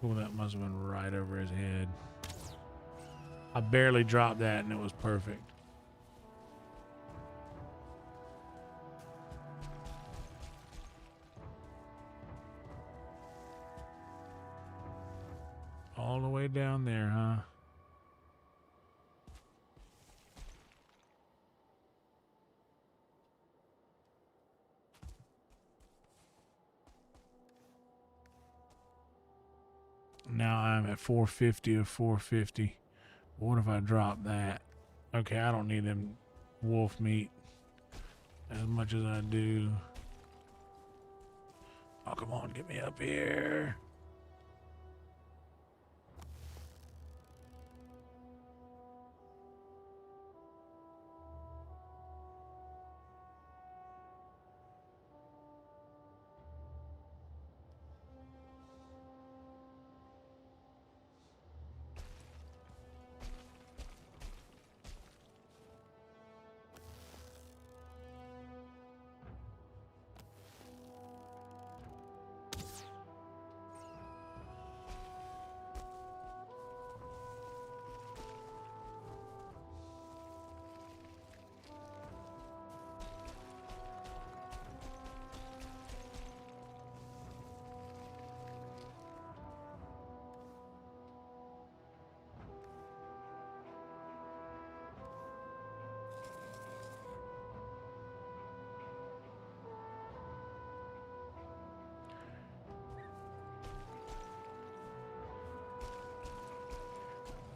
Oh, that must have been right over his head. I barely dropped that and it was perfect. All the way down there, huh? Now I'm at 450 of 450. What if I drop that? Okay, I don't need them wolf meat as much as I do. Oh, come on, get me up here.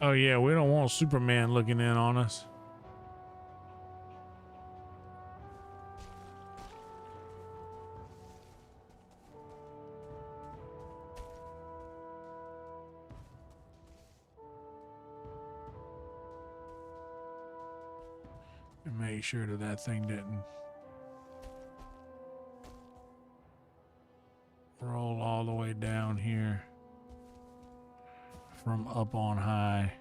Oh yeah, we don't want Superman looking in on us. And make sure that thing didn't roll all the way down here from up on high.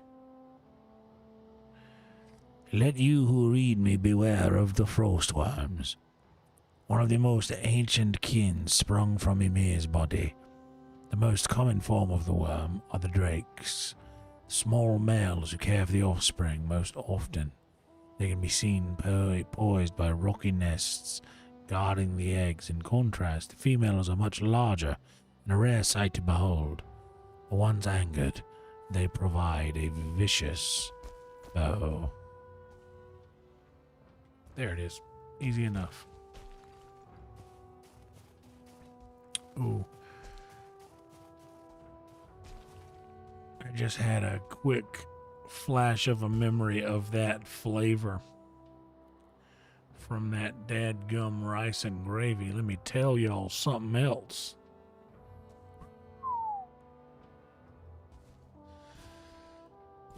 Let you who read me beware of the frost worms. One of the most ancient kin sprung from Ymir's body. The most common form of the worm are the drakes, small males who care for the offspring most often. They can be seen poised by rocky nests, guarding the eggs. In contrast, the females are much larger and a rare sight to behold. Once angered, they provide a vicious bow. There it is. Easy enough. Ooh. I just had a quick flash of a memory of that flavor from that dadgum rice and gravy. Let me tell y'all something else.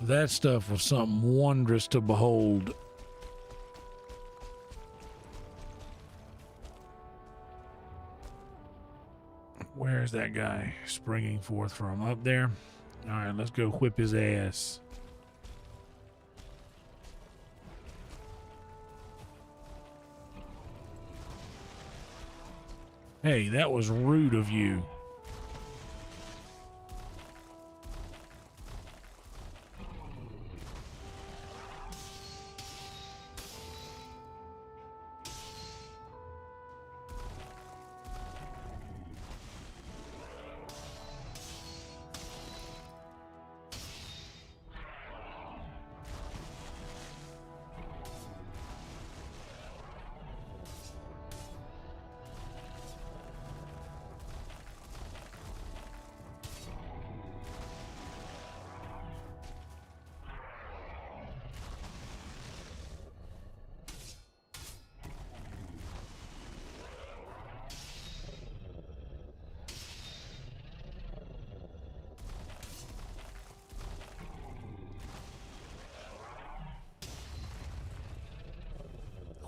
That stuff was something wondrous to behold. Where's that guy springing forth from? Up there? All right, let's go whip his ass. Hey, that was rude of you.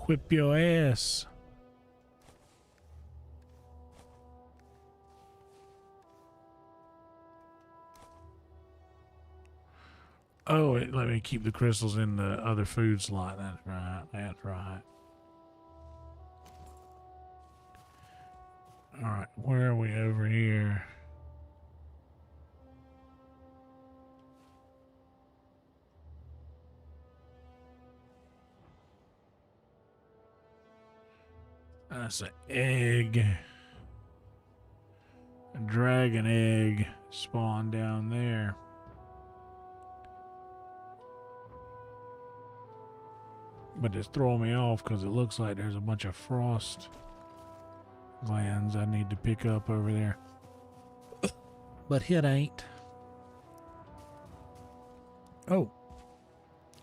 Whip your ass. Oh, let me keep the crystals in the other food slot. That's right. That's right. All right, where are we over here? That's an egg. A dragon egg spawned down there. But it's throwing me off because it looks like there's a bunch of frost glands I need to pick up over there. But it ain't. Oh.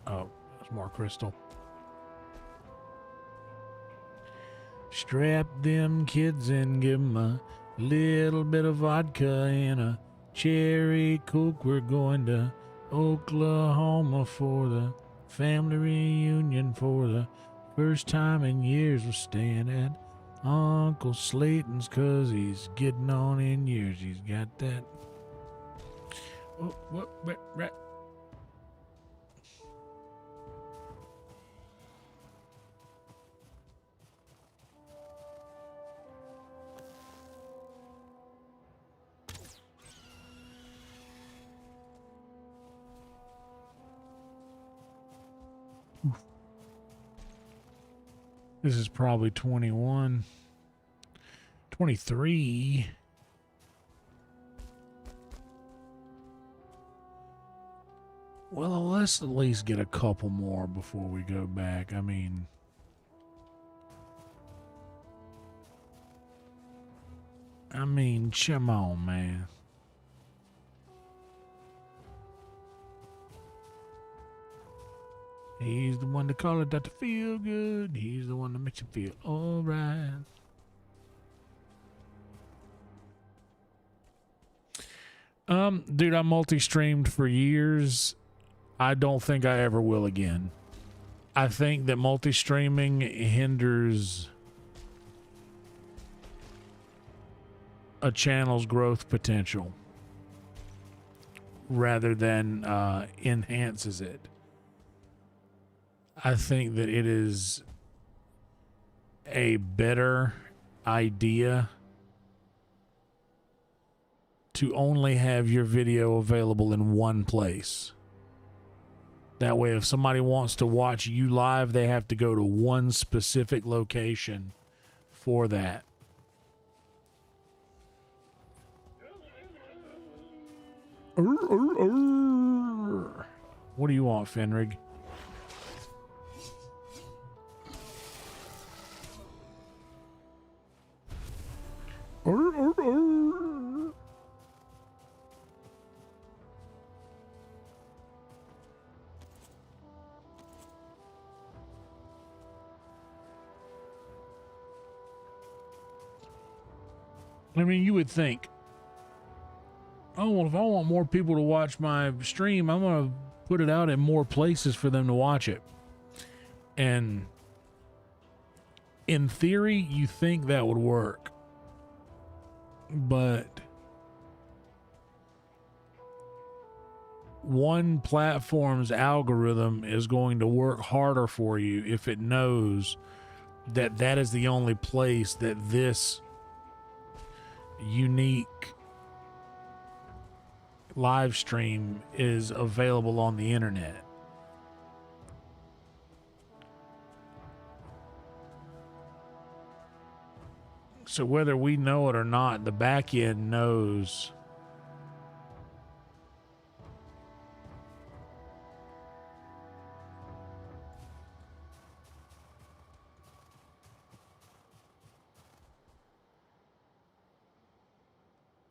Oh, there's more crystal. Strap them kids in, give 'em a little bit of vodka and a cherry coke. We're going to Oklahoma for the family reunion for the first time in years. We're staying at Uncle Slayton's 'cause he's getting on in years. He's got that. Oh, what? This is probably 21. 23. Well, let's at least get a couple more before we go back. I mean, come on, man. He's the one to call it that to feel good. He's the one that makes you feel all right. Dude, I multi-streamed for years. I don't think I ever will again. I think that multi-streaming hinders a channel's growth potential rather than enhances it. I think that it is a better idea to only have your video available in one place. That way, if somebody wants to watch you live, they have to go to one specific location for that. What do you want, Fenrig? I mean, you would think, oh, well, if I want more people to watch my stream, I'm going to put it out in more places for them to watch it. And in theory, you think that would work. But one platform's algorithm is going to work harder for you if it knows that that is the only place that this unique live stream is available on the internet. So whether we know it or not, the back end knows.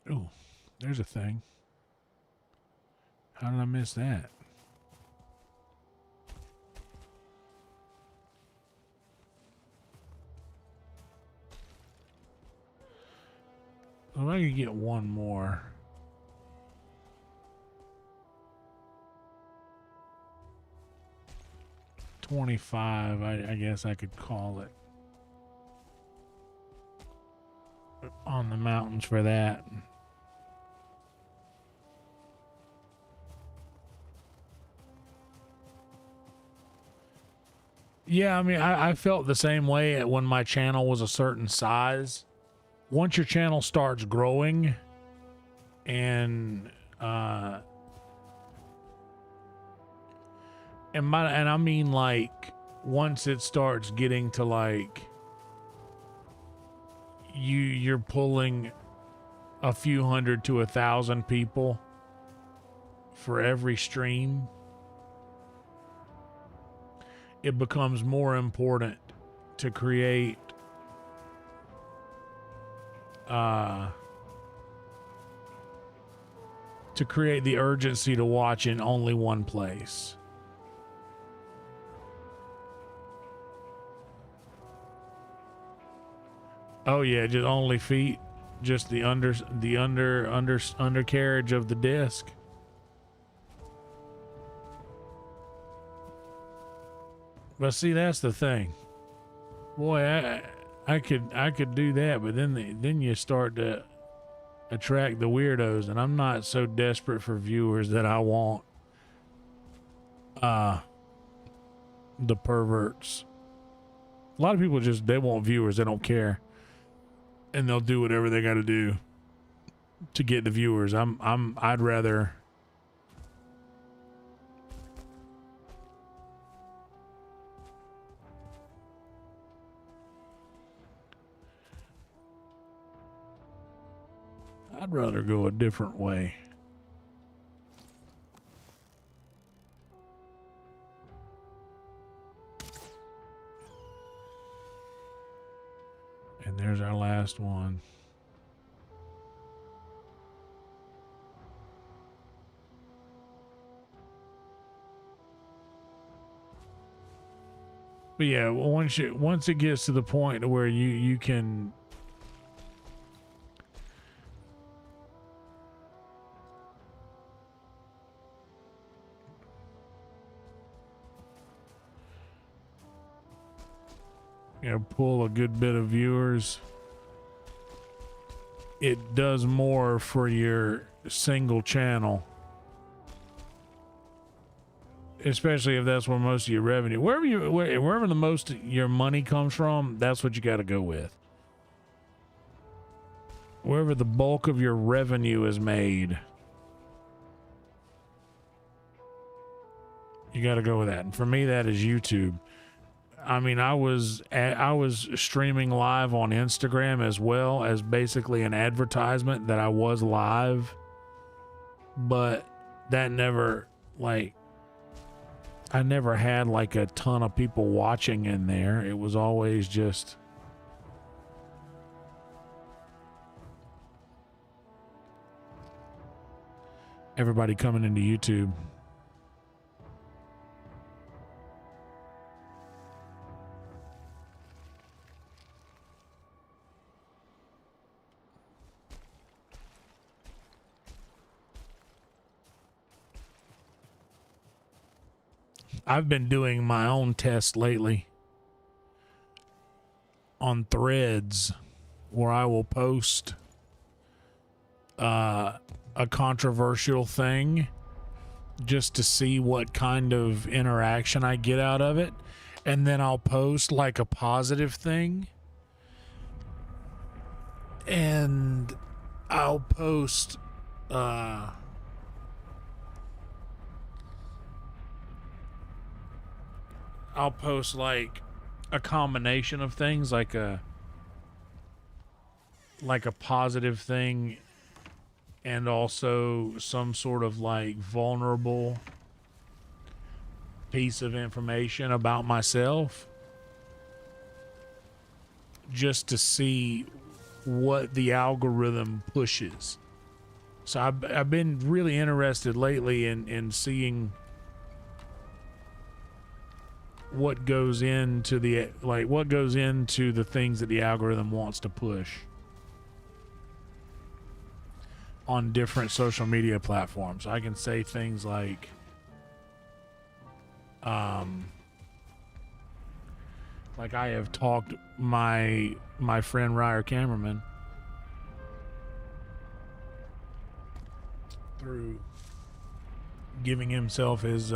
Oh, there's a thing. How did I miss that? If I could get one more. 25, I guess I could call it. On the mountains for that. Yeah, I mean, I felt the same way when my channel was a certain size. Once your channel starts growing and I mean, like, once it starts getting to, like, you're pulling a few hundred to 1,000 people for every stream, it becomes more important to create the urgency to watch in only one place. Oh yeah, just only feet, just the undercarriage of the disc. But see, that's the thing. Boy, I could do that, but then you start to attract the weirdos, and I'm not so desperate for viewers that I want the perverts. A lot of people they want viewers, they don't care. And they'll do whatever they got to do to get the viewers. I'd rather go a different way. And there's our last one. But yeah, once it gets to the point where you can pull a good bit of viewers, it does more for your single channel, especially if that's where most of your revenue, wherever the most of your money comes from, that's what you got to go with. Wherever the bulk of your revenue is made, you got to go with that. And for me, that is YouTube. I mean, I was streaming live on Instagram as well as basically an advertisement that I was live, but that never, like, I never had like a ton of people watching in there. It was always just everybody coming into YouTube. I've been doing my own test lately on Threads, where I will post a controversial thing just to see what kind of interaction I get out of it, and then I'll post like a positive thing, and I'll post like a combination of things, like a positive thing and also some sort of like vulnerable piece of information about myself, just to see what the algorithm pushes. So I've been really interested lately in seeing what goes into the things that the algorithm wants to push on different social media platforms. I can say things like Like I have talked my friend Ryer Cameraman through giving himself his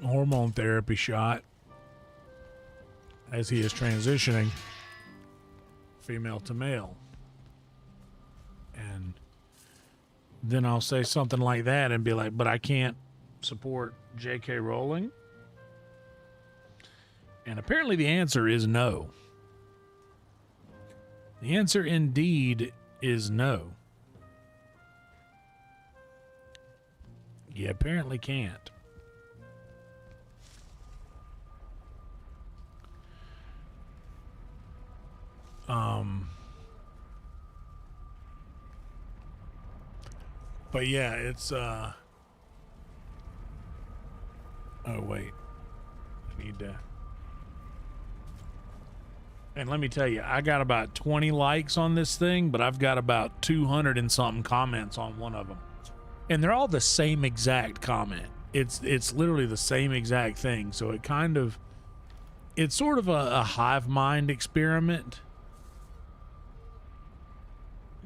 hormone therapy shot as he is transitioning female to male. And then I'll say something like that and be like, but I can't support J.K. Rowling. And apparently the answer is no. The answer indeed is no. You apparently can't. But yeah, it's oh wait. I need to. And let me tell you, I got about 20 likes on this thing, but I've got about 200 and something comments on one of them. And they're all the same exact comment. It's literally the same exact thing. So it's sort of a hive mind experiment,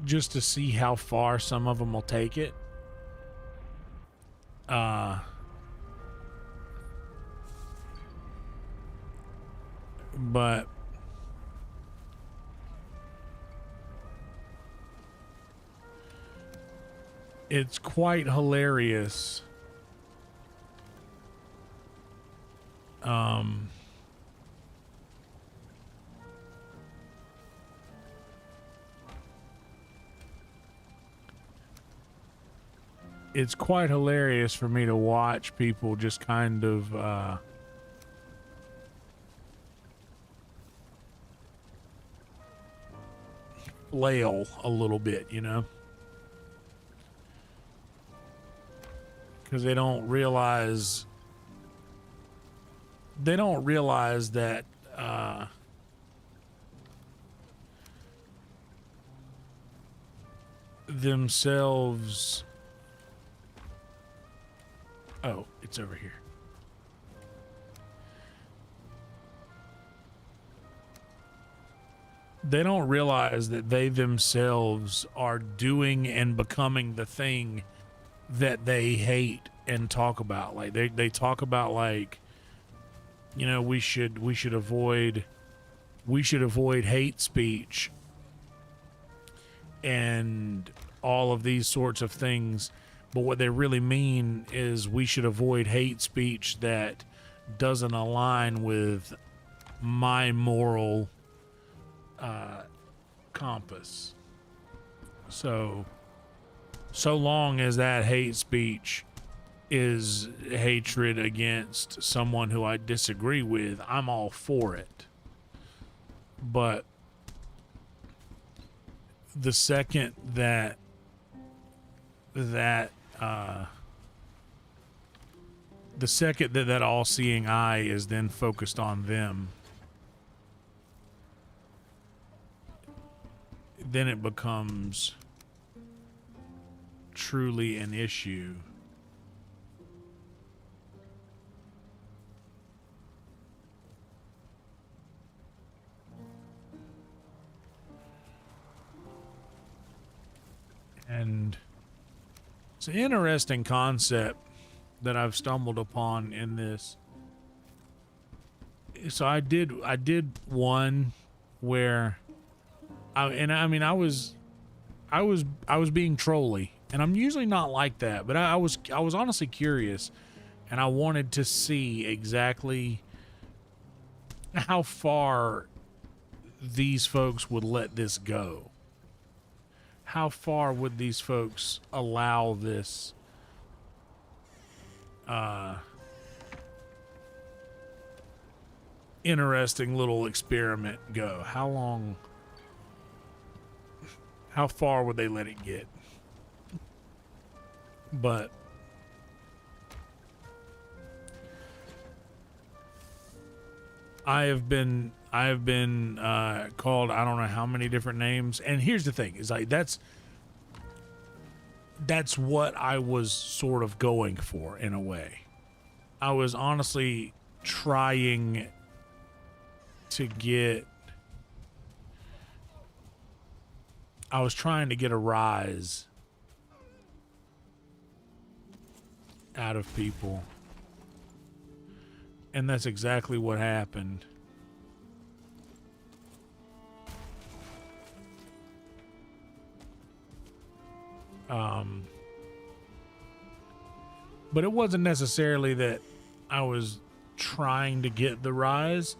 just to see how far some of them will take it. But it's quite hilarious. It's quite hilarious for me to watch people just kind of flail a little bit, you know? Because they don't realize that themselves. Oh, it's over here. They don't realize that they themselves are doing and becoming the thing that they hate and talk about. Like they talk about, like, you know, we should avoid hate speech and all of these sorts of things. But what they really mean is we should avoid hate speech that doesn't align with my moral compass. So long as that hate speech is hatred against someone who I disagree with, I'm all for it. But the second that all-seeing eye is then focused on them, then it becomes truly an issue. And it's an interesting concept that I've stumbled upon in this. So I did one where I was being trolly, and I'm usually not like that, but I was honestly curious, and I wanted to see exactly how far these folks would let this go. How far would these folks allow this interesting little experiment go? How far would they let it get? But I have been called I don't know how many different names, and here's the thing: is like that's what I was sort of going for in a way. I was honestly trying to get a rise out of people. And that's exactly what happened. But it wasn't necessarily that I was trying to get the rise.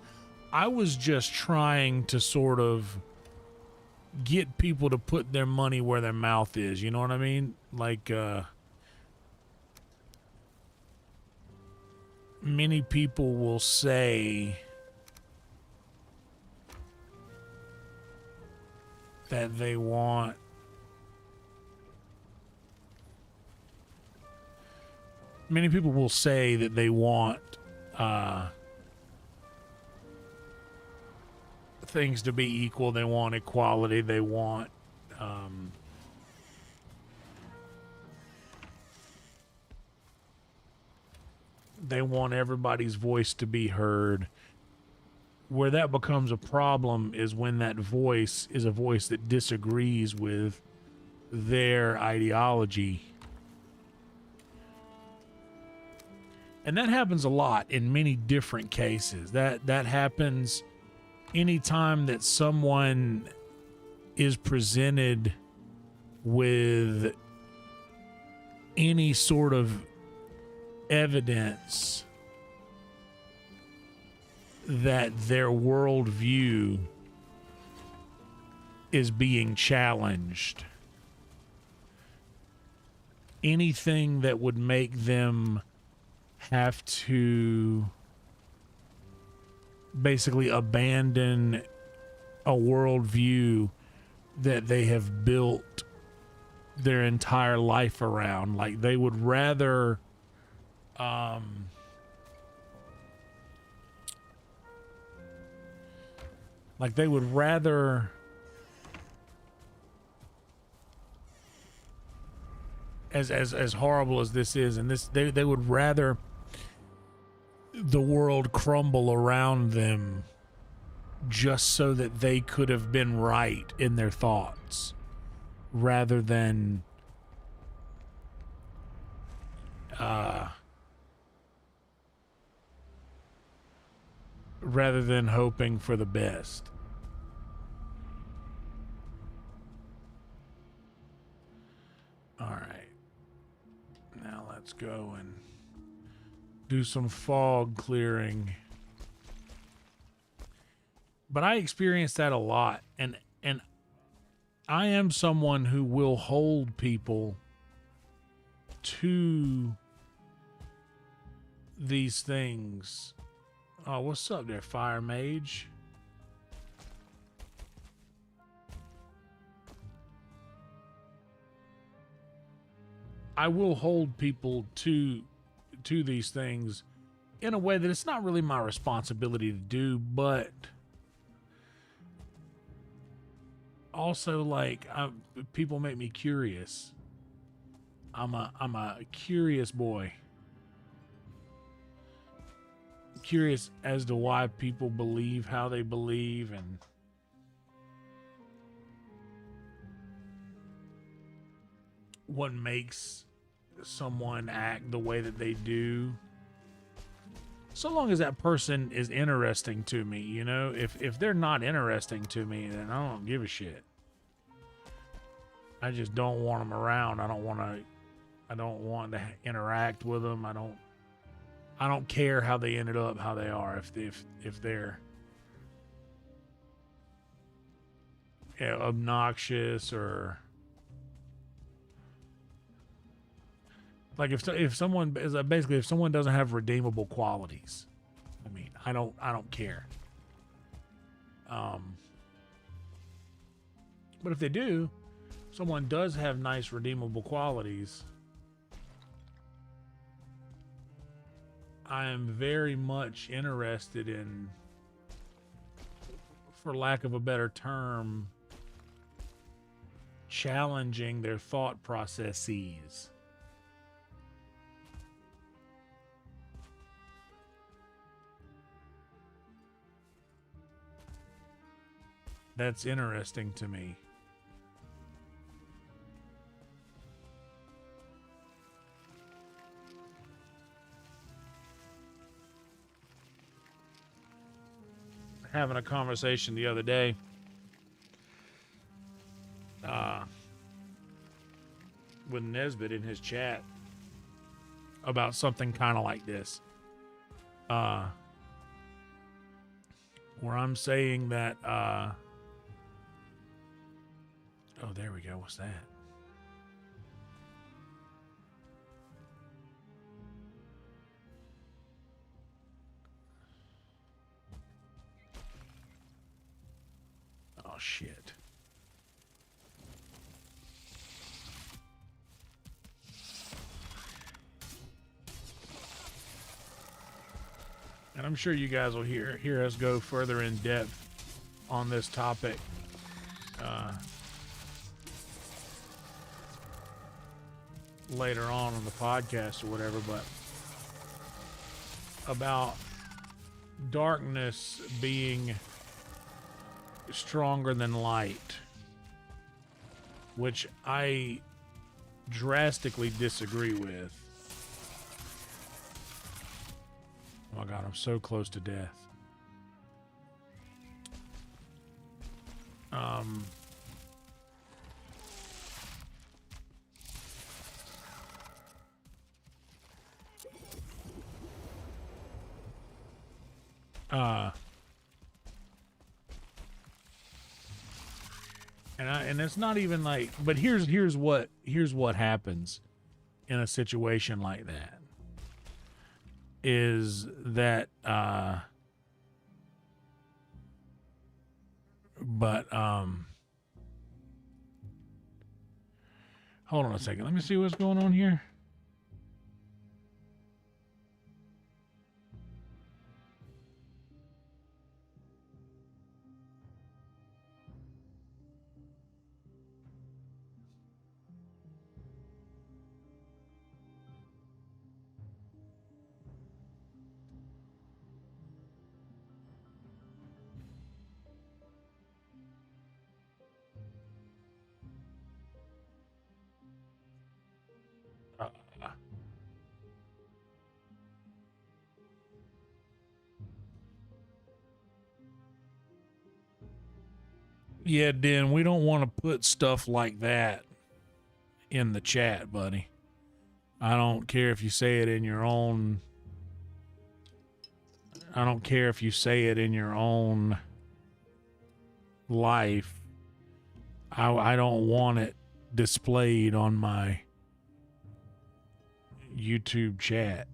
I was just trying to sort of get people to put their money where their mouth is. You know what I mean? Like, many people will say that they want things to be equal. They want equality. They want everybody's voice to be heard. Where that becomes a problem is when that voice is a voice that disagrees with their ideology. And that happens a lot in many different cases. That happens anytime that someone is presented with any sort of evidence that their worldview is being challenged. Anything that would make them have to basically abandon a worldview that they have built their entire life around. Like they would rather as horrible as this is, and they would rather the world crumble around them just so that they could have been right in their thoughts, rather than hoping for the best. All right, now let's go and do some fog clearing. But I experienced that a lot, and I am someone who will hold people to these things. Oh, what's up there, Fire Mage? I will hold people to these things in a way that it's not really my responsibility to do, but also, like, people make me curious. I'm a curious boy. Curious as to why people believe how they believe, and what makes someone act the way that they do. So long as that person is interesting to me, you know. If they're not interesting to me, then I don't give a shit. I just don't want them around. I don't want to interact with them. I don't care how they ended up how they are. If they're, you know, obnoxious, or like if someone is basically, if someone doesn't have redeemable qualities, I mean, I don't care. But if they do, someone does have nice redeemable qualities, I am very much interested in, for lack of a better term, challenging their thought processes. That's interesting to me. Having a conversation the other day with Nesbitt in his chat about something kind of like this, where I'm saying that oh, there we go. What's that? Oh, shit. And I'm sure you guys will hear us go further in depth on this topic later on the podcast or whatever, but about darkness being stronger than light, which I drastically disagree with. Oh my God, I'm so close to death. And it's not even like, but here's what happens in a situation like that is that hold on a second, let me see what's going on here. Yeah, Dan, we don't want to put stuff like that in the chat, buddy. I don't care if you say it in your own. I don't care if you say it in your own life. I don't want it displayed on my YouTube chat.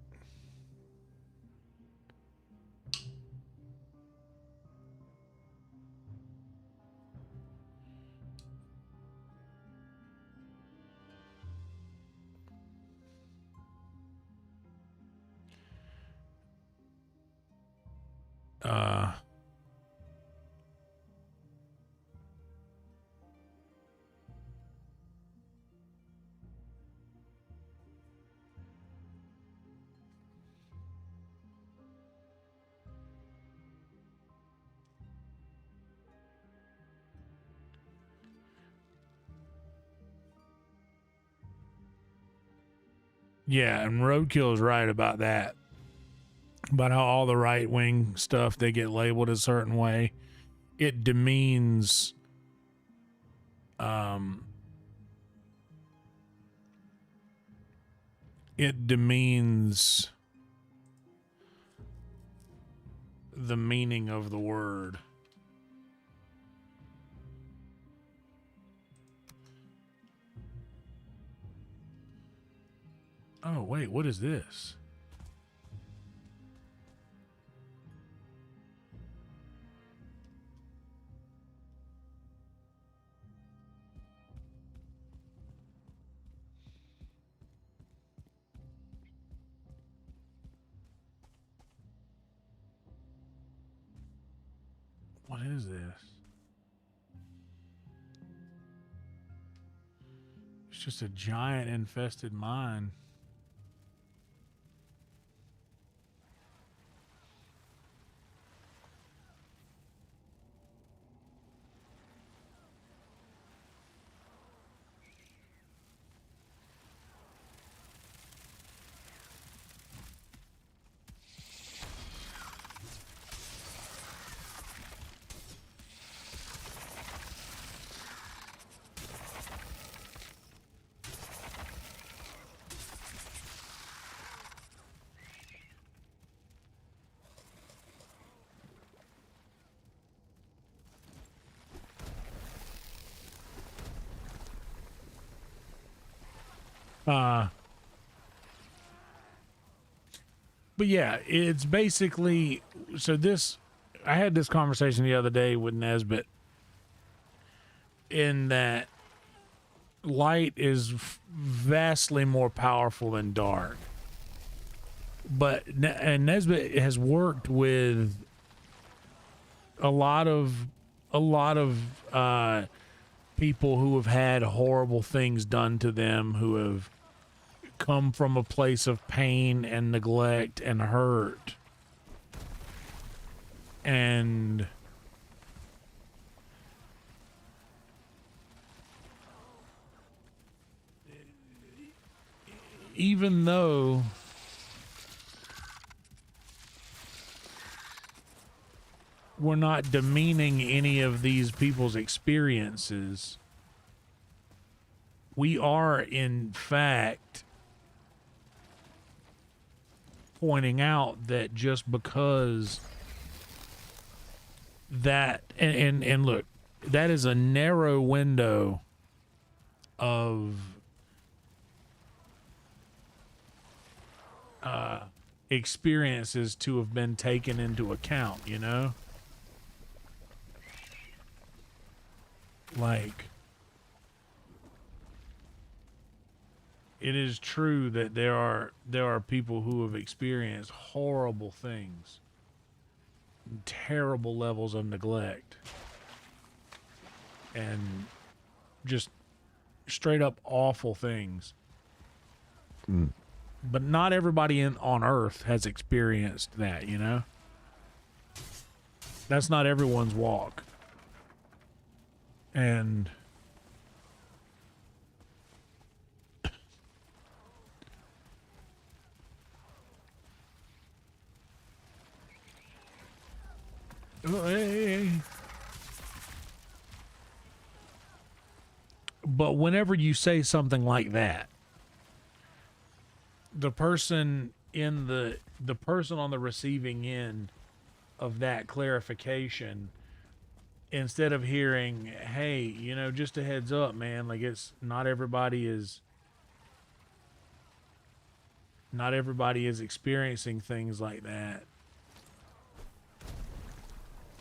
Yeah, and Roadkill is right about that. About how all the right-wing stuff, they get labeled a certain way. It demeans the meaning of the word. Oh, wait, what is this? What is this? It's just a giant infested mine. But yeah, it's basically, so this, I had this conversation the other day with Nesbitt in that light is vastly more powerful than dark. But and Nesbitt has worked with a lot of people who have had horrible things done to them, who have come from a place of pain and neglect and hurt. And even though we're not demeaning any of these people's experiences, we are in fact pointing out that just because that, and look, that is a narrow window of experiences to have been taken into account, you know? Like, it is true that there are people who have experienced horrible things, terrible levels of neglect, and just straight up awful things. But not everybody on Earth has experienced that, you know? That's not everyone's walk. And but whenever you say something like that, the person on the receiving end of that clarification, instead of hearing, hey, you know, just a heads up, man, like, it's not everybody is experiencing things like that,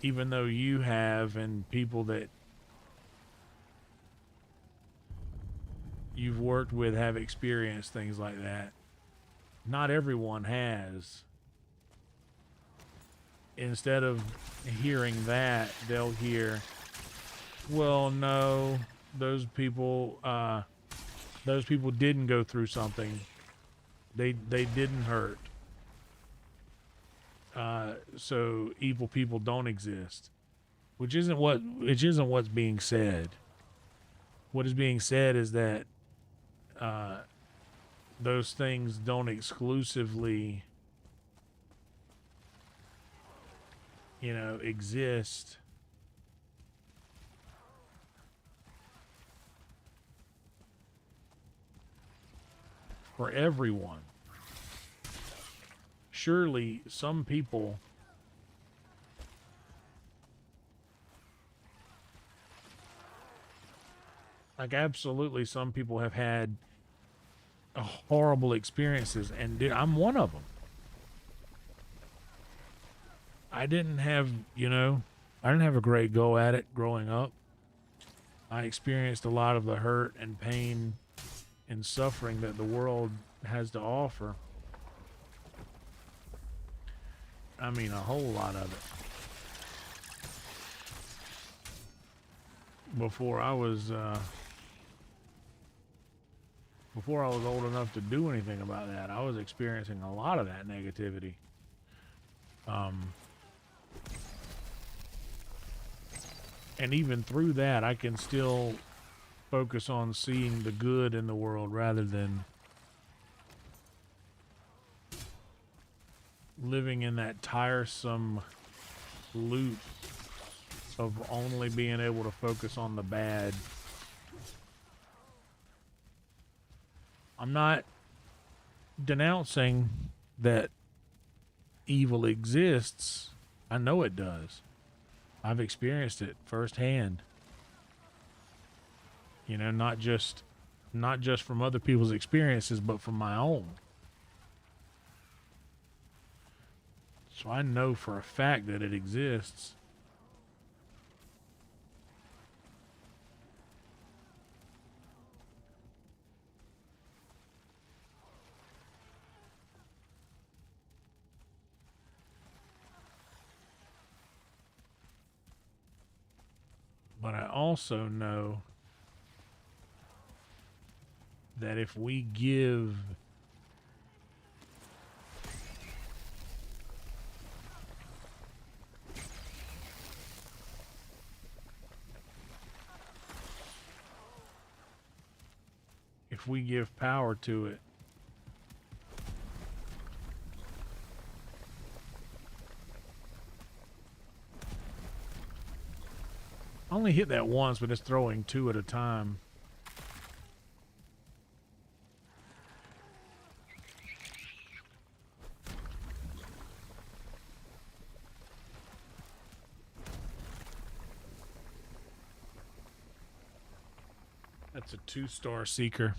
even though you have, and people that you've worked with have experienced things like that. Not everyone has. Instead of hearing that, they'll hear, well, no, those people didn't go through something. They didn't hurt. So evil people don't exist. Which isn't what's being said. What is being said is that those things don't exclusively, you know, exist for everyone. Surely some people absolutely some people have had horrible experiences, and dude, I'm one of them. I didn't have a great go at it growing up. I experienced a lot of the hurt and pain and suffering that the world has to offer. I mean, a whole lot of it. Before I was old enough to do anything about that, I was experiencing a lot of that negativity. And even through that, I can still focus on seeing the good in the world rather than living in that tiresome loop of only being able to focus on the bad. I'm not denouncing that evil exists. I know it does. I've experienced it firsthand. You know, not just not just from other people's experiences, but from my own. So I know for a fact that it exists. But I also know that if we give power to it, I only hit that once, but it's throwing two at a time. That's a 2-star seeker.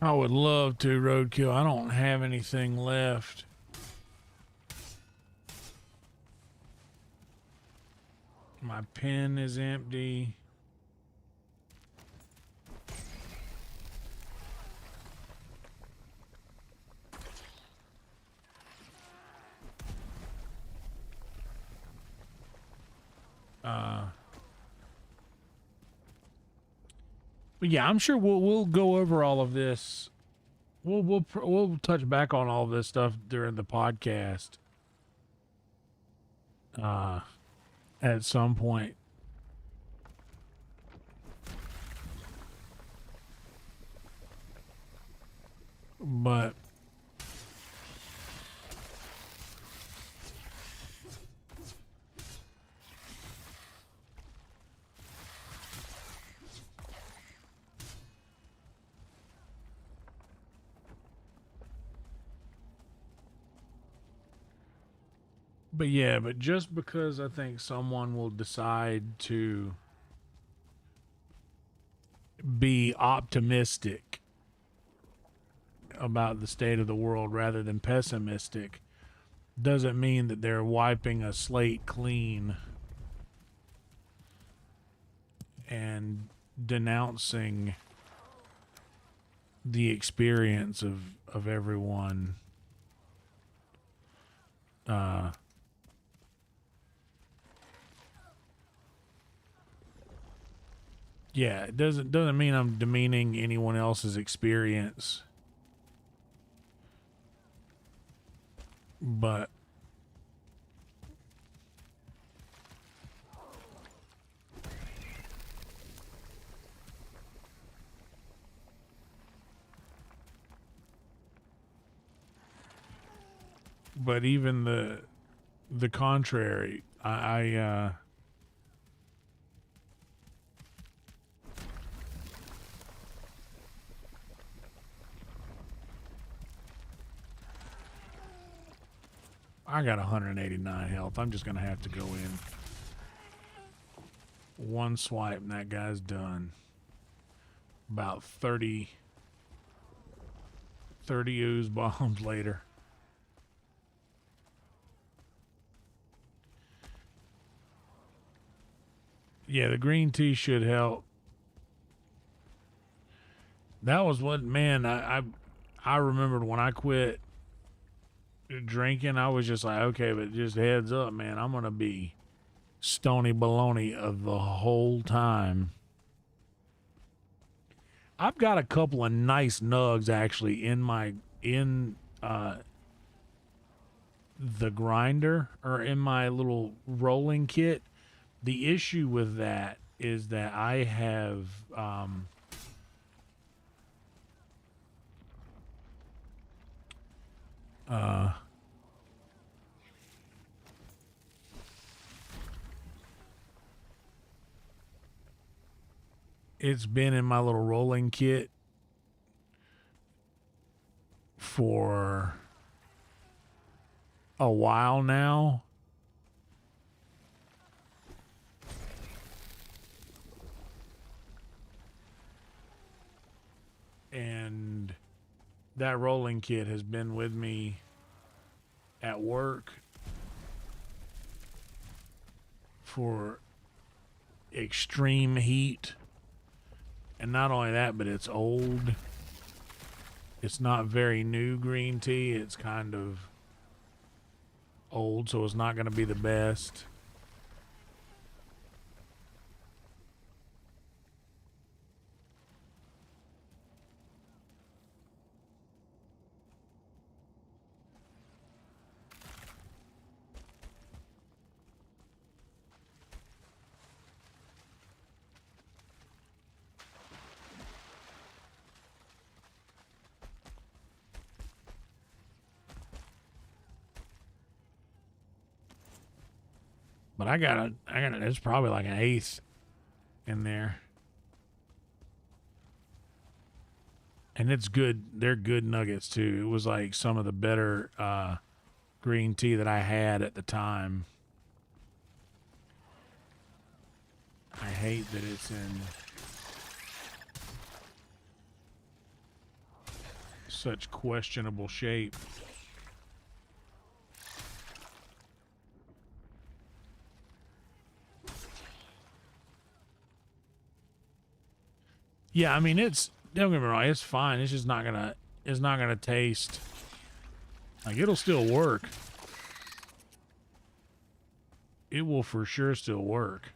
I would love to, Roadkill. I don't have anything left. My pen is empty. But yeah, I'm sure we'll go over all of this. We'll touch back on all of this stuff during the podcast. At some point. But yeah, but just because I think someone will decide to be optimistic about the state of the world rather than pessimistic doesn't mean that they're wiping a slate clean and denouncing the experience of everyone. Yeah, it doesn't mean I'm demeaning anyone else's experience. But even the contrary, I got 189 health. I'm just going to have to go in. One swipe and that guy's done. About 30 ooze bombs later. Yeah, the green tea should help. That was what, man, I remembered when I quit drinking, I was just like, okay, but just heads up, man, I'm going to be stony baloney of the whole time. I've got a couple of nice nugs actually in the grinder or in my little rolling kit. The issue with that is that I have it's been in my little rolling kit for a while now. And that rolling kit has been with me at work for extreme heat. And not only that, but it's old. It's not very new green tea. It's kind of old, so it's not going to be the best. But I got there's probably like an eighth in there. And it's good. They're good nuggets too. It was like some of the better green tea that I had at the time. I hate that it's in such questionable shape. Yeah, I mean, don't get me wrong, it's fine. It's just not gonna taste like it'll still work. It will for sure still work.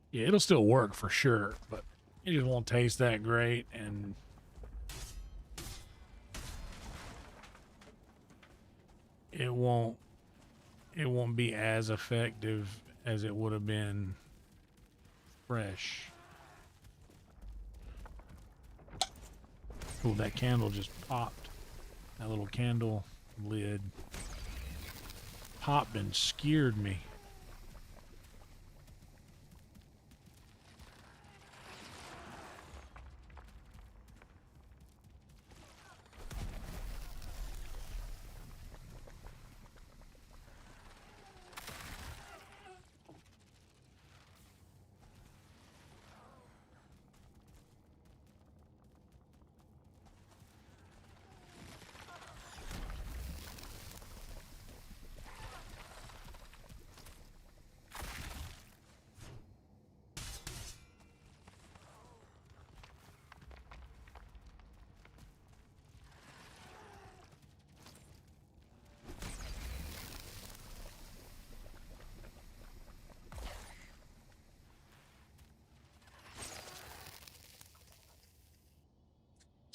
Yeah, it'll still work for sure, but it just won't taste that great, and it won't be as effective as it would have been fresh. Oh, that candle just popped. That little candle lid popped and scared me.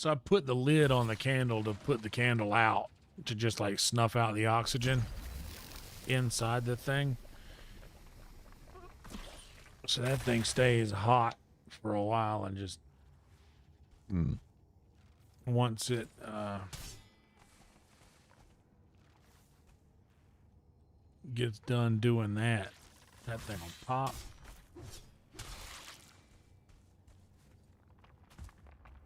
So I put the lid on the candle to put the candle out, to just like snuff out the oxygen inside the thing. So that thing stays hot for a while, and just once it gets done doing that, that thing will pop.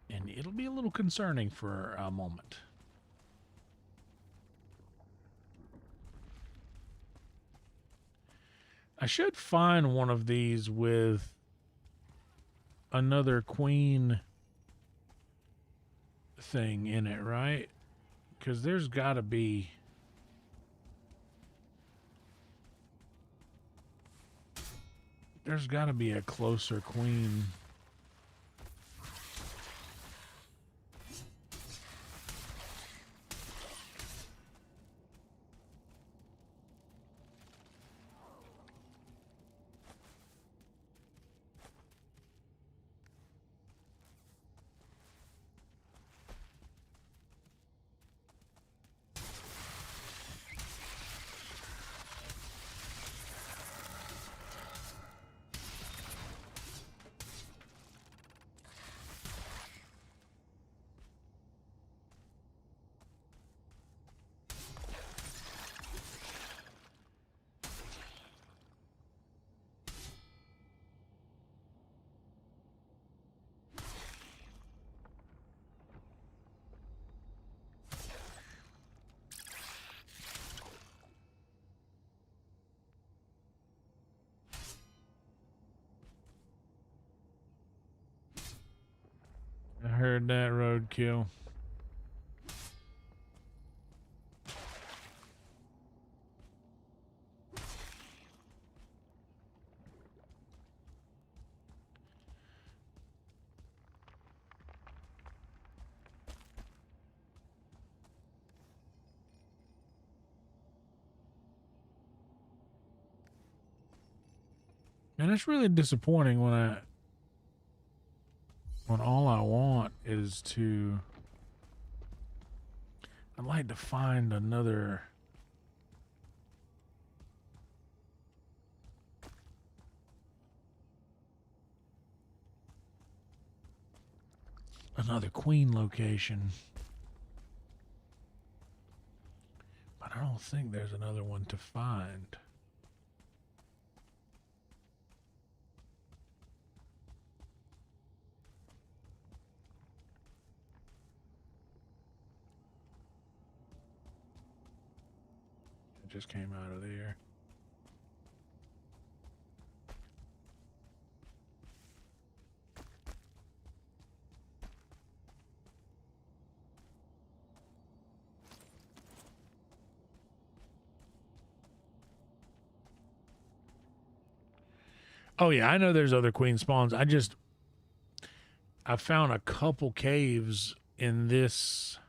And it'll be a little concerning for a moment. I should find one of these with another queen thing in it, right? Because there's got to be... There's got to be a closer queen. I heard that, roadkill. And it's really disappointing when all I want is to... I'd like to find another queen location. But I don't think there's another one to find. It just came out of there. Oh yeah, I know there's other queen spawns. I found a couple caves in this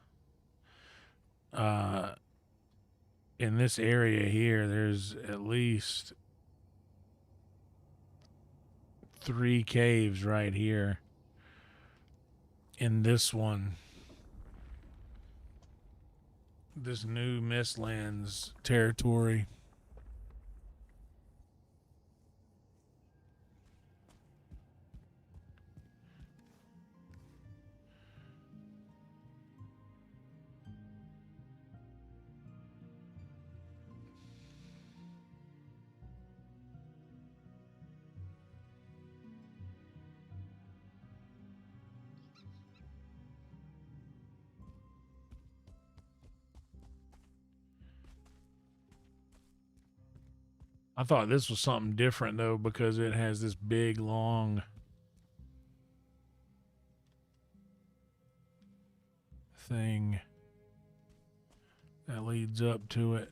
area here. There's at least 3 caves right here in this one. This new MISTLANDS territory. I thought this was something different though, because it has this big long thing that leads up to it.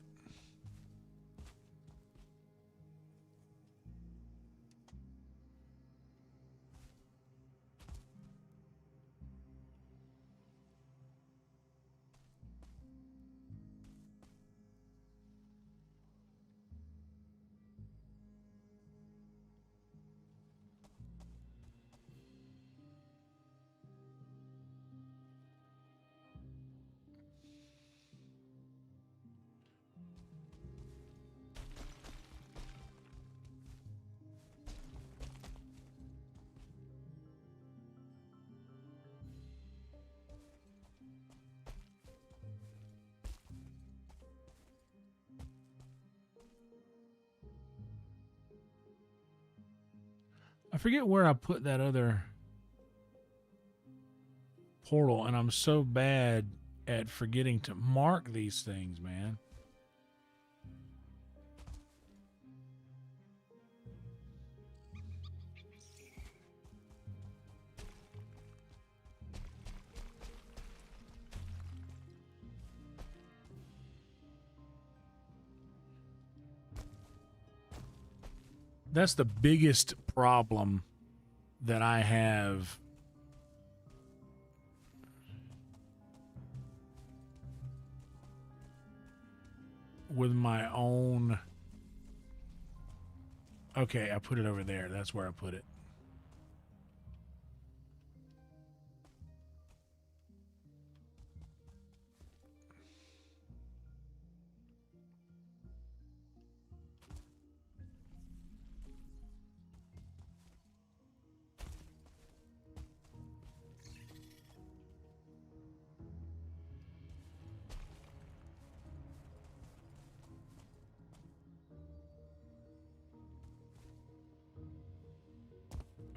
I forget where I put that other portal, and I'm so bad at forgetting to mark these things, man. That's the biggest problem that I have with my own. Okay, I put it over there. That's where I put it.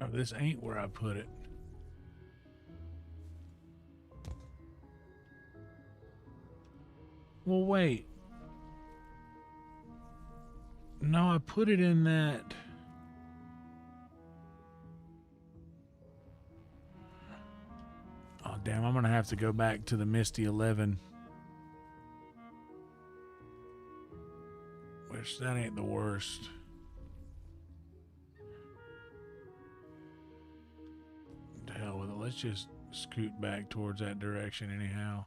Oh, this ain't where I put it. Well, wait. No, I put it in that. Oh, damn. I'm going to have to go back to the Misty 11. Which, that ain't the worst. To hell with it. Let's just scoot back towards that direction anyhow.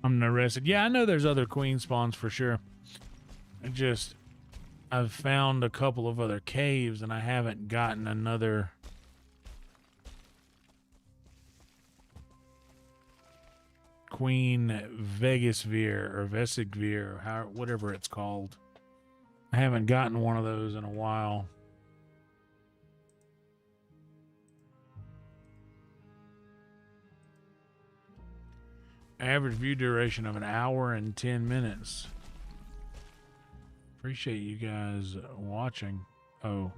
I'm arrested. Yeah, I know there's other queen spawns for sure. I've found a couple of other caves and I haven't gotten another Queen Vegasvir or Vesigvir or whatever it's called. I haven't gotten one of those in a while. Average view duration of 1 hour and 10 minutes. Appreciate you guys watching. Oh.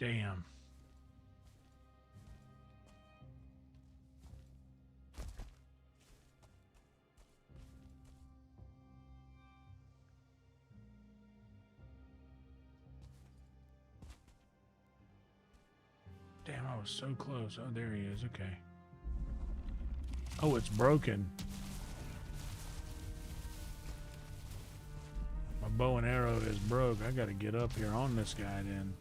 Damn. Damn, I was so close. Oh, there he is. Okay. Oh, it's broken. My bow and arrow is broke. I gotta get up here on this guy then.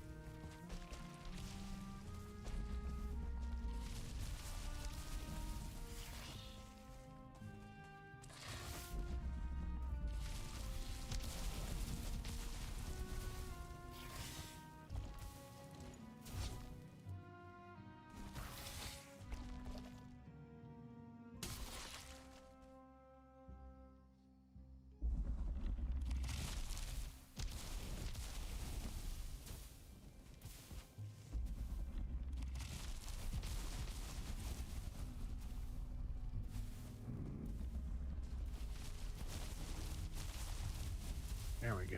There we go.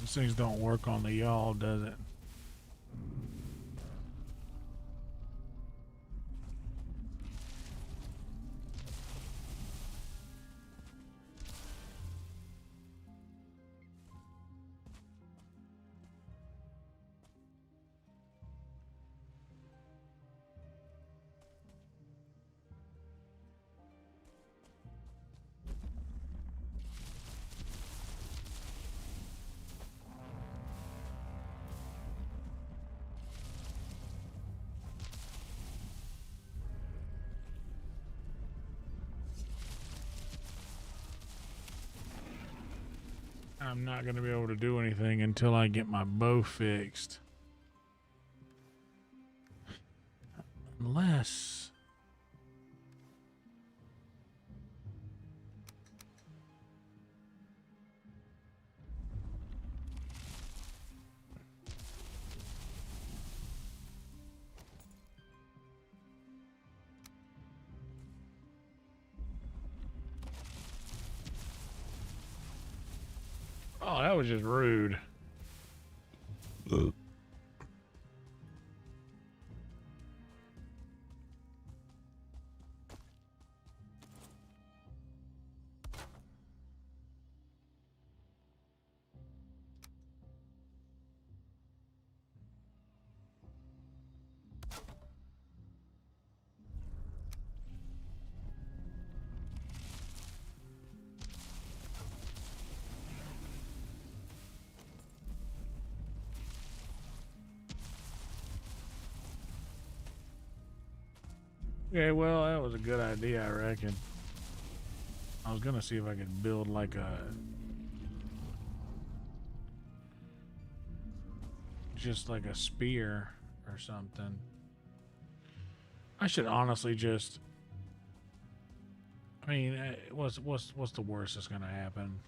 These things don't work on the yawl, does it? I'm not going to be able to do anything until I get my bow fixed. Unless... Oh, that was just rude. Okay, well, that was a good idea, I reckon. I was gonna see if I could build like a... just like a spear or something. I should honestly just... I mean, what's the worst that's gonna happen?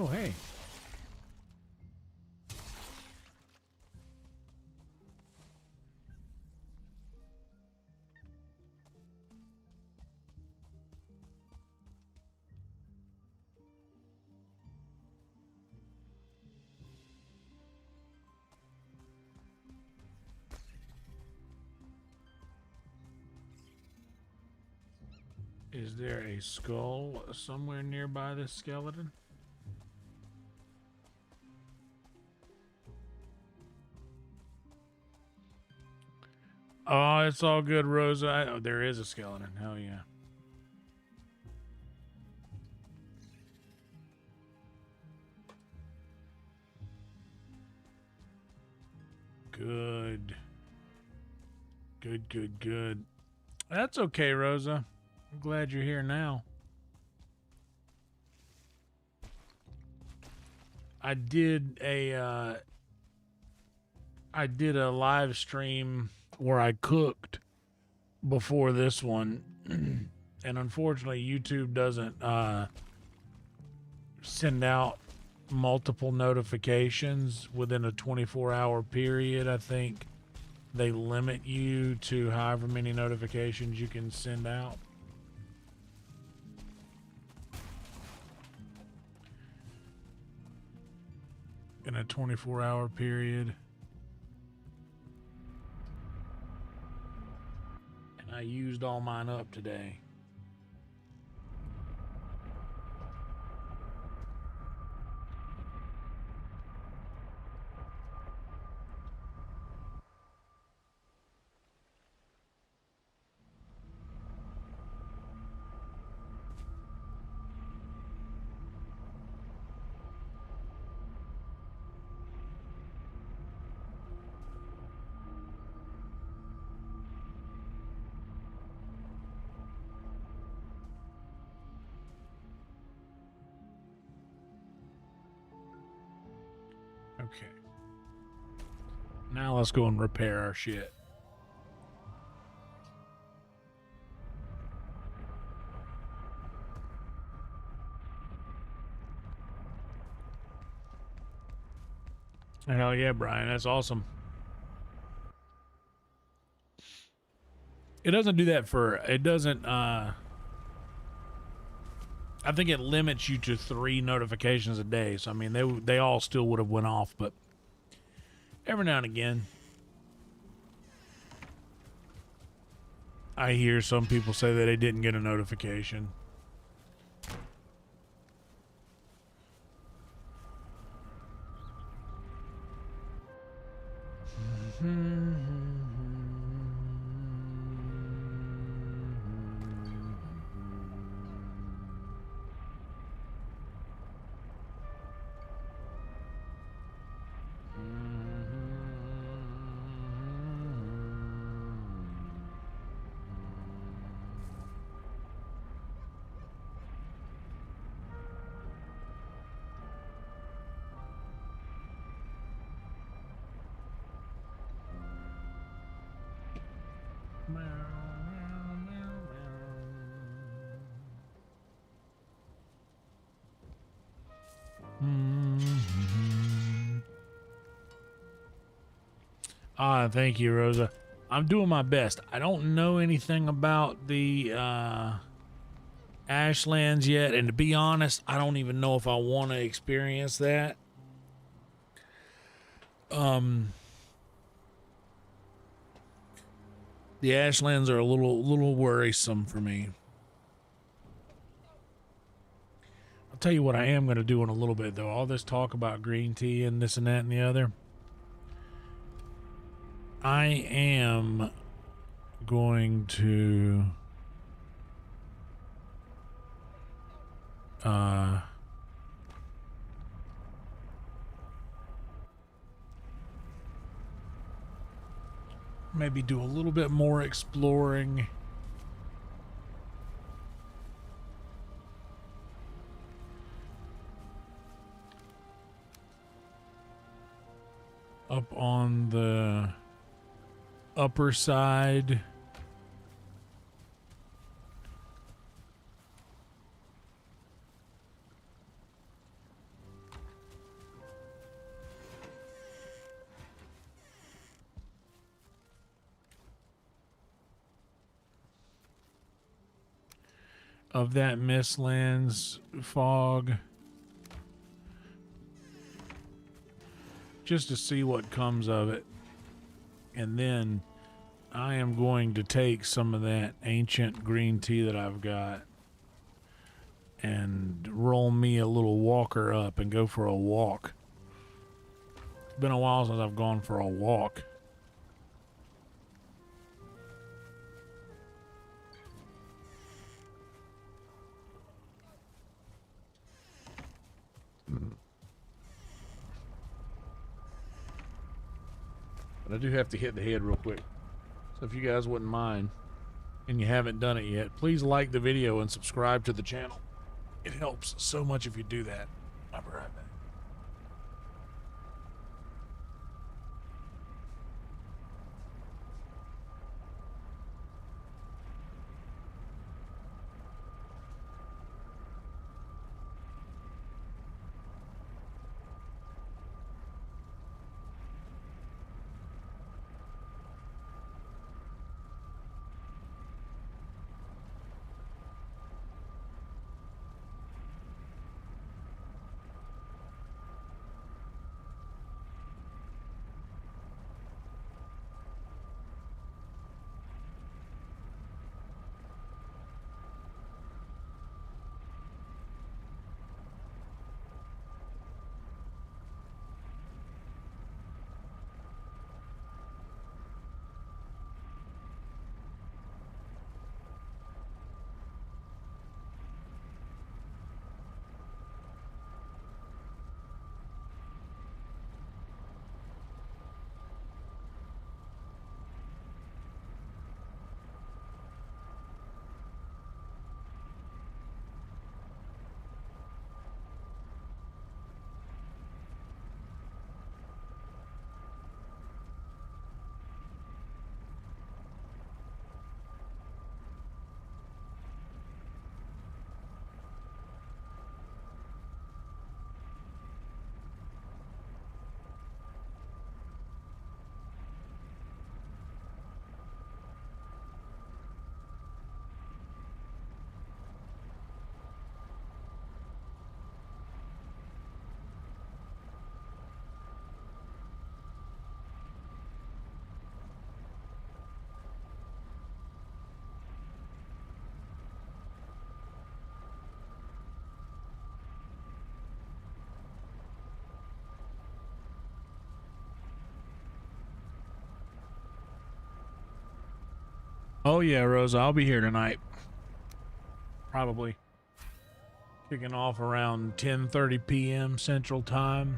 Oh, hey. Is there a skull somewhere nearby this skeleton? Oh, it's all good, Rosa. Oh, there is a skeleton. Hell yeah. Good. Good. That's okay, Rosa. I'm glad you're here now. I did a live stream where I cooked before this one, and unfortunately YouTube doesn't send out multiple notifications within a 24-hour period. I think they limit you to however many notifications you can send out. In a 24-hour period. And I used all mine up today. Okay. Now let's go and repair our shit. Hell yeah, Brian. That's awesome. It doesn't do that it doesn't, I think it limits you to 3 notifications a day. So, I mean, they all still would have went off, but every now and again, I hear some people say that they didn't get a notification. Thank you, Rosa. I'm doing my best. I don't know anything about the Ashlands yet, and to be honest, I don't even know if I want to experience that. The Ashlands are a little worrisome for me. I'll tell you what I am going to do in a little bit, though. All this talk about green tea and this and that and the other. I am going to maybe do a little bit more exploring up on the upper side. of that Mistlands fog, just to see what comes of it. And then I am going to take some of that ancient green tea that I've got and roll me a little walker up and go for a walk. It's been a while since I've gone for a walk. But I do have to hit the head real quick. So if you guys wouldn't mind, and you haven't done it yet, please like the video and subscribe to the channel. It helps so much if you do that. I'll be right back. Oh yeah, Rosa, I'll be here tonight. Probably kicking off around 10:30 p.m. Central Time.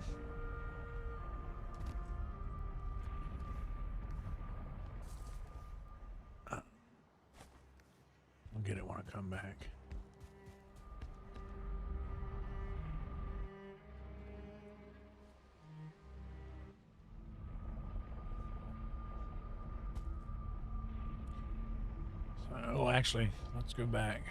I'll get it when I come back. Oh, actually, let's go back.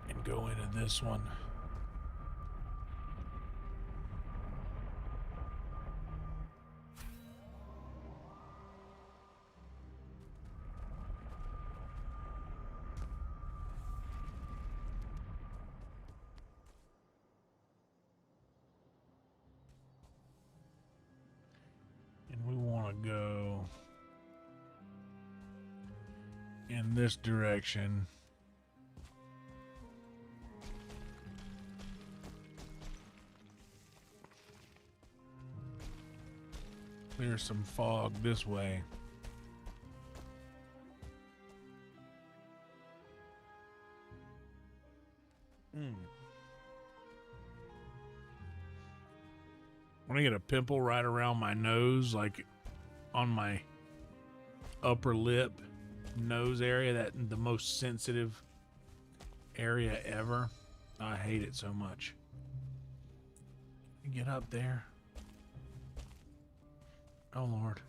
And go into this one. Go in this direction. Clear some fog this way. When I get a pimple right around my nose, like on my upper lip, nose area, that the most sensitive area ever. I hate it so much. Get up there. Oh Lord.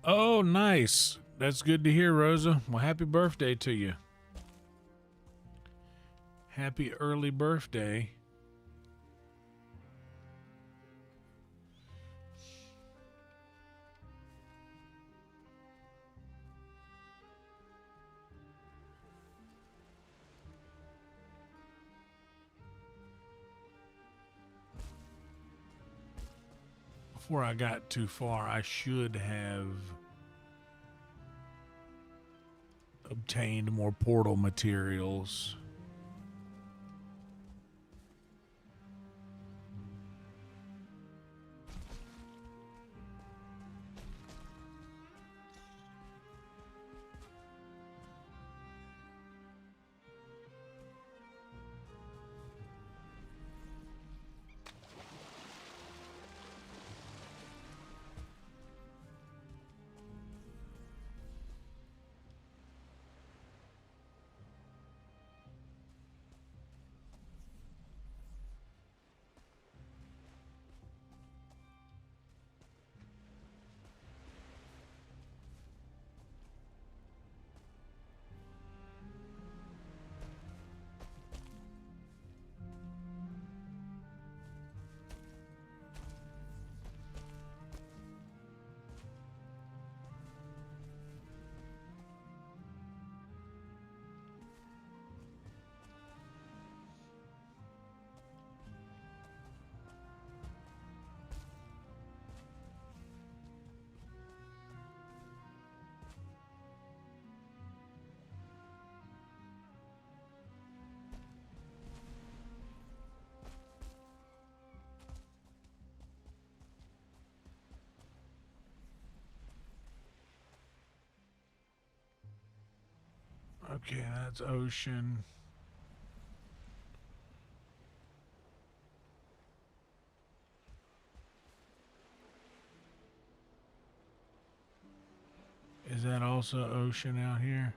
Oh, nice. That's good to hear, Rosa. Well, happy birthday to you. Happy early birthday. Before I got too far, I should have obtained more portal materials. Okay, that's ocean. Is that also ocean out here?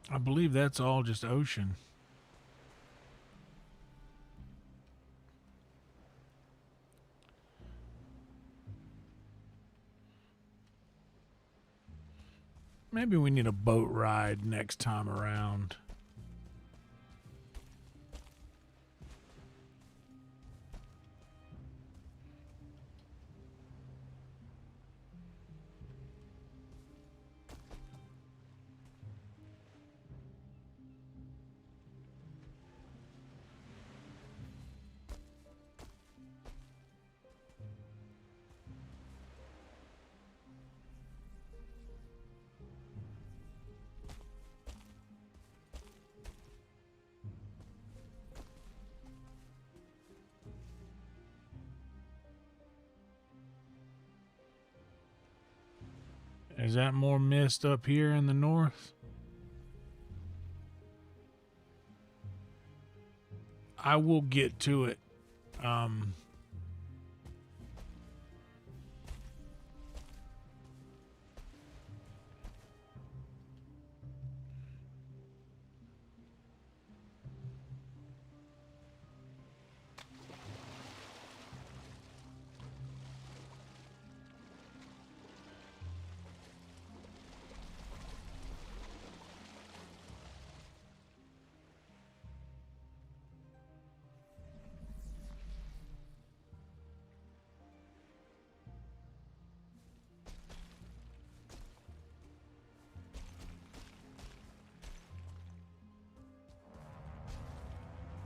I believe that's all just ocean. Maybe we need a boat ride next time around. Is that more mist up here in the north? I will get to it.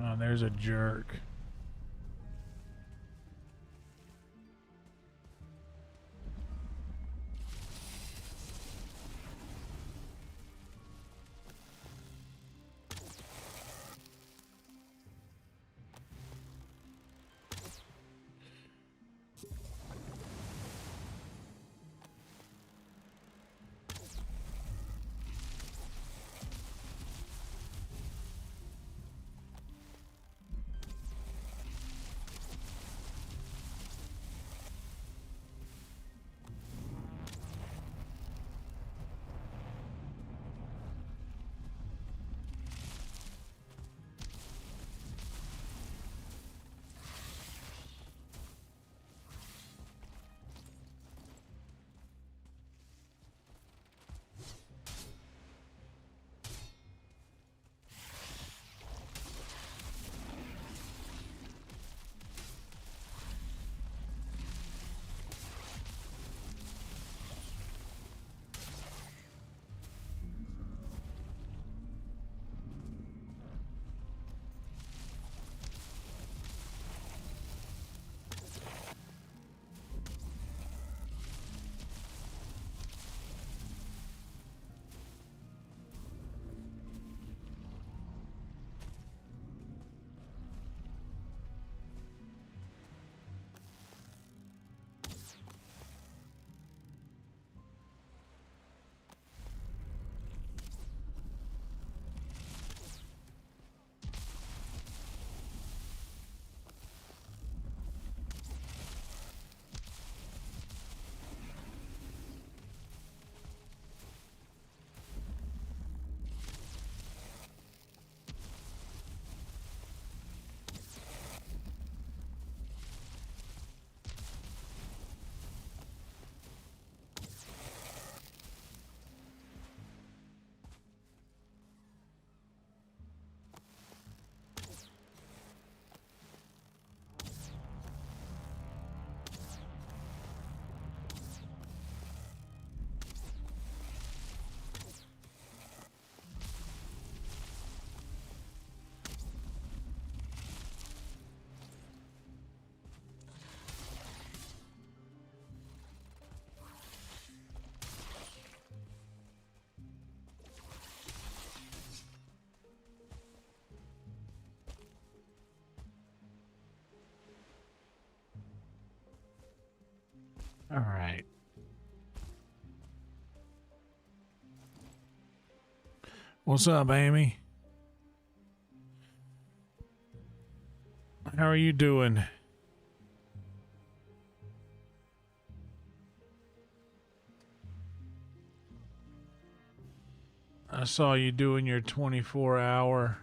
Oh, there's a jerk. All right. What's up, Amy? How are you doing? I saw you doing your 24-hour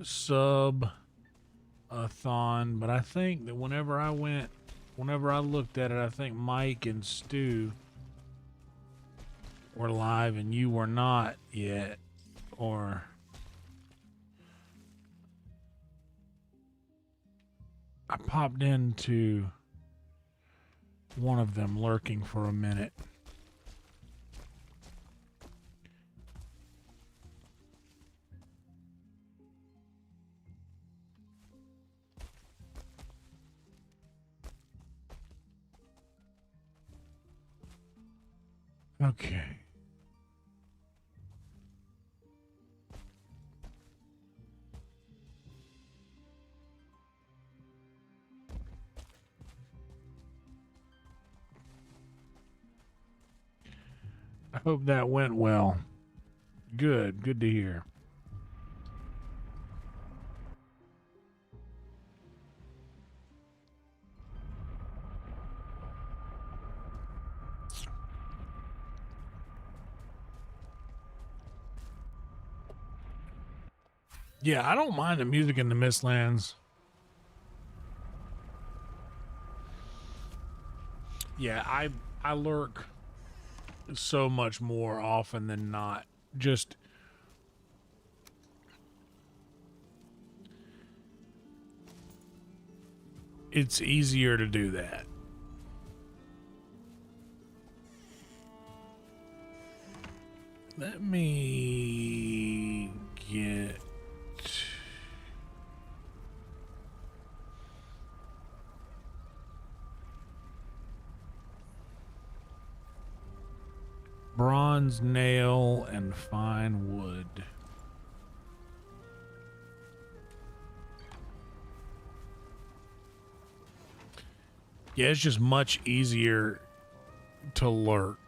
sub-a-thon, but I think that whenever I looked at it, I think Mike and Stu were live and you were not yet, or I popped into one of them lurking for a minute. Okay. I hope that went well. Good to hear. Yeah, I don't mind the music in the Mistlands. Yeah, I lurk so much more often than not. Just it's easier to do that. Let me get bronze nail and fine wood. Yeah, it's just much easier to lurk.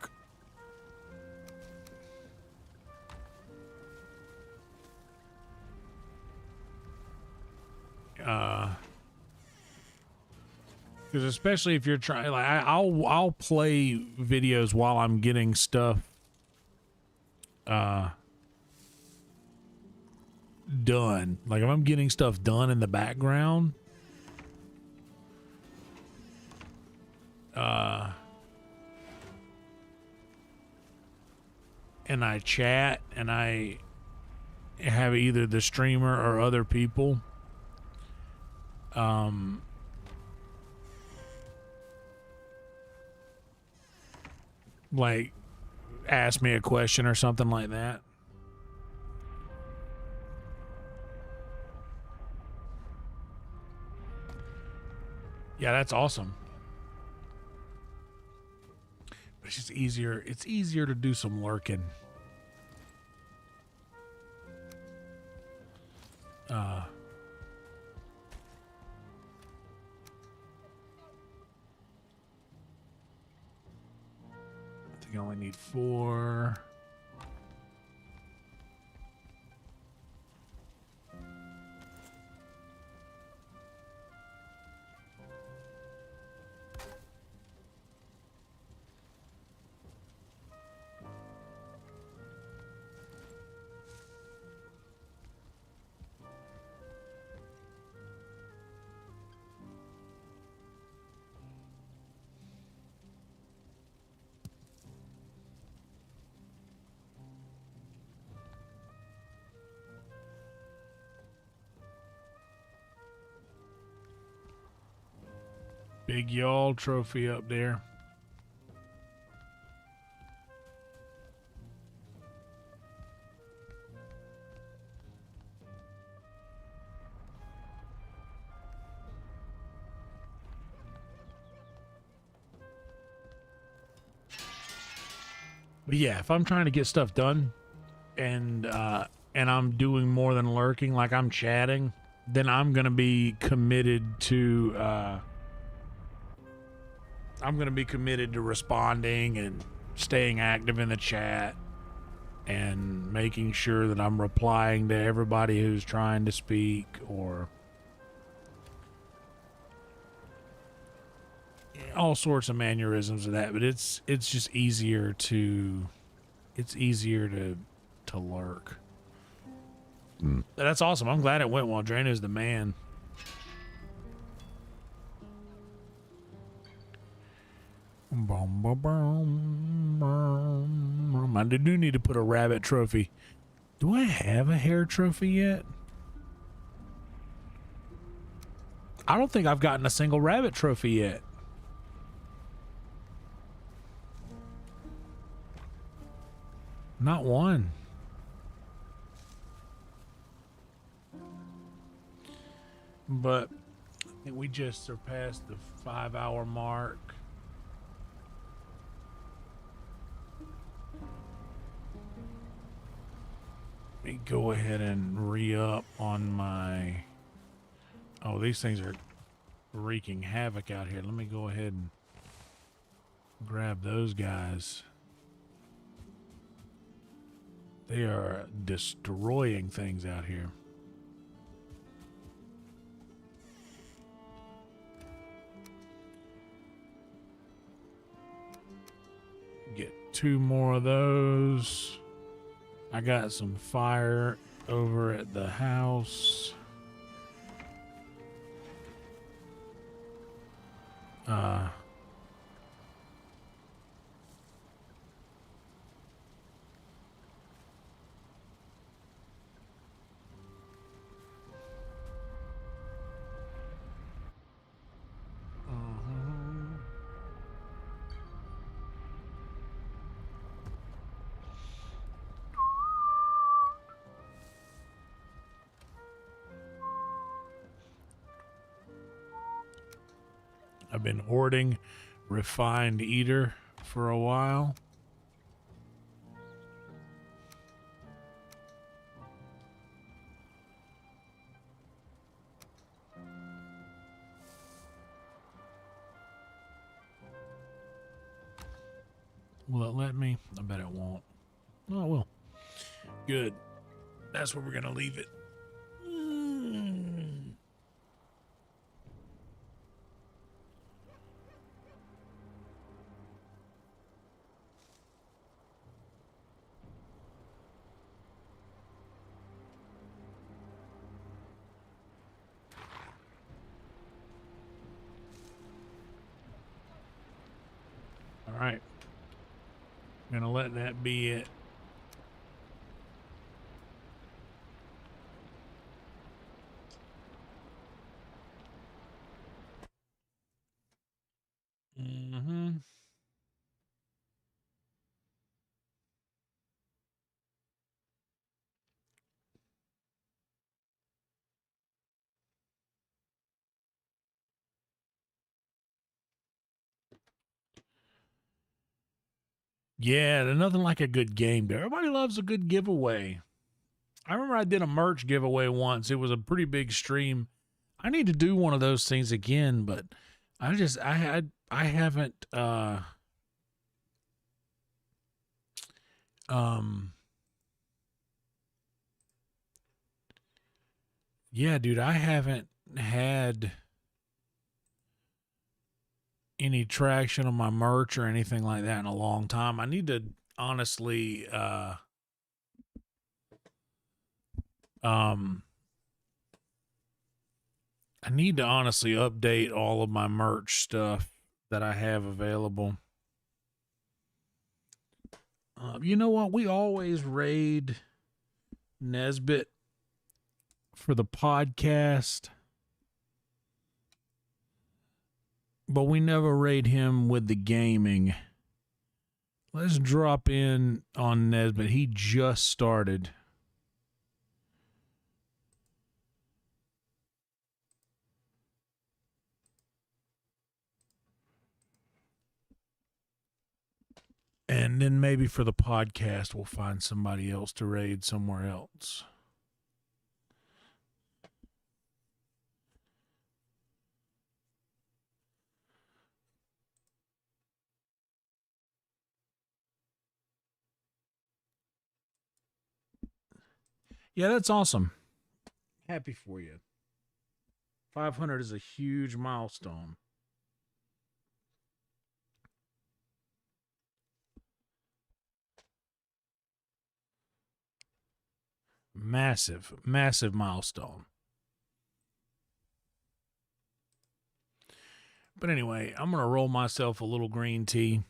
Because especially if you're trying, like I'll play videos while I'm getting stuff done. Like if I'm getting stuff done in the background, and I chat and I have either the streamer or other people like ask me a question or something like that. Yeah, that's awesome. But it's just easier. It's easier to do some lurking. I think I only need 4. Big y'all trophy up there. But yeah, if I'm trying to get stuff done and I'm doing more than lurking, like I'm chatting, then I'm gonna be committed to I'm going to be committed to responding and staying active in the chat and making sure that I'm replying to everybody who's trying to speak, or all sorts of mannerisms of that. But it's just easier to lurk. That's awesome. I'm glad it went well. Drano's the man. I do need to put a rabbit trophy. Do I have a hare trophy yet? I don't think I've gotten a single rabbit trophy yet. Not one. But I think we just surpassed the 5-hour mark. Let me go ahead and re-up on my... Oh, these things are wreaking havoc out here. Let me go ahead and grab those guys. They are destroying things out here. Get 2 more of those. I got some fire over at the house. I've been hoarding refined eater for a while. Will it let me? I bet it won't. Oh, it will. Good. That's where we're going to leave it. All right. I'm going to let that be it. Yeah, there's nothing like a good game. Everybody loves a good giveaway. I remember I did a merch giveaway once. It was a pretty big stream. I need to do one of those things again, but I haven't yeah, dude, I haven't had any traction on my merch or anything like that in a long time. I need to honestly update all of my merch stuff that I have available. You know what? We always raid Nesbit for the podcast, but we never raid him with the gaming. Let's drop in on Nesbit. He just started. And then maybe for the podcast, we'll find somebody else to raid somewhere else. Yeah, that's awesome. Happy for you. 500 is a huge milestone. Massive, massive milestone. But anyway, I'm going to roll myself a little green tea,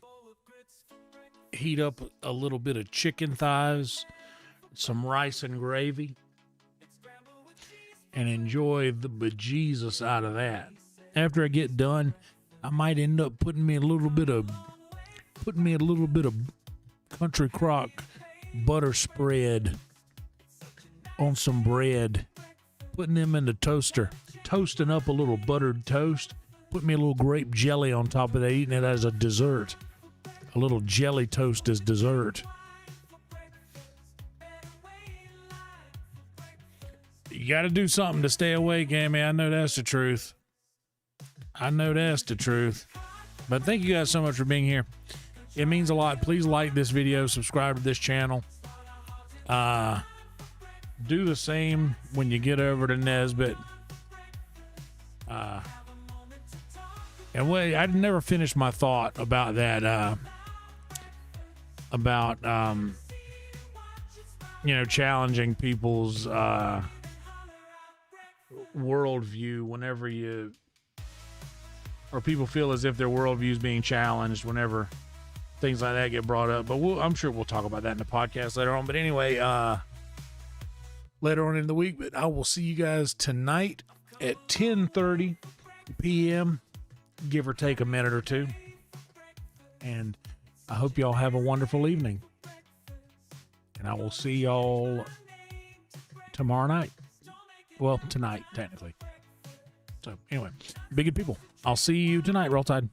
heat up a little bit of chicken thighs, some rice and gravy, and enjoy the bejesus out of that. After I get done, I might end up putting me a little bit of country crock butter spread on some bread, putting them in the toaster, toasting up a little buttered toast, put me a little grape jelly on top of that, eating it as a dessert. A little jelly toast as dessert. You got to do something to stay awake, Amy. I know that's the truth. But thank you guys so much for being here. It means a lot. Please like this video, subscribe to this channel. Do the same when you get over to Nesbit. And wait, I'd never finished my thought about that. Challenging people's worldview whenever or people feel as if their worldview is being challenged whenever things like that get brought up. But I'm sure we'll talk about that in the podcast later on. But anyway, later on in the week. But I will see you guys tonight at 10:30 p.m., give or take a minute or two. And I hope y'all have a wonderful evening. And I will see y'all tomorrow night. Well, tonight, technically. So, anyway, be good people. I'll see you tonight, Roll Tide.